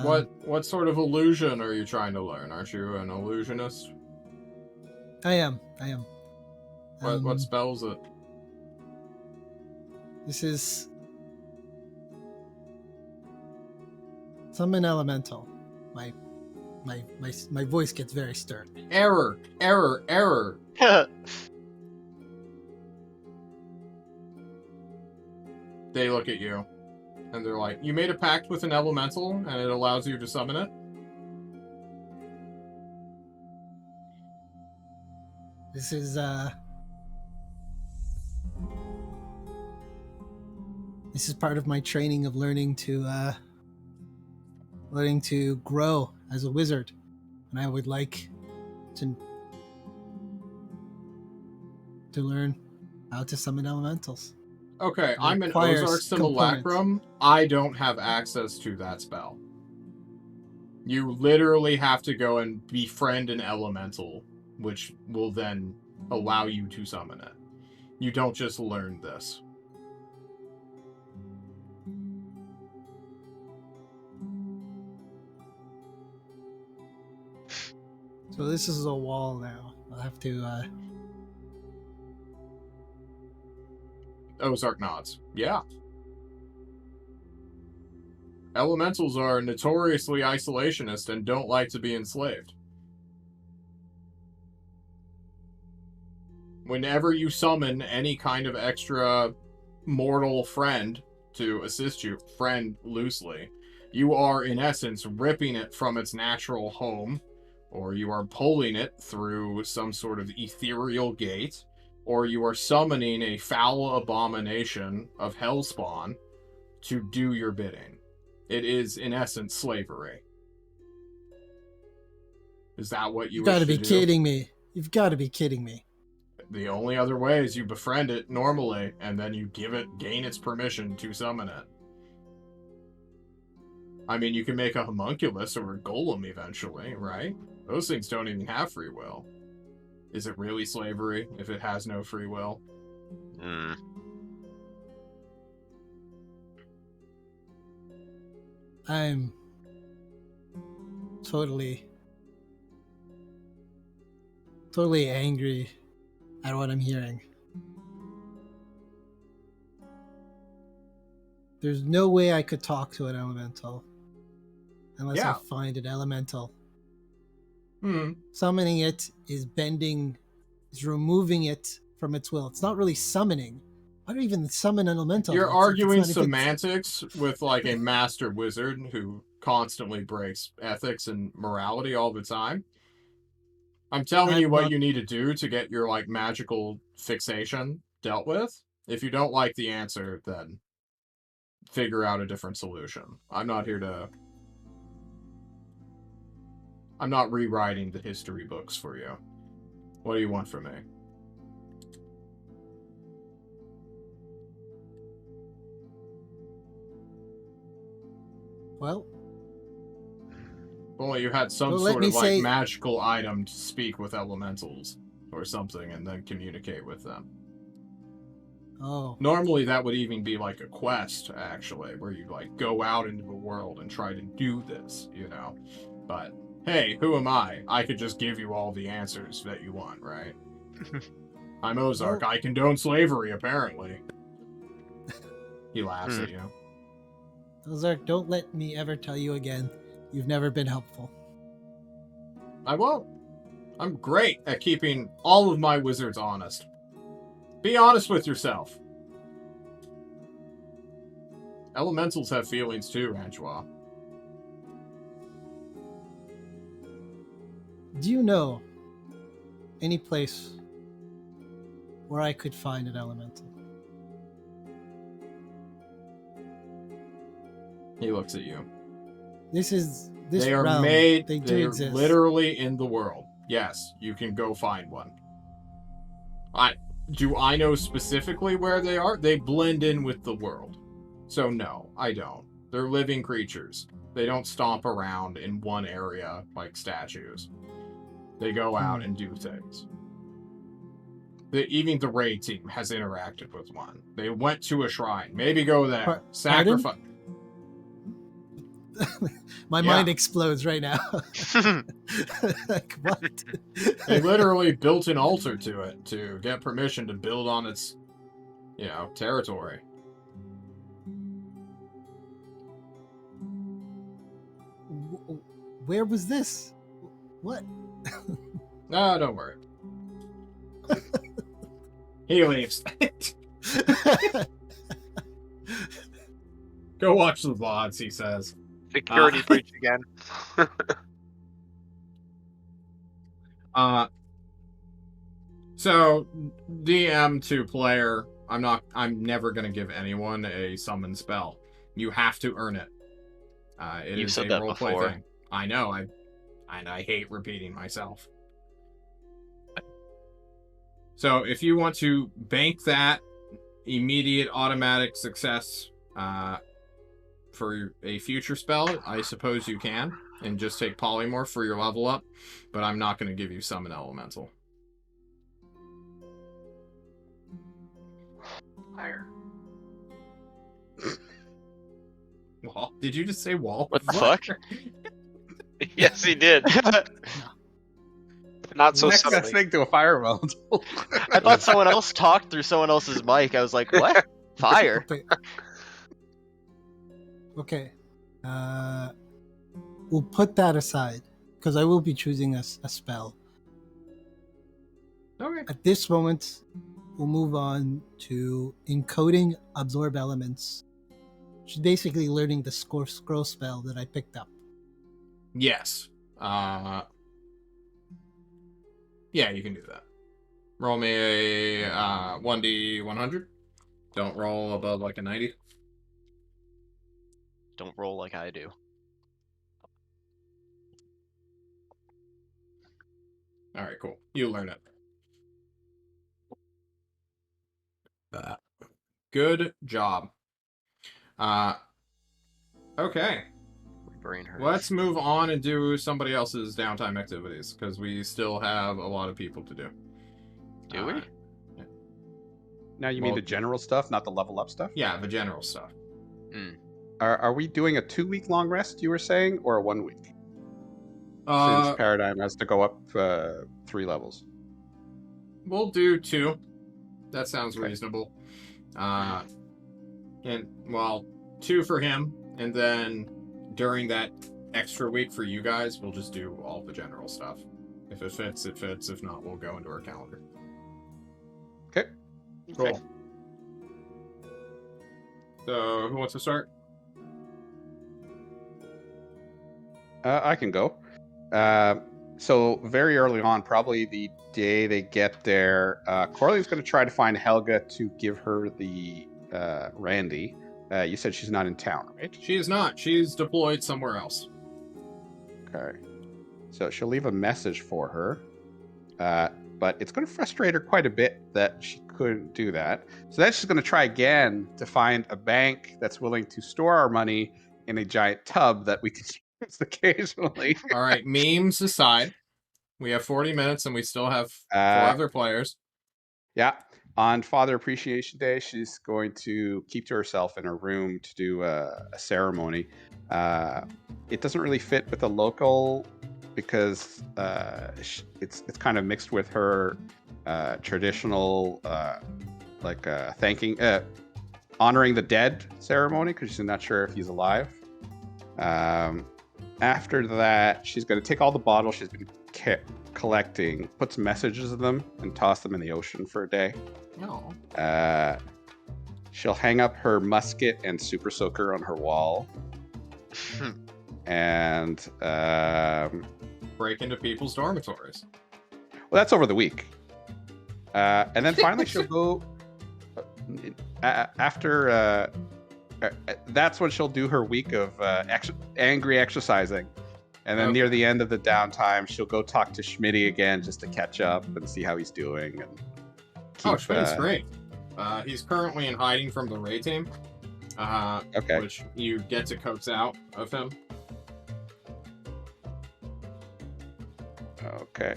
What sort of illusion are you trying to learn? Aren't you an illusionist? I am. What spell is it? This is summon elemental. My voice gets very stern. Error! Error! Error! They look at you, and they're like, you made a pact with an elemental, and it allows you to summon it? This is part of my training of learning to grow as a wizard, and I would like to learn how to summon elementals. Okay, It I'm an requires Ozark components. Simulacrum. I don't have access to that spell. You literally have to go and befriend an elemental, which will then allow you to summon it. You don't just learn this. So this is a wall now. I'll have to. Ozark nods. Yeah. Elementals are notoriously isolationist and don't like to be enslaved. Whenever you summon any kind of extra mortal friend to assist you, friend loosely, you are in essence ripping it from its natural home, or you are pulling it through some sort of ethereal gate, or you are summoning a foul abomination of hellspawn to do your bidding. It is, in essence, slavery. Is that what you You've wish got to to be do? kidding me. You've got to be kidding me. The only other way is you befriend it normally, and then you gain its permission to summon it. I mean, you can make a homunculus or a golem eventually, right? Those things don't even have free will. Is it really slavery if it has no free will? Mm. I'm totally angry at what I'm hearing. There's no way I could talk to an elemental unless I find an elemental. Summoning it is removing it from its will. It's not really summoning. Why do you even summon an elemental? You're arguing semantics with like a master wizard who constantly breaks ethics and morality all the time. I'm telling you what you need to do to get your like magical fixation dealt with. If you don't like the answer, then figure out a different solution. I'm not rewriting the history books for you. What do you want from me? Well, you had some sort of like magical item to speak with elementals or something and then communicate with them. Oh. Normally that would even be like a quest, actually, where you like go out into the world and try to do this, you know. But hey, who am I? I could just give you all the answers that you want, right? I'm Ozark. I condone slavery, apparently. He laughs at you. Ozark, don't let me ever tell you again. You've never been helpful. I won't. I'm great at keeping all of my wizards honest. Be honest with yourself. Elementals have feelings too, Antoine. Do you know any place where I could find an elemental? He looks at you. They are realm, made. They are exist. Literally in the world. Yes, you can go find one. Do I know specifically where they are? They blend in with the world. So no, I don't. They're living creatures. They don't stomp around in one area like statues. They go out and do things. Even the raid team has interacted with one. They went to a shrine. Maybe go there. Sacrifice. My mind explodes right now. Like, what? They literally built an altar to it to get permission to build on its, territory. Where was this? What? No, don't worry. He leaves. Go watch the VODs, he says. Security breach again. So, DM to player, I'm never going to give anyone a summon spell. You have to earn it. It You've is said a that roleplay before. thing. I know, I hate repeating myself. So, if you want to bank that immediate automatic success for a future spell, I suppose you can, and just take Polymorph for your level up, but I'm not going to give you Summon Elemental. Fire. Wall? Did you just say wall? What the fuck? Yes, he did. Not so Next best subtly. thing to a fire elemental. I thought someone else talked through someone else's mic. I was like, what? Fire? Okay. Okay. We'll put that aside because I will be choosing a spell. Okay. At this moment, we'll move on to encoding absorb elements. Which is basically learning the scroll spell that I picked up. Yes. Yeah, you can do that. Roll me a 1d100. Don't roll above like a 90. Don't roll like I do. All right, cool. You learn it. Good job. Okay. My brain hurts. Let's move on and do somebody else's downtime activities because we still have a lot of people to do. Do we? Now you mean Well- the general stuff, not the level up stuff? Yeah, the general stuff. Are we doing a 2-week long rest, you were saying, or a 1 week? Uh, Since Paradigm has to go up 3 levels. We'll do 2. That sounds Okay. reasonable. And well, 2 for him, and then during that extra week for you guys, we'll just do all the general stuff. If it fits, it fits. If not, we'll go into our calendar. Okay. Cool. So, who wants to start? I can go. So very early on, probably the day they get there, Corley's going to try to find Helga to give her the Randy. You said she's not in town, right? She is not. She's deployed somewhere else. Okay. So she'll leave a message for her. But it's going to frustrate her quite a bit that she couldn't do that. So then she's going to try again to find a bank that's willing to store our money in a giant tub that we can use occasionally. All right, memes aside, we have 40 minutes and we still have 4 Uh, other players. Yeah. On Father Appreciation Day, she's going to keep to herself in her room to do a ceremony. It doesn't really fit with the local because it's kind of mixed with her traditional honoring the dead ceremony because she's not sure if he's alive. After that, she's going to take all the bottles she's been collecting, put some messages in them, and toss them in the ocean for a day. No. She'll hang up her musket and super soaker on her wall. And Break into people's dormitories. well, that's over the week. And then finally, she'll go after. That's when she'll do her week of angry exercising. And then near the end of the downtime, she'll go talk to Schmitty again just to catch up and see how he's doing. And Schmidt's great. He's currently in hiding from the raid team. Okay. Which you get to coax out of him. Okay.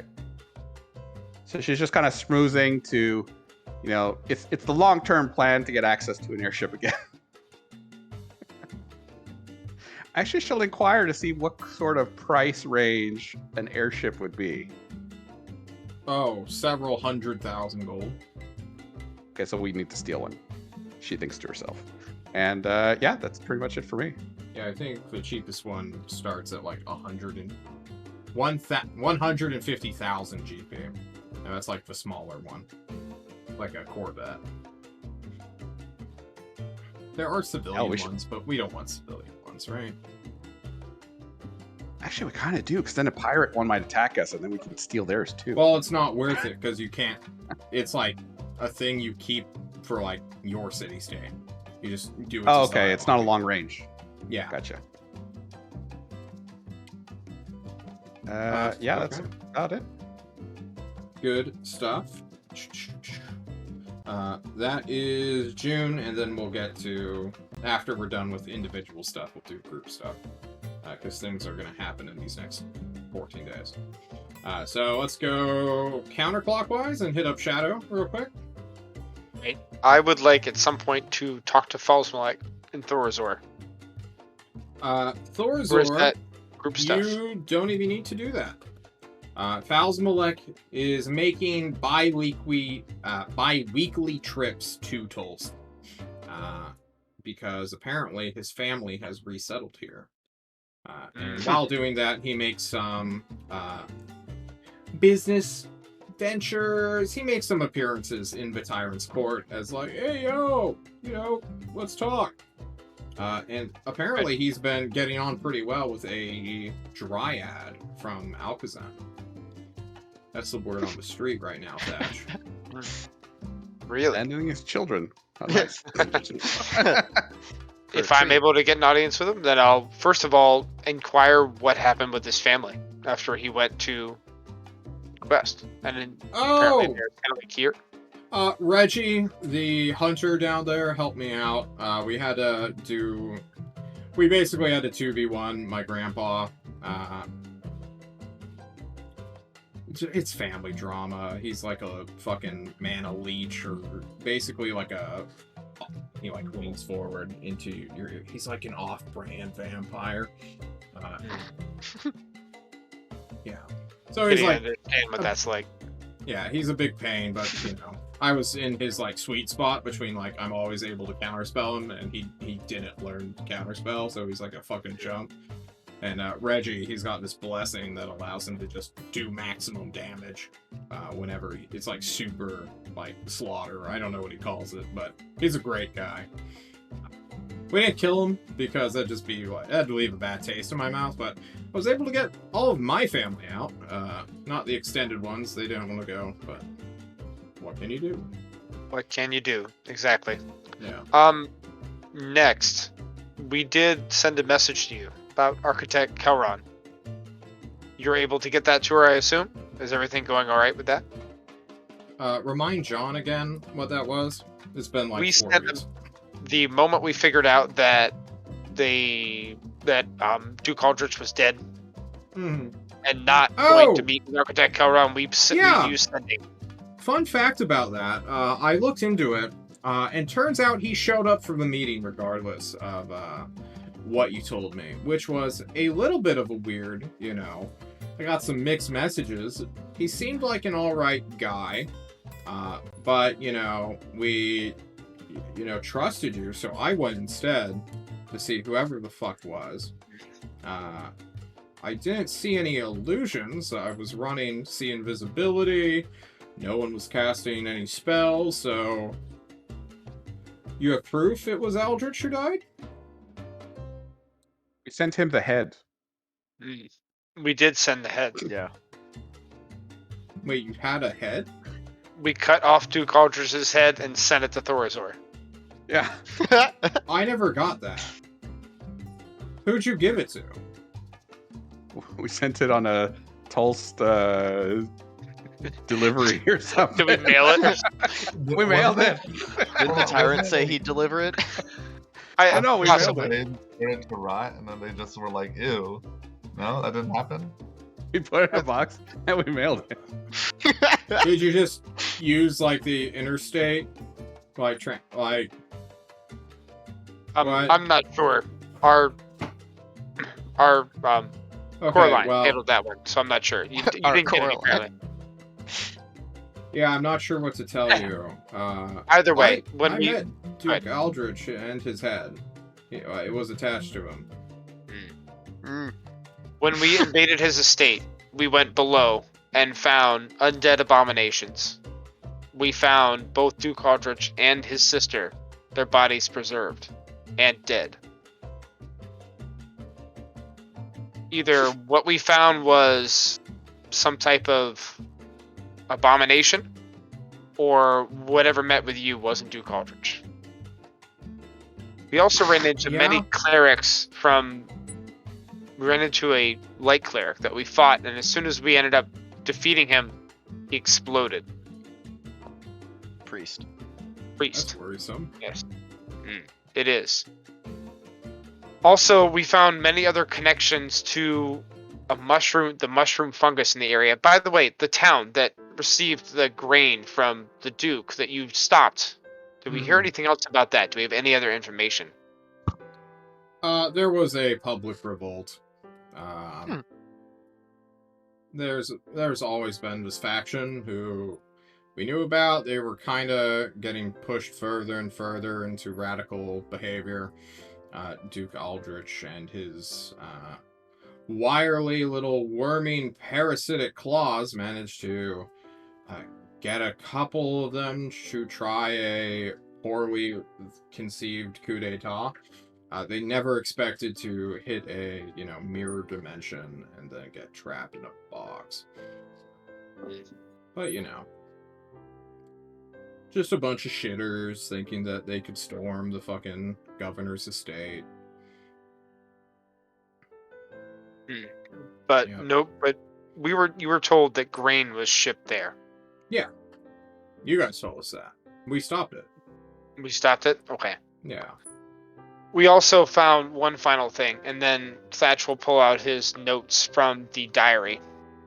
So she's just kind of smoozing to, it's the long-term plan to get access to an airship again. Actually, she'll inquire to see what sort of price range an airship would be. Oh, several 100,000 gold. Okay, so we need to steal one. She thinks to herself. And yeah, that's pretty much it for me. Yeah, I think the cheapest one starts at like 150,000 GP. And that's like the smaller one. Like a Corvette. There are civilian ones, but we don't want civilian ones, right? Actually, we kind of do, because then a pirate one might attack us, and then we can steal theirs too. Well, it's not worth it, because you can't it's like a thing you keep for like your city state. You just do it. Oh, okay. It's not a long range. Yeah. Gotcha. Yeah, that's okay. about it. Good stuff. That is June, and then we'll get to, after we're done with individual stuff, we'll do group stuff. Because things are going to happen in these next 14 days. So let's go counterclockwise and hit up Shadow real quick. Right. I would like at some point to talk to Falsmalek and Thorazor. Or is Thorazor, that group stuff? you don't even need to do that. Falsmalek is making bi-weekly trips to Tulsk. Because apparently his family has resettled here. And while doing that, he makes some business ventures. He makes some appearances in Batyrant's court as like, hey, yo, let's talk. And apparently he's been getting on pretty well with a dryad from Alcazan. That's the word on the street right now, Thatch. Really? Abandoning his children. How nice. If I'm able to get an audience with him, then I'll first of all inquire what happened with his family after he went to Quest. And then apparently they're kind of like here. Reggie, the hunter down there, helped me out. We basically had to 2v1 my grandpa. It's family drama. He's like a fucking mana leech, or basically like he like leans forward into he's like an off-brand vampire. Yeah. So he's like, understand what that's like. Yeah, he's a big pain, but I was in his like sweet spot between like I'm always able to counterspell him, and he didn't learn to counterspell, so he's like a fucking chump. And Reggie, he's got this blessing that allows him to just do maximum damage whenever it's like super like slaughter. I don't know what he calls it, but he's a great guy. We didn't kill him because that'd just be like, that'd leave a bad taste in my mouth, but I was able to get all of my family out. Not the extended ones, they didn't want to go, but what can you do? What can you do? Exactly. Yeah. Next, we did send a message to you about Architect Kelron. You're able to get that to her, I assume? Is everything going alright with that? Remind John again what that was. It's been like 4 weeks. The moment we figured out that Duke Aldrich was dead and not going to meet with Architect Kelron, we used sending. Fun fact about that, I looked into it, and turns out he showed up for the meeting regardless of what you told me, which was a little bit of a weird, I got some mixed messages. He seemed like an alright guy, but, we, trusted you, so I went instead to see whoever the fuck was. I didn't see any illusions. I was running See Invisibility. No one was casting any spells, so... You have proof it was Aldrich who died? We sent him the head. We did send the head. Yeah. Wait, you had a head? We cut off Duke Aldrich's head and sent it to Thorazor. Yeah. I never got that. Who'd you give it to? We sent it on a Tulst delivery or something. Did we mail it? We mailed it. Did the tyrant say he'd deliver it? I know, we mailed They it. put it to rot, and then they just were like, ew. No, that didn't happen? We put it in a box and we mailed it. Did you just use, like, the interstate? What? I'm not sure. Our core line handled that one, so I'm not sure. You didn't get it apparently. Yeah, I'm not sure what to tell you. Either way, I met Duke Aldrich and his head. It was attached to him. When we invaded his estate, we went below and found undead abominations. We found both Duke Aldrich and his sister, their bodies preserved and dead. Either what we found was some type of abomination, or whatever met with you wasn't Duke Aldrich. We also ran into many clerics we ran into a light cleric that we fought, and as soon as we ended up defeating him, he exploded. Priest. That's worrisome. Yes. It is. Also, we found many other connections to the mushroom fungus in the area. By the way, the town that received the grain from the Duke that you stopped. Did we hear anything else about that? Do we have any other information? There was a public revolt. There's always been this faction who we knew about. They were kind of getting pushed further and further into radical behavior. Duke Aldrich and his wirely little worming parasitic claws managed to get a couple of them to try a poorly conceived coup d'etat. They never expected to hit a, mirror dimension and then get trapped in a box. But, just a bunch of shitters thinking that they could storm the fucking governor's estate. But nope, but you were told that grain was shipped there. Yeah. You guys told us that. We stopped it. We stopped it? Okay. Yeah. We also found one final thing, and then Thatch will pull out his notes from the diary,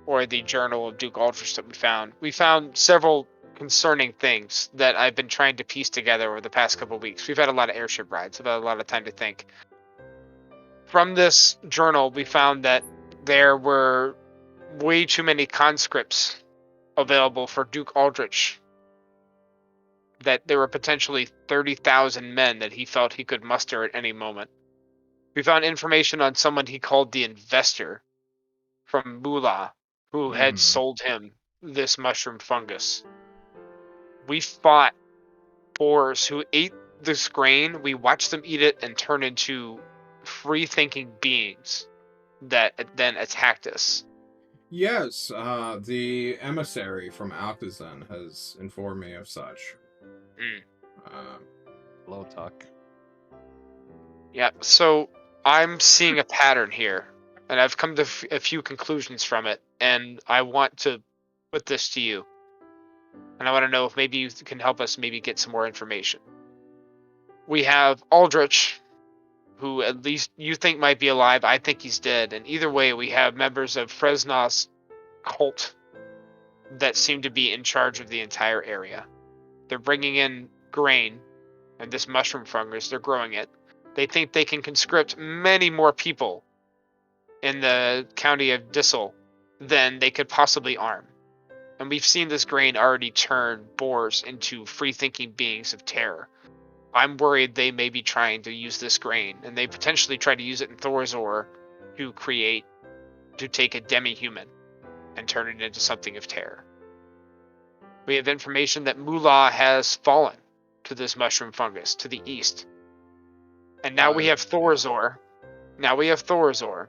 or the journal of Duke Aldrich that we found. We found several concerning things that I've been trying to piece together over the past couple of weeks. We've had a lot of airship rides. We've had a lot of time to think. From this journal, we found that there were way too many conscripts available for Duke Aldrich. That there were potentially 30,000 men that he felt he could muster at any moment. We found information on someone he called the Investor from Mullah, who had sold him this mushroom fungus. We fought boars who ate this grain. We watched them eat it and turn into free-thinking beings that then attacked us. Yes, the emissary from Alcazan has informed me of such. Low talk. Yeah, so I'm seeing a pattern here, and I've come to a few conclusions from it, and I want to put this to you. And I want to know if maybe you can help us maybe get some more information. We have Aldrich, who at least you think might be alive. I think he's dead. And either way, we have members of Fresnos cult that seem to be in charge of the entire area. They're bringing in grain and this mushroom fungus. They're growing it. They think they can conscript many more people in the county of Dissel than they could possibly arm. And we've seen this grain already turn boars into free-thinking beings of terror. I'm worried they may be trying to use this grain, and they potentially try to use it in Thorzor to take a demi-human and turn it into something of terror. We have information that Mullah has fallen to this mushroom fungus to the east. And now we have Thorzor. Now we have Thorzor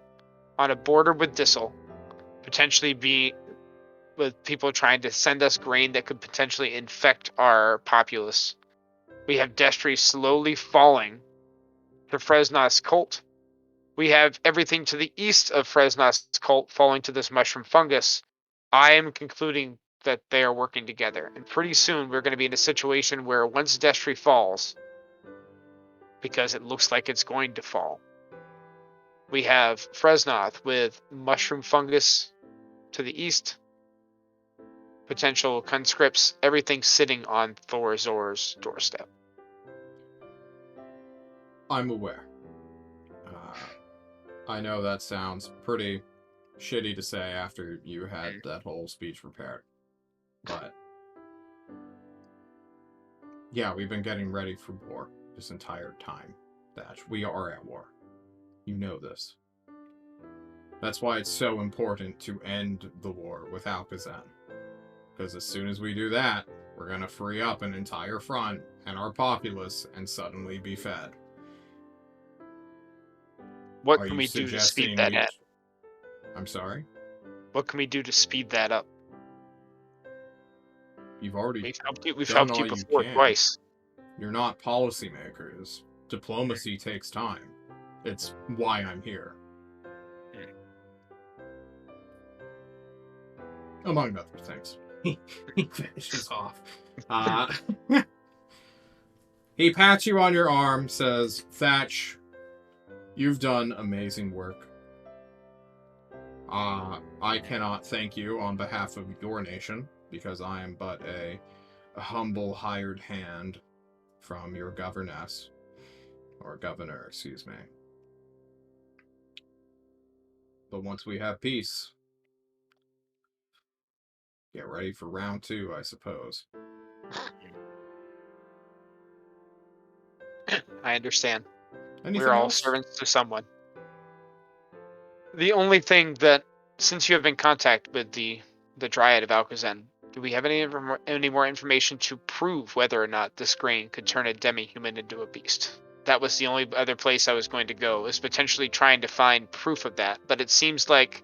on a border with Dissel, potentially be with people trying to send us grain that could potentially infect our populace. We have Destry slowly falling to Fresnos cult. We have everything to the east of Fresnos cult falling to this mushroom fungus. I am concluding that they are working together. And pretty soon we're going to be in a situation where once Destry falls, because it looks like it's going to fall, we have Fresnoth with mushroom fungus to the east, potential conscripts, everything sitting on Thorzor's doorstep. I'm aware. I know that sounds pretty shitty to say after you had that whole speech prepared. But yeah, we've been getting ready for war this entire time. Thatch, we are at war. You know this. That's why it's so important to end the war with Alcazan. Because as soon as we do that, we're going to free up an entire front and our populace and suddenly be fed. What can we do to speed that up? I'm sorry? What can we do to speed that up? You've already We've done helped you all you before can. twice. You're not policymakers. Diplomacy takes time. It's why I'm here. Among other things. He finishes off. He pats you on your arm, says, Thatch, you've done amazing work. I cannot thank you on behalf of your nation, because I am but a humble hired hand from your governess. Or governor, excuse me. But once we have peace, get ready for round 2, I suppose. I understand. Anything We're all else? servants to someone. The only thing that, since you have been in contact with the Dryad of Alcazan, do we have any more information to prove whether or not this grain could turn a demi-human into a beast? That was the only other place I was going to go, is potentially trying to find proof of that. But it seems like,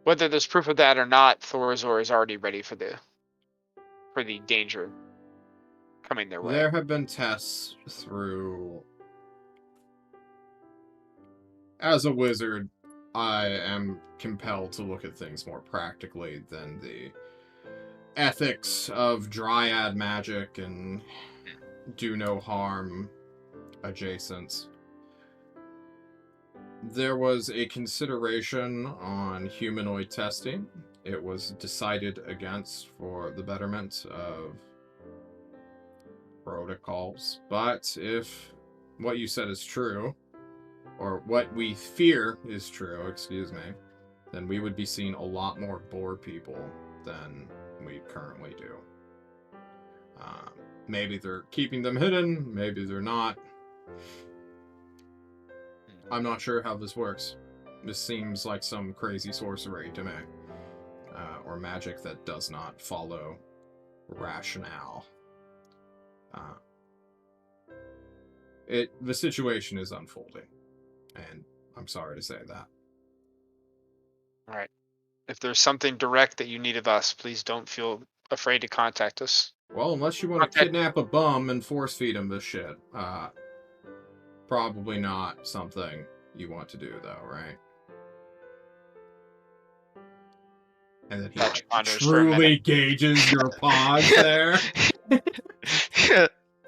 whether there's proof of that or not, Thorazor is already ready for the danger coming their way. There have been tests through... As a wizard, I am compelled to look at things more practically than the ethics of dryad magic and do no harm adjacents. There was a consideration on humanoid testing. It was decided against for the betterment of protocols. But if what you said is true, or what we fear is true, excuse me, then we would be seeing a lot more boar people than we currently do. Maybe they're keeping them hidden, maybe they're not. I'm not sure how this works. This seems like some crazy sorcery to me. Or magic that does not follow rationale. The situation is unfolding. And I'm sorry to say that. All right. If there's something direct that you need of us, please don't feel afraid to contact us. Well, unless you want to kidnap a bum and force feed him this shit. Probably not something you want to do, though, right? And then he Thatch ponders for a truly minute. gauges your pause there.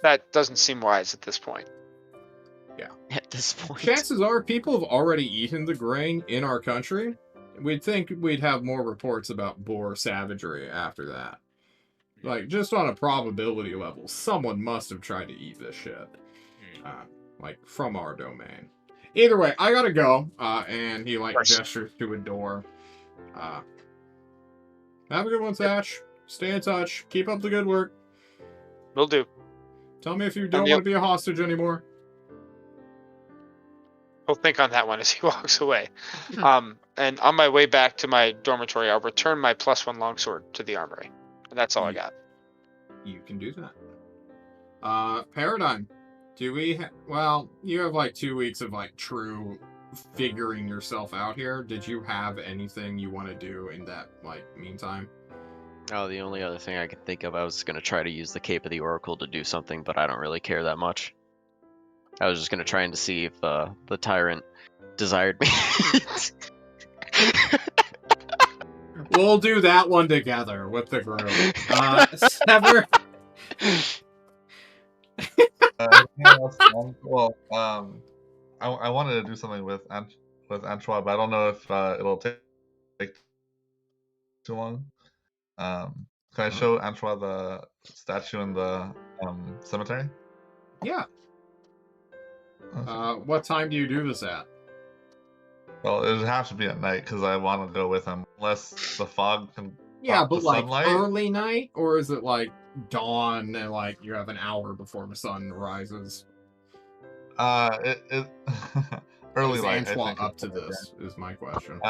That doesn't seem wise at this point. At this point. Chances are people have already eaten the grain in our country. We'd think we'd have more reports about boar savagery after that. Like, just on a probability level, someone must have tried to eat this shit. Like, from our domain. Either way, I gotta go. And he, like, gestures to a door. Have a good one, Thatch. Stay in touch. Keep up the good work. Will do. Tell me if you don't want to be a hostage anymore. He'll think on that one as he walks away. And on my way back to my dormitory, I'll return my +1 longsword to the armory. And that's all I got. You can do that. Paradigm. Do we... well, you have, like, 2 weeks of, like, true figuring yourself out here. Did you have anything you want to do in that, like, meantime? Oh, the only other thing I could think of, I was going to try to use the Cape of the Oracle to do something, but I don't really care that much. I was just going to try and see if the tyrant desired me. We'll do that one together with the group. Sever. Well, I wanted to do something with Antoine, but I don't know if it'll take too long. Can I show Antoine the statue in the cemetery? Yeah. What time do you do this at? Well, it would have to be at night because I want to go with him, unless the fog can. Yeah, but the like sunlight. early night, or is it like dawn and like you have an hour before the sun rises? It early Is light. Antoine I think up to this? Is my question.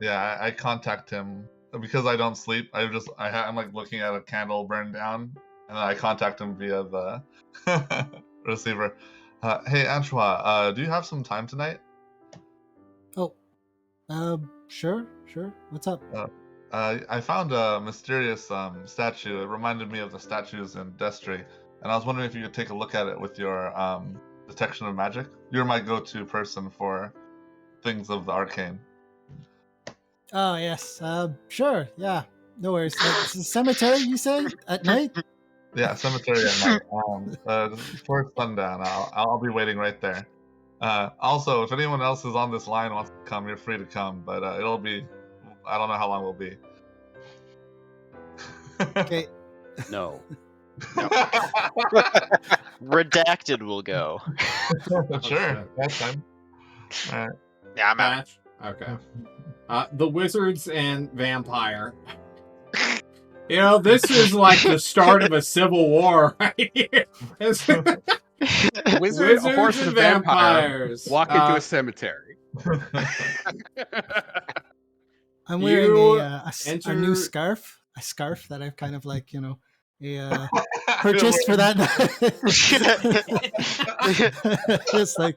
Yeah, I contact him because I don't sleep. I'm like looking at a candle burn down, and then I contact him via the receiver. Hey, Antoine, do you have some time tonight? Oh, sure. What's up? I found a mysterious statue. It reminded me of the statues in Destry, and I was wondering if you could take a look at it with your detection of magic. You're my go-to person for things of the arcane. Oh yes, sure, yeah, no worries. It's a cemetery, you say, at night? Yeah, cemetery at night. For sundown, I'll be waiting right there. Also, if anyone else is on this line wants to come, you're free to come. But it'll be, I don't know how long we'll be. Okay. No. Redacted will go. Sure, that's fine. All right. Yeah, I'm out. Patch? Okay. The wizards and vampire. You know, this is like the start of a civil war right here. A wizard, Wizards a horse, and a vampire vampires. walk into a cemetery. I'm wearing You a enter- new scarf, a scarf that I've kind of like, purchased for that night. Just like,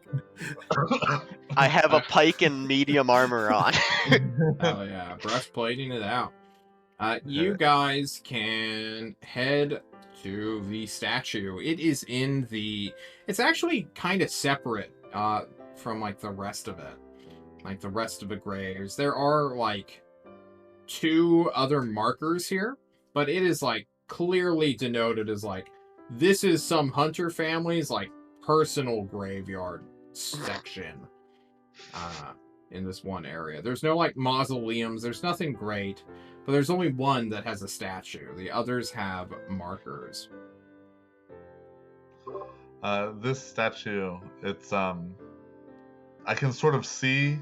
I have a pike and medium armor on. Oh yeah, breastplating it out. You guys can head to the statue. It is in the. It's actually kind of separate from like the rest of it, like the rest of the graves. There are like 2 other markers here, but it is like clearly denoted as like this is some hunter family's like personal graveyard section. In this one area, there's no like mausoleums. There's nothing great. But there's only one that has a statue. The others have markers. This statue, it's I can sort of see.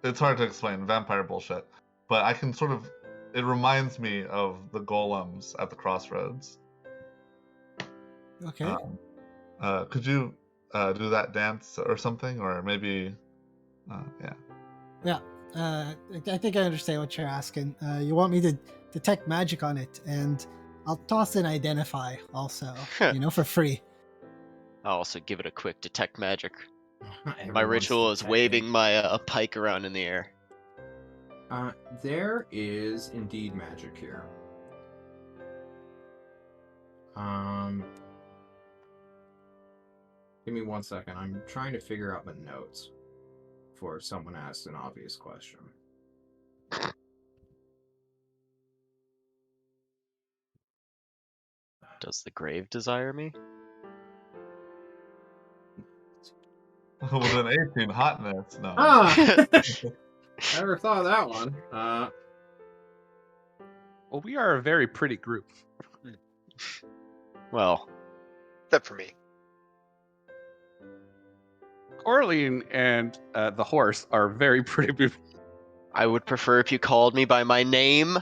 It's hard to explain, vampire bullshit. But I can sort of. It reminds me of the golems at the crossroads. okay. Could you do that dance or something, or maybe? Yeah. Yeah. I think I understand what you're asking. You want me to detect magic on it, and I'll toss an identify also, for free. I'll also give it a quick detect magic. My Everyone's ritual is detecting. waving my pike around in the air. There is indeed magic here. Give me 1 second. I'm trying to figure out the notes before someone asked an obvious question. Does the grave desire me? With an 18 hotness, no. Never thought of that one. Well, we are a very pretty group. Well, Except for me. Coraline and the horse are very pretty people. I would prefer if you called me by my name.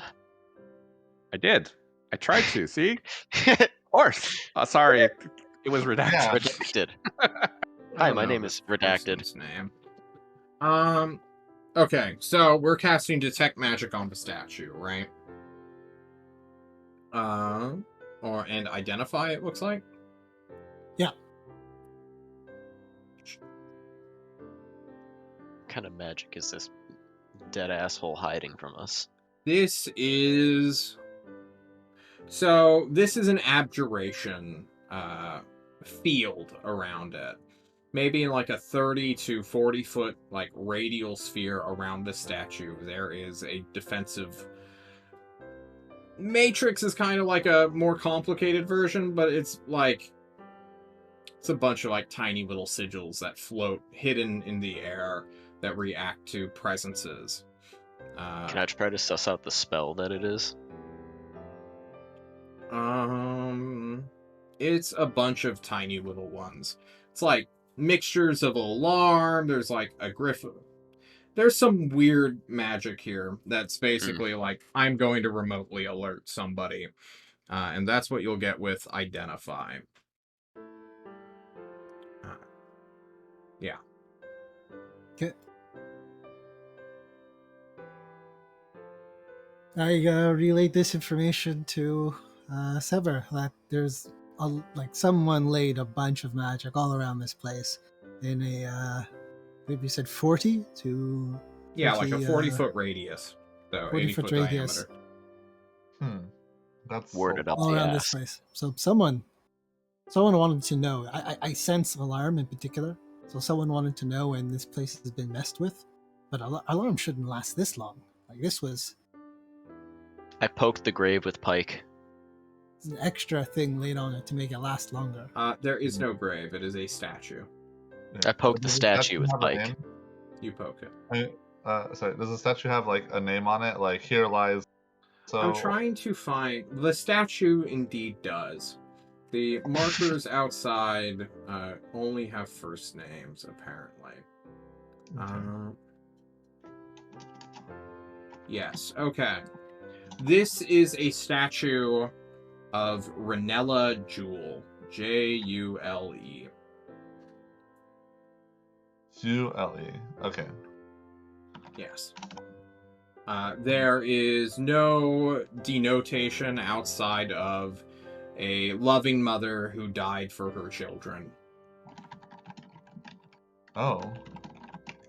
I did. I tried to. See? Horse. Oh, sorry. It was redacted. Yeah. Redacted. I Hi, don't my know name this is Redacted. person's name. Okay, so we're casting detect magic on the statue, right? And identify. It looks like. Yeah. What kind of magic is this dead asshole hiding from us? This is. So this is an abjuration field around it. Maybe in like a 30 to 40 foot like radial sphere around the statue, there is a defensive matrix. Is kind of like a more complicated version, but it's a bunch of like tiny little sigils that float hidden in the air that react to presences. Can I try to suss out the spell that it is? It's a bunch of tiny little ones. It's like mixtures of alarm. There's like a griffin. There's some weird magic here that's basically like, I'm going to remotely alert somebody. And that's what you'll get with identify. Yeah. Okay. I relayed this information to Sever that there's like someone laid a bunch of magic all around this place in a maybe you said 40 to Yeah, like a 50, 40-foot radius. So 40 80-foot foot radius. diameter. That's Warded up all the around this ass. place. So someone wanted to know. I sense alarm in particular. So someone wanted to know when this place has been messed with. But alarm shouldn't last this long. Like this was I poked the grave with pike. an extra thing laid on it to make it last longer. There is no grave. It is a statue. I poked the Does statue with have a pike. name? You poke it. Sorry, does the statue have like a name on it? Like here lies. So I'm trying to find the statue. Indeed, does the markers outside only have first names? Apparently. Yes. Okay. This is a statue of Ranella Jewel. Jule. Ule. Okay. Yes. There is no denotation outside of a loving mother who died for her children. Oh.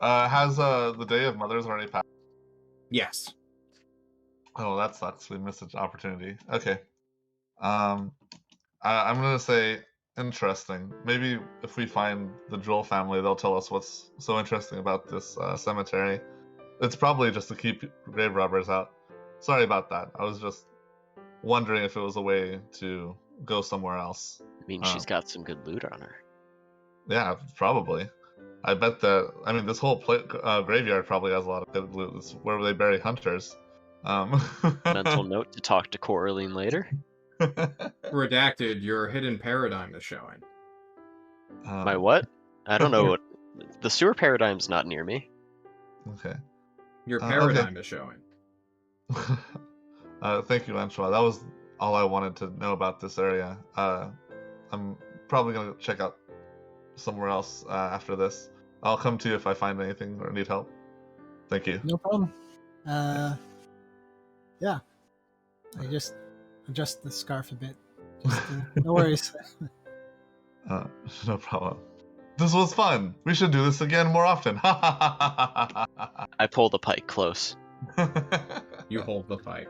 Has the Day of Mothers already passed? Yes. Oh, that sucks. We missed an opportunity. Okay. I'm gonna say interesting. Maybe if we find the Jewel family, they'll tell us what's so interesting about this cemetery. It's probably just to keep grave robbers out. Sorry about that. I was just wondering if it was a way to go somewhere else. I mean, she's got some good loot on her. Yeah, probably. I bet that. I mean, this whole graveyard probably has a lot of good loot. It's where they bury hunters. Mental note to talk to Coraline later. Redacted, your hidden paradigm is showing. My what? I don't know what. The sewer paradigm's not near me. Okay. Your paradigm is showing. Thank you, Antoine. That was all I wanted to know about this area. I'm probably gonna check out somewhere else after this. I'll come to you if I find anything or need help. Thank you. No problem. Yeah. I just adjust the scarf a bit. Just, no worries. No problem. This was fun. We should do this again more often. I pull the pike close. You hold the pipe.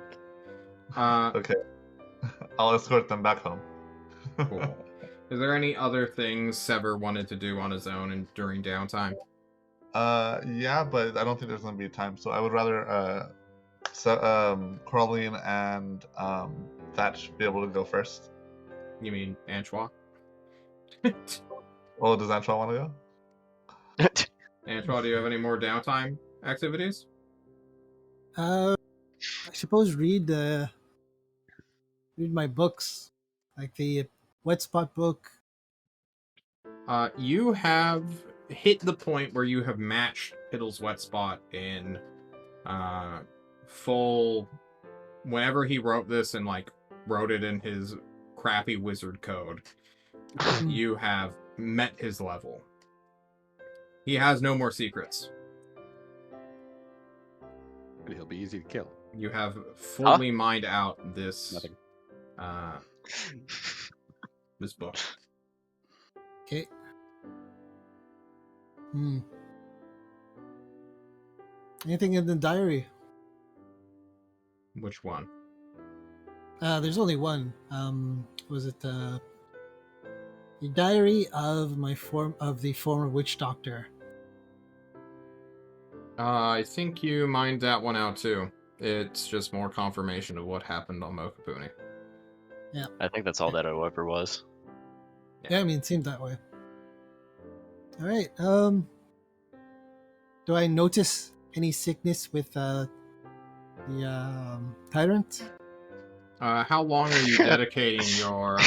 Okay. I'll escort them back home. Cool. Is there any other things Sever wanted to do on his own and during downtime? Yeah, but I don't think there's gonna be time. So I would rather Coraline and Thatch be able to go first. You mean Antoine? Well, does Antoine want to go? Antoine, do you have any more downtime activities? I suppose read my books, like the Wet Spot book. You have hit the point where you have matched Piddle's Wet Spot in full. Whenever he wrote this and wrote it in his crappy wizard code, you have met his level. He has no more secrets. He'll be easy to kill. You have fully mined out this Nothing. this book. Okay. Anything in the diary? Which one? There's only one. Was it the diary of the former witch doctor? I think you mined that one out too. It's just more confirmation of what happened on Mokapuni. Yeah. I think that's all that it ever was. Yeah, I mean, it seemed that way. All right. Do I notice any sickness with the tyrant? How long are you dedicating your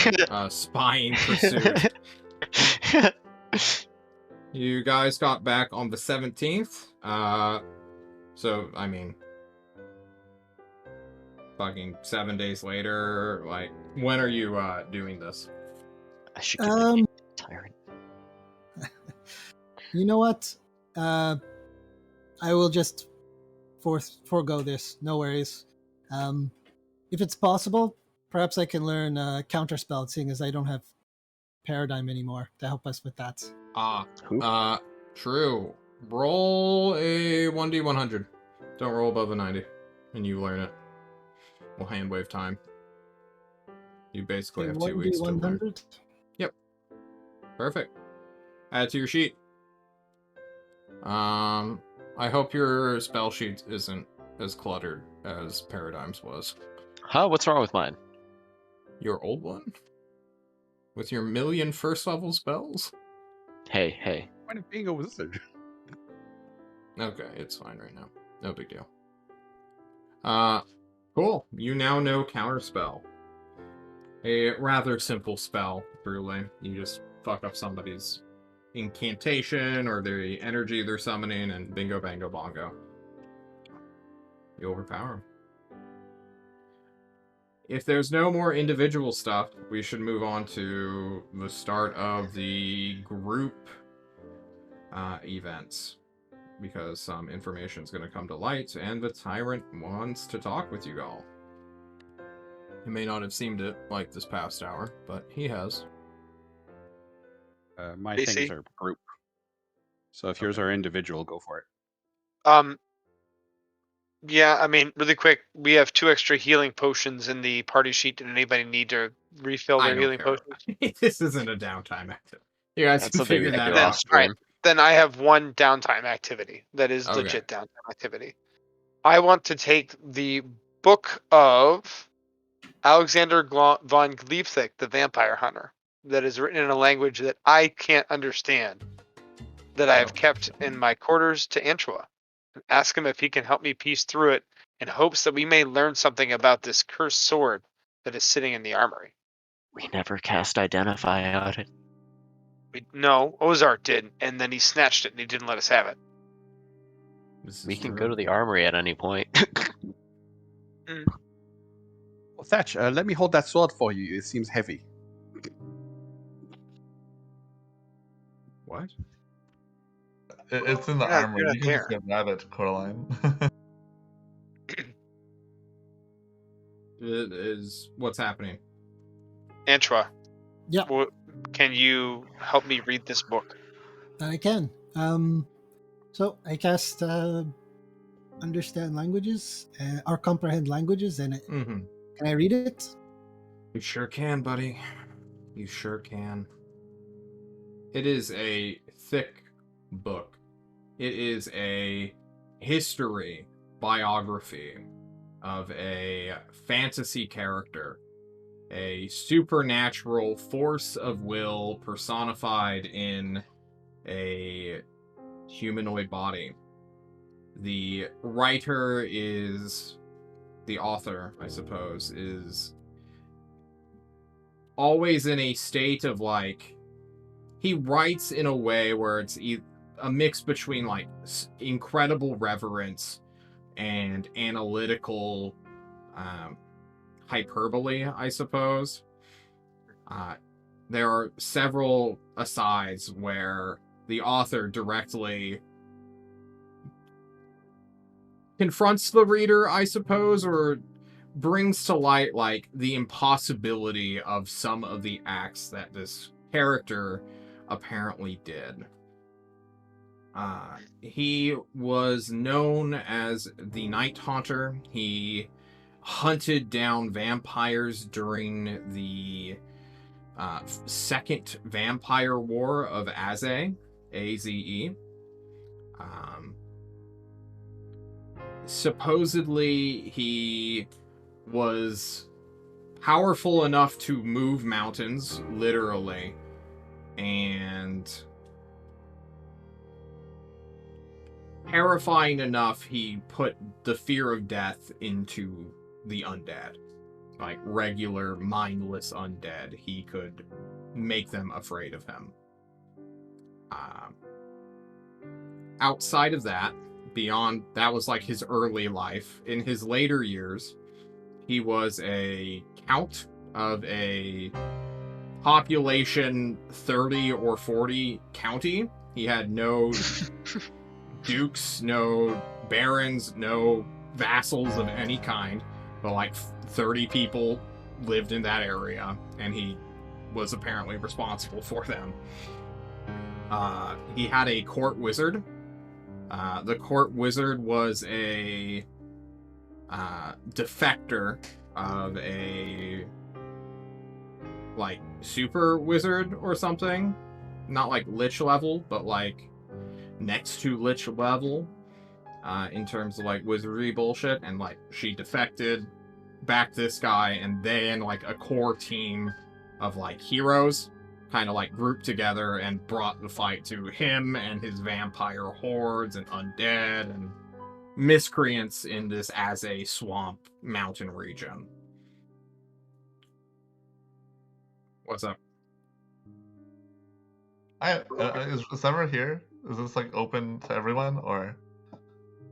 spying pursuit? You guys got back on the 17th. So, I mean, fucking 7 days later. When are you doing this? I should give the name to the tyrant. You know what? I will just forego this. No worries. If it's possible, perhaps I can learn counterspell, seeing as I don't have paradigm anymore to help us with that. True. Roll a 1d100. Don't roll above a 90, and you learn it. We'll hand wave time. You basically Okay, have 2 weeks to learn. 1d100. Yep. Perfect. Add to your sheet. I hope your spell sheet isn't as cluttered as Paradigm's was. Huh? What's wrong with mine? Your old one? With your million first level spells? Hey. Point of being a wizard. Okay, it's fine right now. No big deal. Cool. You now know Counterspell. A rather simple spell, truly. You just fuck up somebody's incantation or the energy they're summoning, and bingo, bango, bongo. You overpower them. If there's no more individual stuff, we should move on to the start of the group events. Because some information is going to come to light, and the Tyrant wants to talk with you all. He may not have seemed it like this past hour, but he has. My AC? things are group. So if yours are individual, go for it. Yeah, I mean, really quick, we have 2 extra healing potions in the party sheet. Did anybody need to refill I their don't healing care. potions? This isn't a downtime activity. You guys That's can something we figure can that do out. off stream. Then I have 1 downtime activity that is Okay. legit downtime activity. I want to take the book of Alexander von Gleipzig, the Vampire Hunter, that is written in a language that I can't understand, that I have kept in my quarters to Antua, and ask him if he can help me piece through it in hopes that we may learn something about this cursed sword that is sitting in the armory. We never cast Identify on it. No, Ozark did, and then he snatched it and he didn't let us have it. We can go to the armory at any point. Well, Thatch, let me hold that sword for you. It seems heavy. What? It's in the You're not- armor. you're not You can just there. grab it, Coraline. It is what's happening. Antua. Yeah. Can you help me read this book? That I can. So I cast understand languages or comprehend languages, and Mm-hmm. can I read it? You sure can, buddy. You sure can. It is a thick book. It is a history biography of a fantasy character, a supernatural force of will personified in a humanoid body. The writer is, the author, I suppose, is always in a state of like, he writes in a way where it's a mix between like incredible reverence and analytical hyperbole, I suppose. There are several asides where the author directly confronts the reader, I suppose, or brings to light like the impossibility of some of the acts that this character apparently did. He was known as the Night Haunter. He hunted down vampires during the Second Vampire War of Aze, A-Z-E. Supposedly, he was powerful enough to move mountains, literally, and terrifying enough he put the fear of death into the undead. Like regular, mindless undead. He could make them afraid of him. Outside of that, beyond, that was like his early life. In his later years, he was a count of a population 30 or 40 county. He had no dukes, no barons, no vassals of any kind, but like 30 people lived in that area, and he was apparently responsible for them. He had a court wizard. The court wizard was a defector of a like super wizard or something. Not like lich level, but like next to lich level in terms of like wizardry bullshit. And like she defected, backed this guy, and then like a core team of like heroes kind of like grouped together and brought the fight to him and his vampire hordes and undead and miscreants in this as a swamp mountain region. What's up? Is Sever here? Is this like open to everyone, or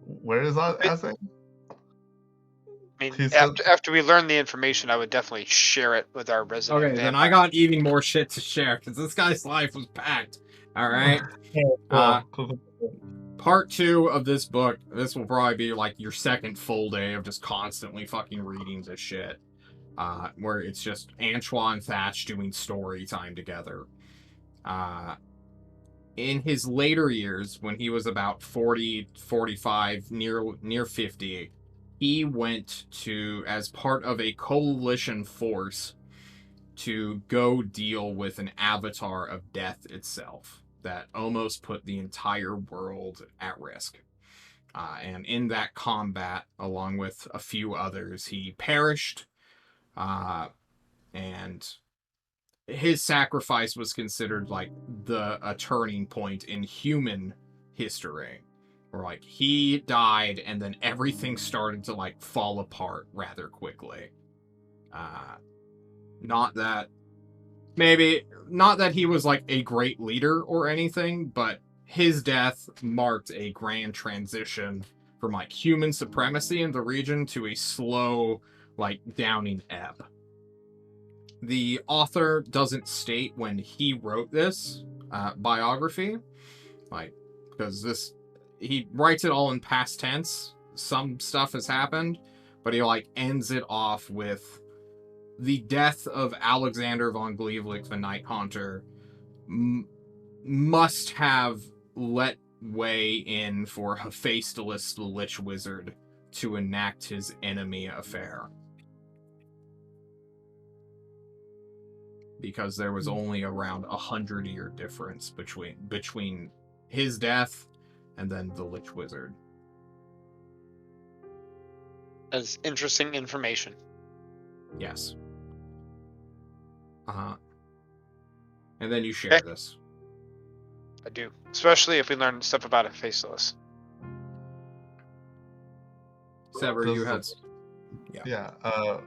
where is Ase? I mean, after we learn the information, I would definitely share it with our resident. Okay, then I got even more shit to share because this guy's life was packed. All right. Cool. Part 2 of this book. This will probably be like your second full day of just constantly fucking reading this shit. Where it's just Antoine and Thatch doing story time together. In his later years, when he was about 40, 45, near 50, he went to, as part of a coalition force, to go deal with an avatar of death itself that almost put the entire world at risk. And in that combat, along with a few others, he perished, and his sacrifice was considered like a turning point in human history. Where like he died and then everything started to like fall apart rather quickly. Not that he was like a great leader or anything, but his death marked a grand transition from like human supremacy in the region to a slow like downing ebb. The author doesn't state when he wrote this biography, like, because he writes it all in past tense. Some stuff has happened, but he like ends it off with the death of Alexander von Gleevlich, the Night Haunter, must have let way in for Hephaestus the Lich Wizard to enact his enemy affair. Because there was only around 100-year difference between his death and then the Lich Wizard. That's interesting information. Yes. And then you share this. I do. Especially if we learn stuff about it faceless. Sever, you had... Yeah.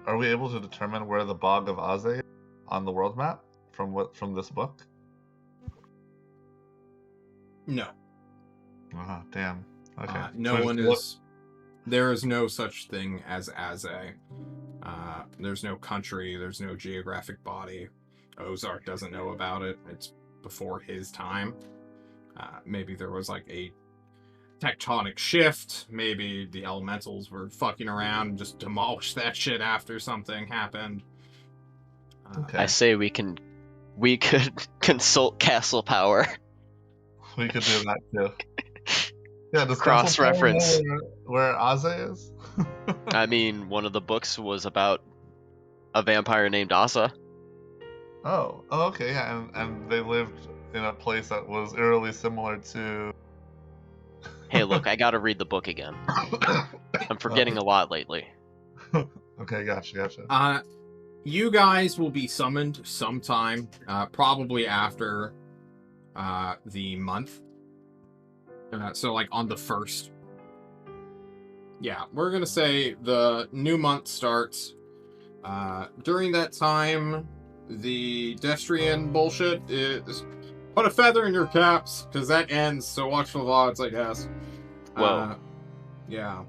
Are we able to determine where the Bog of Aze is on the world map from this book? No. Damn. Okay. There is no such thing as Aze. There's no country, there's no geographic body. Ozark doesn't know about it. It's before his time. Maybe there was like a tectonic shift. Maybe the elementals were fucking around and just demolished that shit after something happened. Okay. I say we could consult Castle Power. We could do that too. Yeah, does Cross-reference where Aze is? I mean, one of the books was about a vampire named Asa. Oh, okay, yeah, and they lived in a place that was eerily similar to... Hey, look, I gotta read the book again. I'm forgetting a lot lately. Okay, gotcha. You guys will be summoned sometime, probably after the month. So, like, on the 1st. Yeah, we're gonna say the new month starts. During that time, the Destrian bullshit is... Put a feather in your caps, because that ends, so watch the odds, I guess. Whoa. Yeah.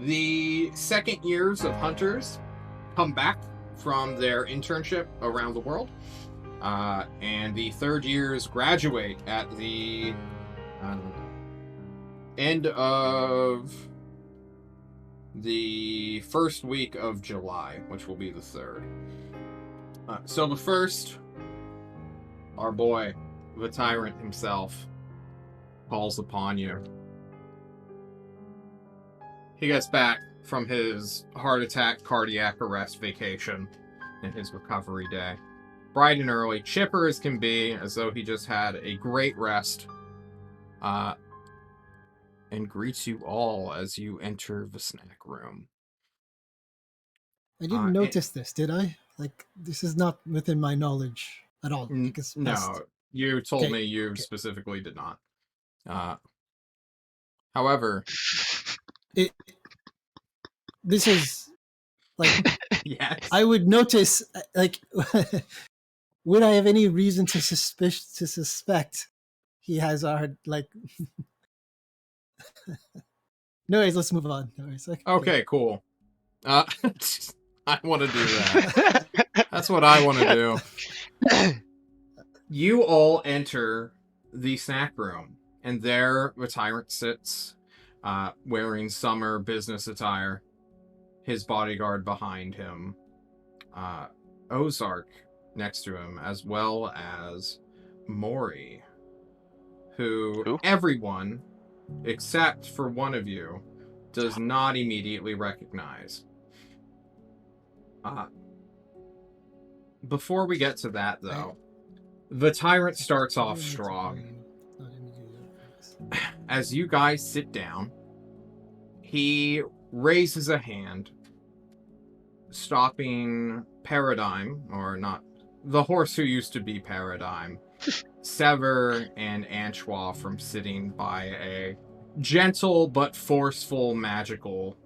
The second years of hunters come back from their internship around the world. And the third years graduate at the end of the first week of July, which will be the 3rd. So the first, our boy, the tyrant himself, calls upon you. He gets back from his heart attack, cardiac arrest vacation and his recovery day. bright and early, chipper as can be, as though he just had a great rest, and greets you all as you enter the snack room. I didn't notice this, did I? Like, this is not within my knowledge at all. Because no, you told me you specifically did not. However, this is like, yes, I would notice. Like, would I have any reason to suspect he has our like? No worries, let's move on. No worries. Okay, cool. I want to do that. That's what I want to do. You all enter the snack room, and there the tyrant sits, wearing summer business attire, his bodyguard behind him, Ozark next to him, as well as Mori, who everyone, except for one of you, does not immediately recognize. Before we get to that, though, the tyrant starts off strong. As you guys sit down, he raises a hand, stopping Paradigm, or not, the horse who used to be Paradigm, Sever, and Anchois from sitting by a gentle but forceful magical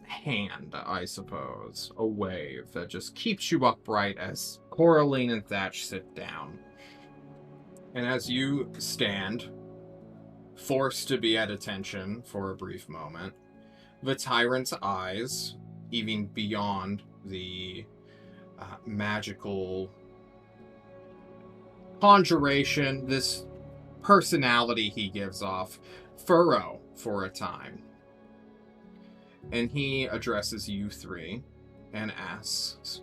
hand, I suppose. A wave that just keeps you upright as Coraline and Thatch sit down. And as you stand, forced to be at attention for a brief moment, the tyrant's eyes, even beyond the magical conjuration, this personality he gives off, furrow for a time. And he addresses you three and asks,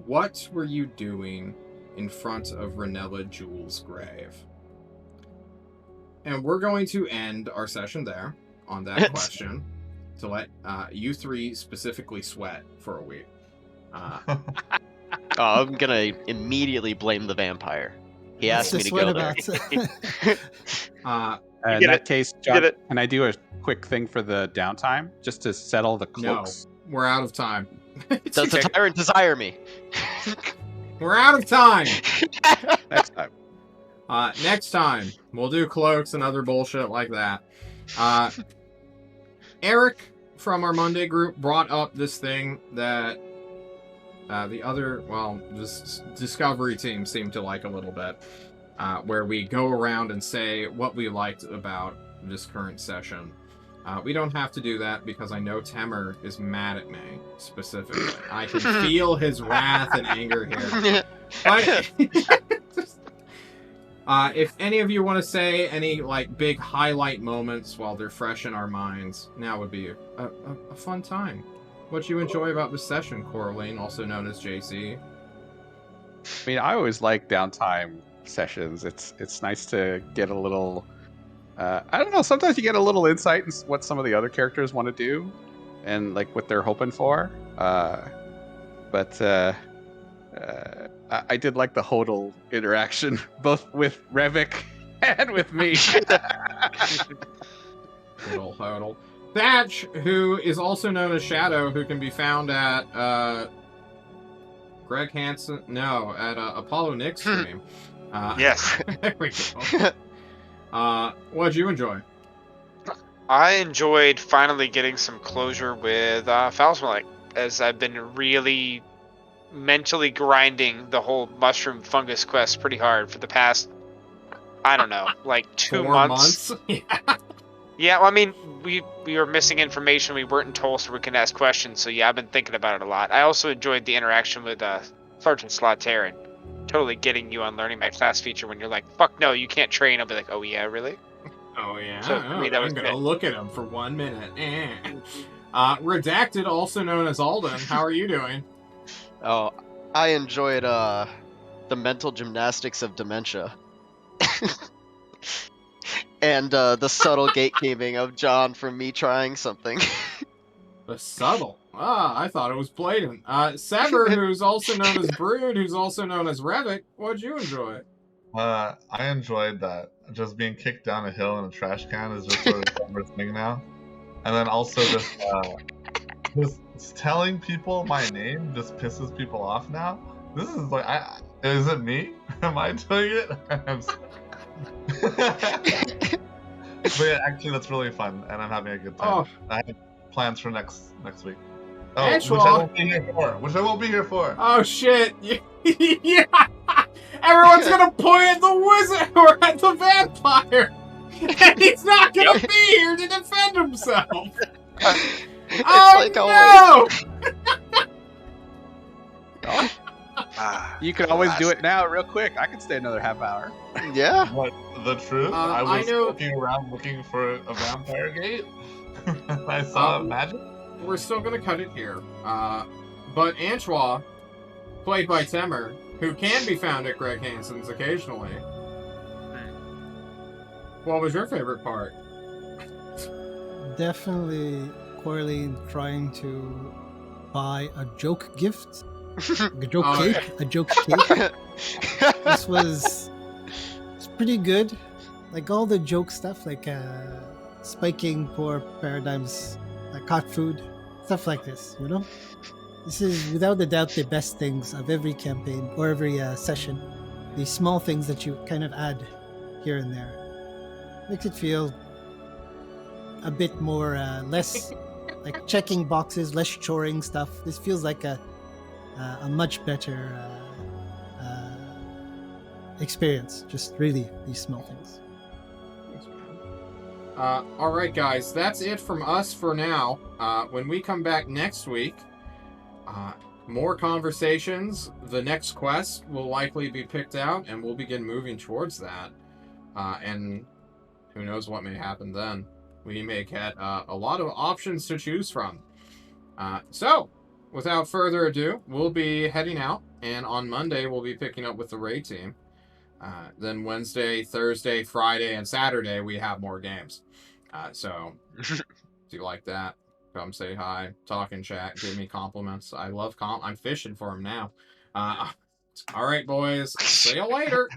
what were you doing in front of Ranella Jewel's grave? And we're going to end our session there on that question to let you three specifically sweat for a week. I'm gonna immediately blame the vampire. He asked me to go there. In that case, John, can I do a quick thing for the downtime just to settle the cloaks? No, we're out of time. Does the tyrant desire me? We're out of time. Next time. Next time, we'll do cloaks and other bullshit like that. Eric from our Monday group brought up this thing that this Discovery team seemed to like a little bit, where we go around and say what we liked about this current session. We don't have to do that because I know Temer is mad at me, specifically. I can feel his wrath and anger here. But if any of you want to say any like big highlight moments while they're fresh in our minds, now would be a fun time. What you enjoy about this session, Coraline, also known as JC? I mean, I always like downtime sessions. It's nice to get a little. I don't know. Sometimes you get a little insight into what some of the other characters want to do, and like what they're hoping for. But I did like the Hodel interaction, both with Revik and with me. Good old Hodel. Thatch, who is also known as Shadow, who can be found at Greg Hansen. No, at Apollo Nick's stream. Yes. There we go. What did you enjoy? I enjoyed finally getting some closure with Falsmalik, as I've been really mentally grinding the whole mushroom fungus quest pretty hard for the past, I don't know, like 2 months. 4 months? Yeah, well, I mean, we were missing information. We weren't in Tulsa where we can ask questions, so yeah, I've been thinking about it a lot. I also enjoyed the interaction with Sergeant Slaughter and totally getting you on learning my class feature when you're like, fuck no, you can't train. I'll be like, oh yeah, really? Oh yeah, So, I mean, that was I'm gonna good. look at him for 1 minute. Redacted, also known as Alden, how are you doing? Oh, I enjoyed the mental gymnastics of dementia. And the subtle gatekeeping of John from me trying something. The subtle. Ah, I thought it was blatant. Sever, who's also known as Brood, who's also known as Revit, what'd you enjoy? I enjoyed that. Just being kicked down a hill in a trash can is just sort of a thing now. And then also just telling people my name just pisses people off now. This is like, is it me? Am I doing it? But yeah, actually, that's really fun, and I'm having a good time. Oh. I have plans for next week. Oh, Angela. which I won't be here for. Which I won't be here for. Oh shit! Yeah, everyone's gonna point at the wizard or at the vampire, and he's not gonna be here to defend himself. It's Oh always. no! You could always do it now, real quick. I could stay another half hour. Yeah. What, the truth? I I was know- looking around looking for a vampire gate. And I saw magic. We're still gonna cut it here. But Antoine, played by Temer, who can be found at Greg Hansen's occasionally. What was your favorite part? Definitely Coraline trying to buy a joke gift. A joke Oh, cake. A joke cake. This was it's pretty good. Like all the joke stuff, like spiking poor Paradigm's cat food, stuff like this, you know? This is without a doubt the best things of every campaign or every session. These small things that you kind of add here and there. Makes it feel a bit more, less like checking boxes, less choring stuff. This feels like a much better experience. Just really these small things. All right, guys, that's it from us for now. When we come back next week, more conversations. The next quest will likely be picked out, and we'll begin moving towards that. And who knows what may happen then. We may get a lot of options to choose from. So, without further ado, we'll be heading out, and on Monday we'll be picking up with the raid team. Then Wednesday, Thursday, Friday, and Saturday we have more games. So, if you like that, come say hi, talk and chat, give me compliments. I love I'm fishing for them now. All right, boys. See you later.